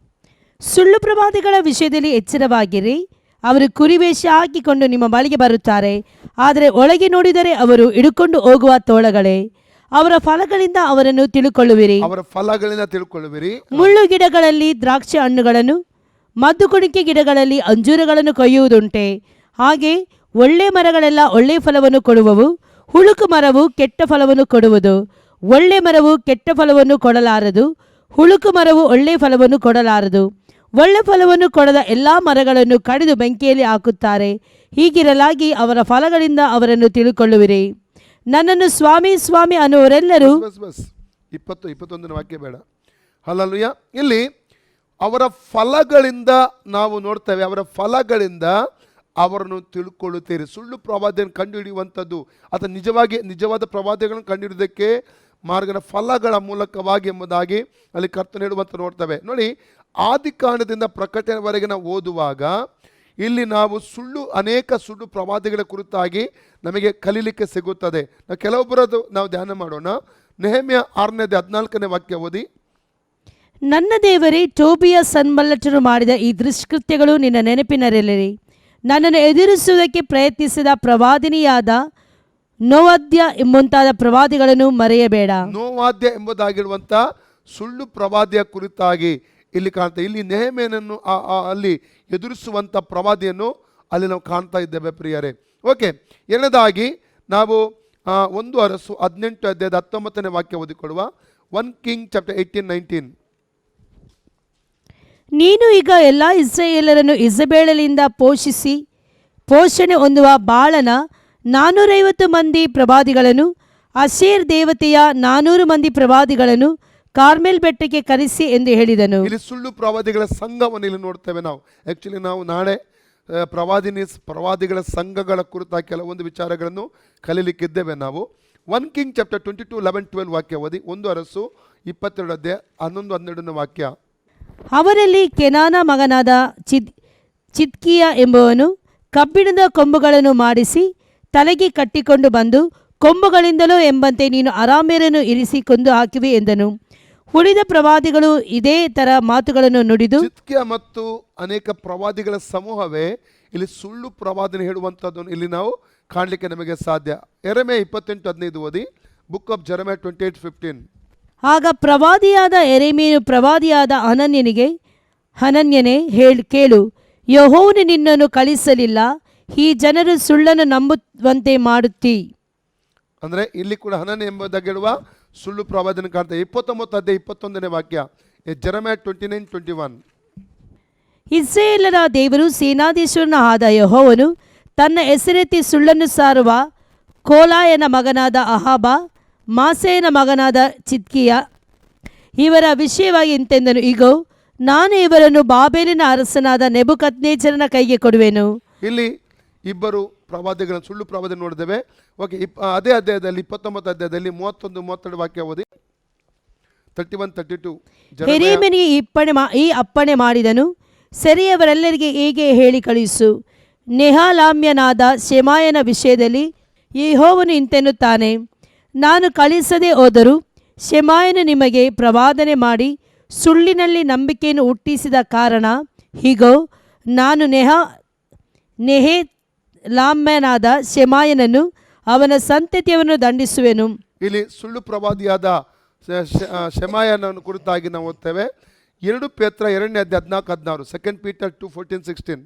ಸುಳ್ಳು ಪ್ರವಾದಿಗಳ ವಿಷಯದಲ್ಲಿ ಎಚ್ಚರವಾಗಿರಿ. ಅವರು ಕುರಿವೇಷ ಹಾಕಿಕೊಂಡು ನಿಮ್ಮ ಬಳಿಗೆ ಬರುತ್ತಾರೆ, ಆದರೆ ಒಳಗೆ ನೋಡಿದರೆ ಅವರು ಹಿಡುಕೊಂಡು ಹೋಗುವ ತೋಳಗಳೇ. ಅವರ ಫಲಗಳಿಂದ ಅವರನ್ನು ತಿಳುಕೊಳ್ಳುವಿರಿ. ಮುಳ್ಳು ಗಿಡಗಳಲ್ಲಿ ದ್ರಾಕ್ಷಿ ಹಣ್ಣುಗಳನ್ನು, ಮದ್ದುಕುಣಿಕೆ ಗಿಡಗಳಲ್ಲಿ ಅಂಜೂರಗಳನ್ನು ಕೊಯ್ಯುವುದುಂಟೆ. ಹಾಗೆ ಒಳ್ಳೆ ಮರಗಳೆಲ್ಲ ಒಳ್ಳೆ ಫಲವನ್ನು ಕೊಡುವವು, ಹುಳುಕು ಮರವು ಕೆಟ್ಟ ಫಲವನ್ನು ಕೊಡುವುದು. ಒಳ್ಳೆ ಮರವು ಕೆಟ್ಟ ಫಲವನ್ನು ಕೊಡಲಾರದು, ಹುಳುಕು ಮರವು ಒಳ್ಳೆ ಫಲವನ್ನು ಕೊಡಲಾರದು. ಒಳ್ಳೆ ಫಲವನ್ನು ಕೊಡದ ಎಲ್ಲಾ ಮರಗಳನ್ನು ಕಡಿದು ಬೆಂಕಿಯಲ್ಲಿ ಹಾಕುತ್ತಾರೆ. ಹೀಗಿರಲಾಗಿ ಅವರ ಫಲಗಳಿಂದ ಅವರನ್ನು ತಿಳುಕೊಳ್ಳುವಿರಿ. ನನ್ನನ್ನು ಸ್ವಾಮಿ ಸ್ವಾಮಿ ಅನ್ನುವರೆಲ್ಲರೂ 21 ವಾಕ್ಯ ಬೇಡ. ಹಲ್ಲೆಲೂಯಾ. ಇಲ್ಲಿ ಅವರ ಫಲಗಳಿಂದ ನಾವು ನೋಡ್ತೇವೆ, ಅವರ ಫಲಗಳಿಂದ ಅವರನ್ನು ತಿಳ್ಕೊಳ್ಳುತ್ತೀರಿ. ಸುಳ್ಳು ಪ್ರವಾದಿಯನ್ನು ಕಂಡುಹಿಡಿಯುವಂಥದ್ದು ಅಥವಾ ನಿಜವಾದ ಪ್ರವಾದಿಗಳನ್ನು ಕಂಡುಹಿಡಿಯೋದಕ್ಕೆ ಮಾರ್ಗದ ಫಲಗಳ ಮೂಲಕವಾಗಿ ಎಂಬುದಾಗಿ ಅಲ್ಲಿ ಕರ್ತನು ಹೇಳುವಂತ ನೋಡ್ತೇವೆ. ನೋಡಿ, ಆದಿಕಾಂಡದಿಂದ ಪ್ರಕಟಣೆವರೆಗೆ ನಾವು ಓದುವಾಗ ಇಲ್ಲಿ ನಾವು ಅನೇಕ ಸುಳ್ಳು ಪ್ರವಾದಿಗಳ ಕುರಿತಾಗಿ ನಮಗೆ ಕಲೀಲಿಕ್ಕೆ ಸಿಗುತ್ತದೆ. ನಾವು ಕೆಲವೊಬ್ಬರದ್ದು ನಾವು ಧ್ಯಾನ ಮಾಡೋಣ. ನೆಹೆಮ್ಯ 6ನೇ ಅಧ್ಯಾಯ 14ನೇ ವಾಕ್ಯ ಓದಿ. ನನ್ನ ದೇವರೇ, ಟೋಬಿಯ ಸನ್ಬಲ್ಲಟರು ಮಾಡಿದ ಈ ದುಷ್ಕೃತ್ಯಗಳು ನಿನ್ನ ನೆನಪಿನಲ್ಲಿರಲಿ. ನನ್ನನ್ನು ಎದುರಿಸುವುದಕ್ಕೆ ಪ್ರಯತ್ನಿಸಿದ ಪ್ರವಾದಿನಿಯಾದ ನೋವಾದ್ಯ ಮುಂತಾದ ಪ್ರವಾದಿಗಳನ್ನು ಮರೆಯಬೇಡ. ನೋವಾದ್ಯ ಎಂಬುದಾಗಿರುವಂಥ ಸುಳ್ಳು ಪ್ರವಾದಿಯ ಕುರಿತಾಗಿ ಇಲ್ಲಿ ಕಾಣ್ತಾ, ಇಲ್ಲಿ ನೆಹೆಮೀಯನನ್ನು ಅಲ್ಲಿ ಎದುರಿಸುವಂಥ ಪ್ರವಾದಿಯನ್ನು ಅಲ್ಲಿ ನಾವು ಕಾಣ್ತಾ ಇದ್ದೇವೆ ಪ್ರಿಯರೇ. ಓಕೆ, ಎರಡನೇದಾಗಿ ನಾವು 1 ಅರಸು 18 ಅಧ್ಯಾಯದ 19ನೇ ವಾಕ್ಯ ಓದಿಕೊಳ್ಳುವ. 1 Kings chapter 18-19. ನೀನು ಈಗ ಎಲ್ಲ ಇಸ್ರಾಯೇಲರನ್ನು ಇಜಬೇಲಳಿಂದ ಪೋಷಣೆ ಹೊಂದುವ ಬಾಳನ 450 ಮಂದಿ ಪ್ರವಾದಿಗಳನ್ನು, ಅಶೇರ್ ದೇವತೆಯ 400 ಮಂದಿ ಪ್ರವಾದಿಗಳನ್ನು ಕಾರ್ಮೆಲ್ ಬೆಟ್ಟಕ್ಕೆ ಕರೆಸಿ ಎಂದು ಹೇಳಿದನು. ಇಲ್ಲಿ ಸುಳ್ಳು ಪ್ರವಾದಿಗಳ ಸಂಘವನ್ನು ಇಲ್ಲಿ ನೋಡ್ತೇವೆ ನಾವು. ಆ್ಯಕ್ಚುಲಿ ನಾವು ನಾಳೆ ಪ್ರವಾದಿಗಳ ಸಂಘಗಳ ಕುರಿತಾಗಿ ಕೆಲವೊಂದು ವಿಚಾರಗಳನ್ನು ಕಲೀಲಿಕ್ಕಿದ್ದೇವೆ ನಾವು. 1 King chapter 22:11-12 ವಾಕ್ಯ ಓದಿ. 1 ಅರಸು 22 ಅಧ್ಯಾಯ 11-12 ವಾಕ್ಯ. ಅವರಲ್ಲಿ ಕೆನಾನ ಮಗನಾದ ಚಿದ್ಕೀಯ ಎಂಬುವನು ಕಬ್ಬಿಣದ ಕೊಂಬುಗಳನ್ನು ಮಾಡಿಸಿ ತಲೆಗೆ ಕಟ್ಟಿಕೊಂಡು ಬಂದು, ಕೊಂಬುಗಳಿಂದಲೋ ಎಂಬಂತೆ ನೀನು ಅರಾಮ್ಯರನ್ನು ಇರಿಸಿ ಕೊಂದು ಹಾಕಿವೆ ಎಂದನು. ಉಳಿದ ಪ್ರವಾದಿಗಳು ಇದೇ ತರ ಮಾತುಗಳನ್ನು ನುಡಿದು, ಚಿದ್ಕೀಯ ಮತ್ತು ಅನೇಕ ಪ್ರವಾದಿಗಳ ಸಮೂಹವೇ ಇಲ್ಲಿ ಸುಳ್ಳು ಪ್ರವಾದನೆ ಹೇಳುವಂಥದ್ದನ್ನು ಇಲ್ಲಿ ನಾವು ಕಾಣಲಿಕ್ಕೆ ನಮಗೆ ಸಾಧ್ಯ. ಯೆರೆಮೀಯ 28:15 ಓದಿ. Book of Jeremiah 28:15. ಆಗ ಪ್ರವಾದಿಯಾದ ಯೆರೆಮೀಯನು ಪ್ರವಾದಿಯಾದ ಹನನ್ಯನೇ ಕೇಳು, ಯೆಹೋವನು ನಿನ್ನನ್ನು ಕಳಿಸಲಿಲ್ಲ, ಈ ಜನರು ಸುಳ್ಳನ್ನು ನಂಬುವಂತೆ ಮಾಡುತ್ತಿ. ಅಂದರೆ ಇಲ್ಲಿ ಕೂಡ ಹನನ್ಯ ಎಂಬುದಾಗಿರುವ ಸುಳ್ಳು ಪ್ರವಾದನೆ ಕಾಣ್ತಾ. 29 ಅಧ್ಯಾಯ 21ನೇ ವಾಕ್ಯ. ಜೆರೆಮೀಯ 29:21. ಇಸ್ರಾಯೇಲರ ದೇವರು ಸೇನಾಧೀಶ್ವರನ ಆದ ಯೆಹೋವನು ತನ್ನ ಹೆಸರೆತ್ತಿ ಸುಳ್ಳನ್ನು ಸಾರುವ ಕೋಲಾಯನ ಮಗನಾದ ಅಹಾಬ, ಮಾಸೇಯನ ಮಗನಾದ ಚಿದ್ಕೀಯ ಇವರ ವಿಷಯವಾಗಿ ಇಂತೆಂದನು, ಇಗೋ, ನಾನು ಇವರನ್ನು ಬಾಬೆಲಿನ ಅರಸನಾದ ನೆಬೂಕದ್ನೆಚ್ಚರನ ಕೈಗೆ ಕೊಡುವೆನು. ಇಲ್ಲಿ ಇಬ್ಬರು ಪ್ರವಾದಿಗಳನ್ನು ಸುಳ್ಳು ಪ್ರವಾದಿ ನೋಡಿದ್ದೇವೆ. ಓಕೆ, ಅದೇ ಅಧ್ಯಾಯದಲ್ಲಿ 29 ಅಧ್ಯಾಯದಲ್ಲಿ 31-32 ವಾಕ್ಯ ಓದಿ. 31-32. ಯೆರೆಮೀಯನಿಗೆ ಈ ಅಪ್ಪಣೆ ಮಾಡಿದನು, ಸೆರೆಯವರೆಲ್ಲರಿಗೆ ಹೀಗೆ ಹೇಳಿ ಕಳುಹಿಸು, ನೆಹಲಾಮ್ಯನಾದ ಶೆಮಾಯನ ವಿಷಯದಲ್ಲಿ ಯೆಹೋವನು ಇಂತೆನ್ನುತ್ತಾನೆ, ನಾನು ಕಳಿಸದೆ ಹೋದರೂ ಶೆಮಾಯನು ನಿಮಗೆ ಪ್ರವಾದನೆ ಮಾಡಿ ಸುಳ್ಳಿನಲ್ಲಿ ನಂಬಿಕೆಯನ್ನು ಹುಟ್ಟಿಸಿದ ಕಾರಣ, ಹೀಗೋ ನಾನು ನೆಹಲಾಮ್ಯನಾದ ಶೆಮಾಯನನ್ನು ಅವನ ಸಂತತಿಯನ್ನು ದಂಡಿಸುವೆನು. ಇಲ್ಲಿ ಸುಳ್ಳು ಪ್ರವಾದಿಯಾದ ಶೆಮಾಯನ ಕುರಿತಾಗಿ ನಾವು ಓದ್ತೇವೆ. 2 ಪೇತ್ರ 2ನೇ ಅಧ್ಯಾಯ 14-16. 2 Peter 2:14-16.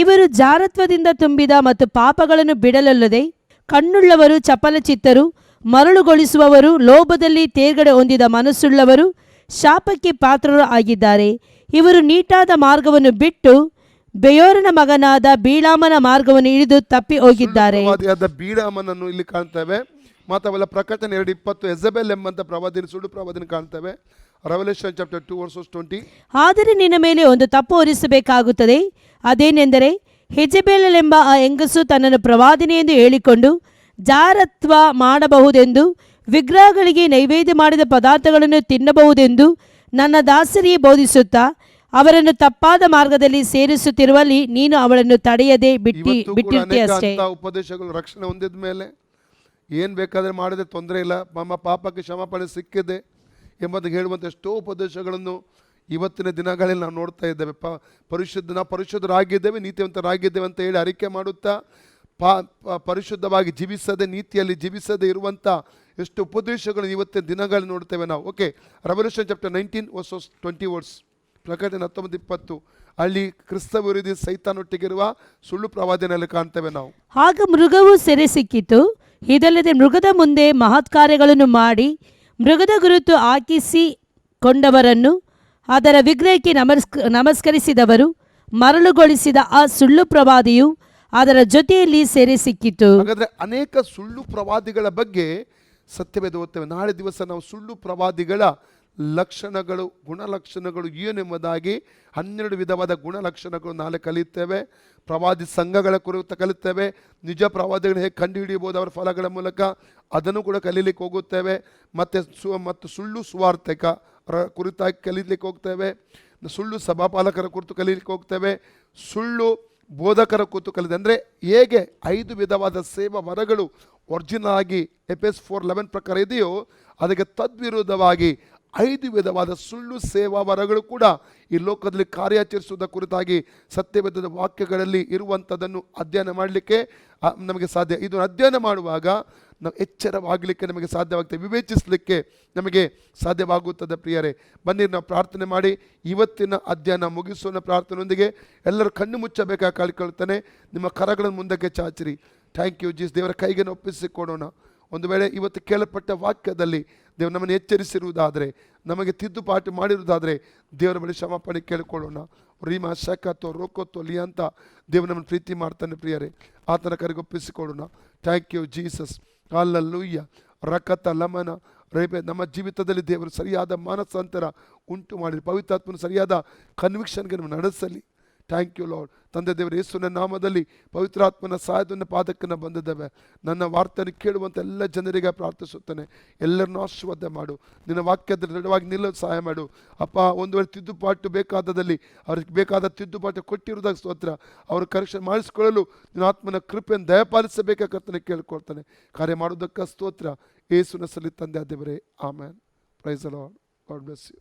ಇವರು ಜಾರತ್ವದಿಂದ ತುಂಬಿದ ಮತ್ತು ಪಾಪಗಳನ್ನು ಬಿಡಲೊಲ್ಲದೆ ಕಣ್ಣುಳ್ಳವರು, ಚಪಲಚಿತ್ತರು, ಮರಳುಗೊಳಿಸುವವರು, ಲೋಭದಲ್ಲಿ ತೇರ್ಗಡೆ ಹೊಂದಿದ ಮನಸ್ಸುಳ್ಳವರು, ಶಾಪಕ್ಕೆ ಪಾತ್ರರು ಆಗಿದ್ದಾರೆ. ಇವರು ನೀಟಾದ ಮಾರ್ಗವನ್ನು ಬಿಟ್ಟು ಬೆಯೋರನ ಮಗನಾದ ಬೀಳಾಮನ ಮಾರ್ಗವನ್ನು ಹಿಡಿದು ತಪ್ಪಿ ಹೋಗಿದ್ದಾರೆ. ಬೀಳಾಮನನ್ನು ಇಲ್ಲಿ ಕಾಣ್ತೇವೆ. ಮಾತ್ರವಲ್ಲ, ಪ್ರಕಟಣೆ 2:20 ಎಜೆಬೆಲ್ ಎಂಬಂತ ಪ್ರವಾದಿನ ಸುಳ್ಳು ಪ್ರವಾದಿನ ಕಾಣ್ತೇವೆ. Revolution chapter 2:20. ಆದರೆ ನಿನ್ನ ಮೇಲೆ ಒಂದು ತಪ್ಪು ಹೊರಿಸಬೇಕಾಗುತ್ತದೆ. ಅದೇನೆಂದರೆ, ಹೆಜೆಬೆಲೆಂಬ ಆ ಹೆಂಗಸು ತನ್ನನ್ನು ಪ್ರವಾದಿನಿ ಎಂದು ಹೇಳಿಕೊಂಡು ಜಾರತ್ವ ಮಾಡಬಹುದೆಂದು, ವಿಗ್ರಹಗಳಿಗೆ ನೈವೇದ್ಯ ಮಾಡಿದ ಪದಾರ್ಥಗಳನ್ನು ತಿನ್ನಬಹುದೆಂದು ನನ್ನ ದಾಸರಿಗೆ ಬೋಧಿಸುತ್ತಾ ಅವರನ್ನು ತಪ್ಪಾದ ಮಾರ್ಗದಲ್ಲಿ ಸೇರಿಸುತ್ತಿರುವಲ್ಲಿ ನೀನು ಅವಳನ್ನು ತಡೆಯದೆ ಬಿಟ್ಟಿರ್ತೀಯ ಅಷ್ಟೇ. ಉಪದೇಶಗಳು ರಕ್ಷಣೆ ಹೊಂದಿದ ಮೇಲೆ ಏನು ಬೇಕಾದರೆ ಮಾಡಿದ್ರೆ ತೊಂದರೆ ಇಲ್ಲ, ನಮ್ಮ ಪಾಪಕ್ಕೆ ಕ್ಷಮಾಪಣೆ ಸಿಕ್ಕಿದೆ ಎಂಬುದಕ್ಕೆ ಹೇಳುವಂಥ ಎಷ್ಟೋ ಉಪದೇಶಗಳನ್ನು ಇವತ್ತಿನ ದಿನಗಳಲ್ಲಿ ನಾವು ನೋಡ್ತಾ ಇದ್ದೇವೆ. ನಾವು ಪರಿಶುದ್ಧರಾಗಿದ್ದೇವೆ, ನೀತಿವಂತರಾಗಿದ್ದೇವೆ ಅಂತ ಹೇಳಿ ಅರಿಕೆ ಮಾಡುತ್ತಾ ಪರಿಶುದ್ಧವಾಗಿ ಜೀವಿಸದೆ, ನೀತಿಯಲ್ಲಿ ಜೀವಿಸದೆ ಇರುವಂಥ ಎಷ್ಟು ಉಪದೇಶಗಳು ಇವತ್ತಿನ ದಿನಗಳಲ್ಲಿ ನೋಡ್ತೇವೆ ನಾವು. Okay, revolution chapter 19:20. ಪ್ರಕಟಣೆ 19:20. ಅಲ್ಲಿ ಕ್ರಿಸ್ತ ವಿರೋಧಿ ಸೈತಾನೊಟ್ಟಿಗಿರುವ ಸುಳ್ಳು ಪ್ರವಾದನೆಯಲ್ಲಿ ಕಾಣ್ತೇವೆ ನಾವು. ಆಗ ಮೃಗವು ಸೆರೆ ಸಿಕ್ಕಿತು. ಇದಲ್ಲದೆ ಮೃಗದ ಮುಂದೆ ಮಹತ್ಕಾರ್ಯಗಳನ್ನು ಮಾಡಿ ಮೃಗದ ಗುರುತು ಹಾಕಿಸಿಕೊಂಡವರನ್ನು, ಅದರ ವಿಗ್ರಹಕ್ಕೆ ನಮಸ್ಕರಿಸಿದವರು, ಮರಳುಗೊಳಿಸಿದ ಆ ಸುಳ್ಳು ಪ್ರವಾದಿಯು ಅದರ ಜೊತೆಯಲ್ಲಿ ಸೆರೆ ಸಿಕ್ಕಿತು. ಹಾಗಾದರೆ ಅನೇಕ ಸುಳ್ಳು ಪ್ರವಾದಿಗಳ ಬಗ್ಗೆ ಸತ್ಯವೇದ ಓದ್ತೇವೆ. ನಾಳೆ ದಿವಸ ನಾವು ಸುಳ್ಳು ಪ್ರವಾದಿಗಳ ಲಕ್ಷಣಗಳು, ಗುಣಲಕ್ಷಣಗಳು ಏನೆಂಬುದಾಗಿ 12 ವಿಧವಾದ ಗುಣಲಕ್ಷಣಗಳು ನಾಳೆ ಕಲಿಯುತ್ತೇವೆ. ಪ್ರವಾದಿ ಸಂಘಗಳ ಕುರಿತು ಕಲಿಯುತ್ತೇವೆ. ನಿಜ ಪ್ರವಾದಿಗಳನ್ನ ಹೇಗೆ ಕಂಡುಹಿಡಿಯಬಹುದು ಅವರ ಫಲಗಳ ಮೂಲಕ, ಅದನ್ನು ಕೂಡ ಕಲೀಲಿಕ್ಕೆ ಹೋಗುತ್ತೇವೆ. ಮತ್ತು ಸುಳ್ಳು ಸುವಾರ್ತಿಕರ ಕುರಿತಾಗಿ ಕಲೀಲಿಕ್ಕೆ ಹೋಗ್ತೇವೆ. ಸುಳ್ಳು ಸಭಾಪಾಲಕರ ಕುರಿತು ಕಲೀಲಿಕ್ಕೆ ಹೋಗ್ತೇವೆ. ಸುಳ್ಳು ಬೋಧಕರ ಕುರಿತು ಕಲಿದೆ. ಅಂದರೆ ಹೇಗೆ 5 ವಿಧವಾದ ಸೇವಾ ವರಗಳು ಒರಿಜಿನಲ್ ಆಗಿ ಎಫೆಸ್ 4:11 ಪ್ರಕಾರ ಇದೆಯೋ ಅದಕ್ಕೆ ತದ್ವಿರುದ್ಧವಾಗಿ 5 ವಿಧವಾದ ಸುಳ್ಳು ಸೇವಾ ವರಗಳು ಕೂಡ ಈ ಲೋಕದಲ್ಲಿ ಕಾರ್ಯಾಚರಿಸುವುದರ ಕುರಿತಾಗಿ ಸತ್ಯವೇದದ ವಾಕ್ಯಗಳಲ್ಲಿ ಇರುವಂಥದ್ದನ್ನು ಅಧ್ಯಯನ ಮಾಡಲಿಕ್ಕೆ ನಮಗೆ ಸಾಧ್ಯ. ಇದನ್ನು ಅಧ್ಯಯನ ಮಾಡುವಾಗ ನಾವು ಎಚ್ಚರವಾಗಲಿಕ್ಕೆ ನಮಗೆ ಸಾಧ್ಯವಾಗ್ತದೆ, ವಿವೇಚಿಸಲಿಕ್ಕೆ ನಮಗೆ ಸಾಧ್ಯವಾಗುತ್ತದೆ. ಪ್ರಿಯರೇ, ಬನ್ನಿ ನಾವು ಪ್ರಾರ್ಥನೆ ಮಾಡಿ ಇವತ್ತಿನ ಅಧ್ಯಯನ ಮುಗಿಸೋಣ. ಪ್ರಾರ್ಥನೆಯೊಂದಿಗೆ ಎಲ್ಲರೂ ಕಣ್ಣು ಮುಚ್ಚಬೇಕಾಗಿ ಕೇಳಿಕೊಳ್ತಾನೆ. ನಿಮ್ಮ ಕರಗಳನ್ನು ಮುಂದಕ್ಕೆ ಚಾಚಿರಿ. Thank you ಜೀಸ್. ದೇವರ ಕೈಗೆ ಒಪ್ಪಿಸಿಕೊಡೋಣ. ಒಂದು ವೇಳೆ ಇವತ್ತು ಕೇಳಲ್ಪಟ್ಟ ವಾಕ್ಯದಲ್ಲಿ ದೇವರು ನಮ್ಮನ್ನು ಎಚ್ಚರಿಸಿರುವುದಾದರೆ, ನಮಗೆ ತಿದ್ದುಪಾటు ಮಾಡಿರುವುದಾದರೆ ದೇವರ ಬಳಿ ಕ್ಷಮಾಪಣೆ ಕೇಳಿಕೊಳ್ಳೋಣ. ರೀಮಾ ಶಕತ್ತೋ ರೋಕೋತ್ತೋ ಲಿ ಅಂತ ದೇವರು ನಮ್ಮನ್ನು ಪ್ರೀತಿ ಮಾಡ್ತಾನೆ. ಪ್ರಿಯರೇ, ಆತನ ಕರೆಗೆ ಒಪ್ಪಿಸಿಕೊಡೋಣ. Thank you Jesus. ಹಲ್ಲೆಲೂಯಾ. ರಕತ ಲಮನ ರೇಪೆ. ನಮ್ಮ ಜೀವಿತದಲ್ಲಿ ದೇವರು ಸರಿಯಾದ ಮಾನಸಾಂತರ ಉಂಟು ಮಾಡಿ ಪವಿತ್ರಾತ್ಮನ ಸರಿಯಾದ ಕನ್ವಿಕ್ಷನ್ಗೆ ನಮ್ಮ ನಡೆಸಲಿ. Thank you Lord. ತಂದೆ ದೇವರು ಯೇಸುವಿನ ನಾಮದಲ್ಲಿ ಪವಿತ್ರಾತ್ಮನ ಸಹಾಯದಿಂದ ಪಾದಕ್ಕನ್ನು ಬಂದಿದ್ದೇವೆ. ನನ್ನ ವಾರ್ತೆಯನ್ನು ಕೇಳುವಂಥ ಎಲ್ಲ ಜನರಿಗೆ ಪ್ರಾರ್ಥಿಸುತ್ತೇನೆ. ಎಲ್ಲರನ್ನೂ ಆಶೀರ್ವಾದ ಮಾಡು. ನಿನ್ನ ವಾಕ್ಯದ ದೃಢವಾಗಿ ನಿಲ್ಲಲು ಸಹಾಯ ಮಾಡು ಅಪ್ಪ. ಒಂದು ವೇಳೆ ತಿದ್ದುಪಾಟು ಬೇಕಾದಲ್ಲಿ ಅವ್ರಿಗೆ ಬೇಕಾದ ತಿದ್ದುಪಾಟು ಕೊಟ್ಟಿರುವುದಾಗಿ ಸ್ತೋತ್ರ. ಅವರು ಕರೆಕ್ಷನ್ ಮಾಡಿಸಿಕೊಳ್ಳಲು ನಿನ್ನ ಆತ್ಮನ ಕೃಪೆಯನ್ನು ದಯಪಾಲಿಸಬೇಕಾದ ಕರ್ತನೆ ಕೇಳಿಕೊಳ್ತಾನೆ. ಕಾರ್ಯ ಮಾಡುವುದಕ್ಕೆ ಸ್ತೋತ್ರ. ಯೇಸುವಿನ ಸಲ್ಲಿ ತಂದೆ ದೇವರೇ, amen. Praise the Lord. God bless you.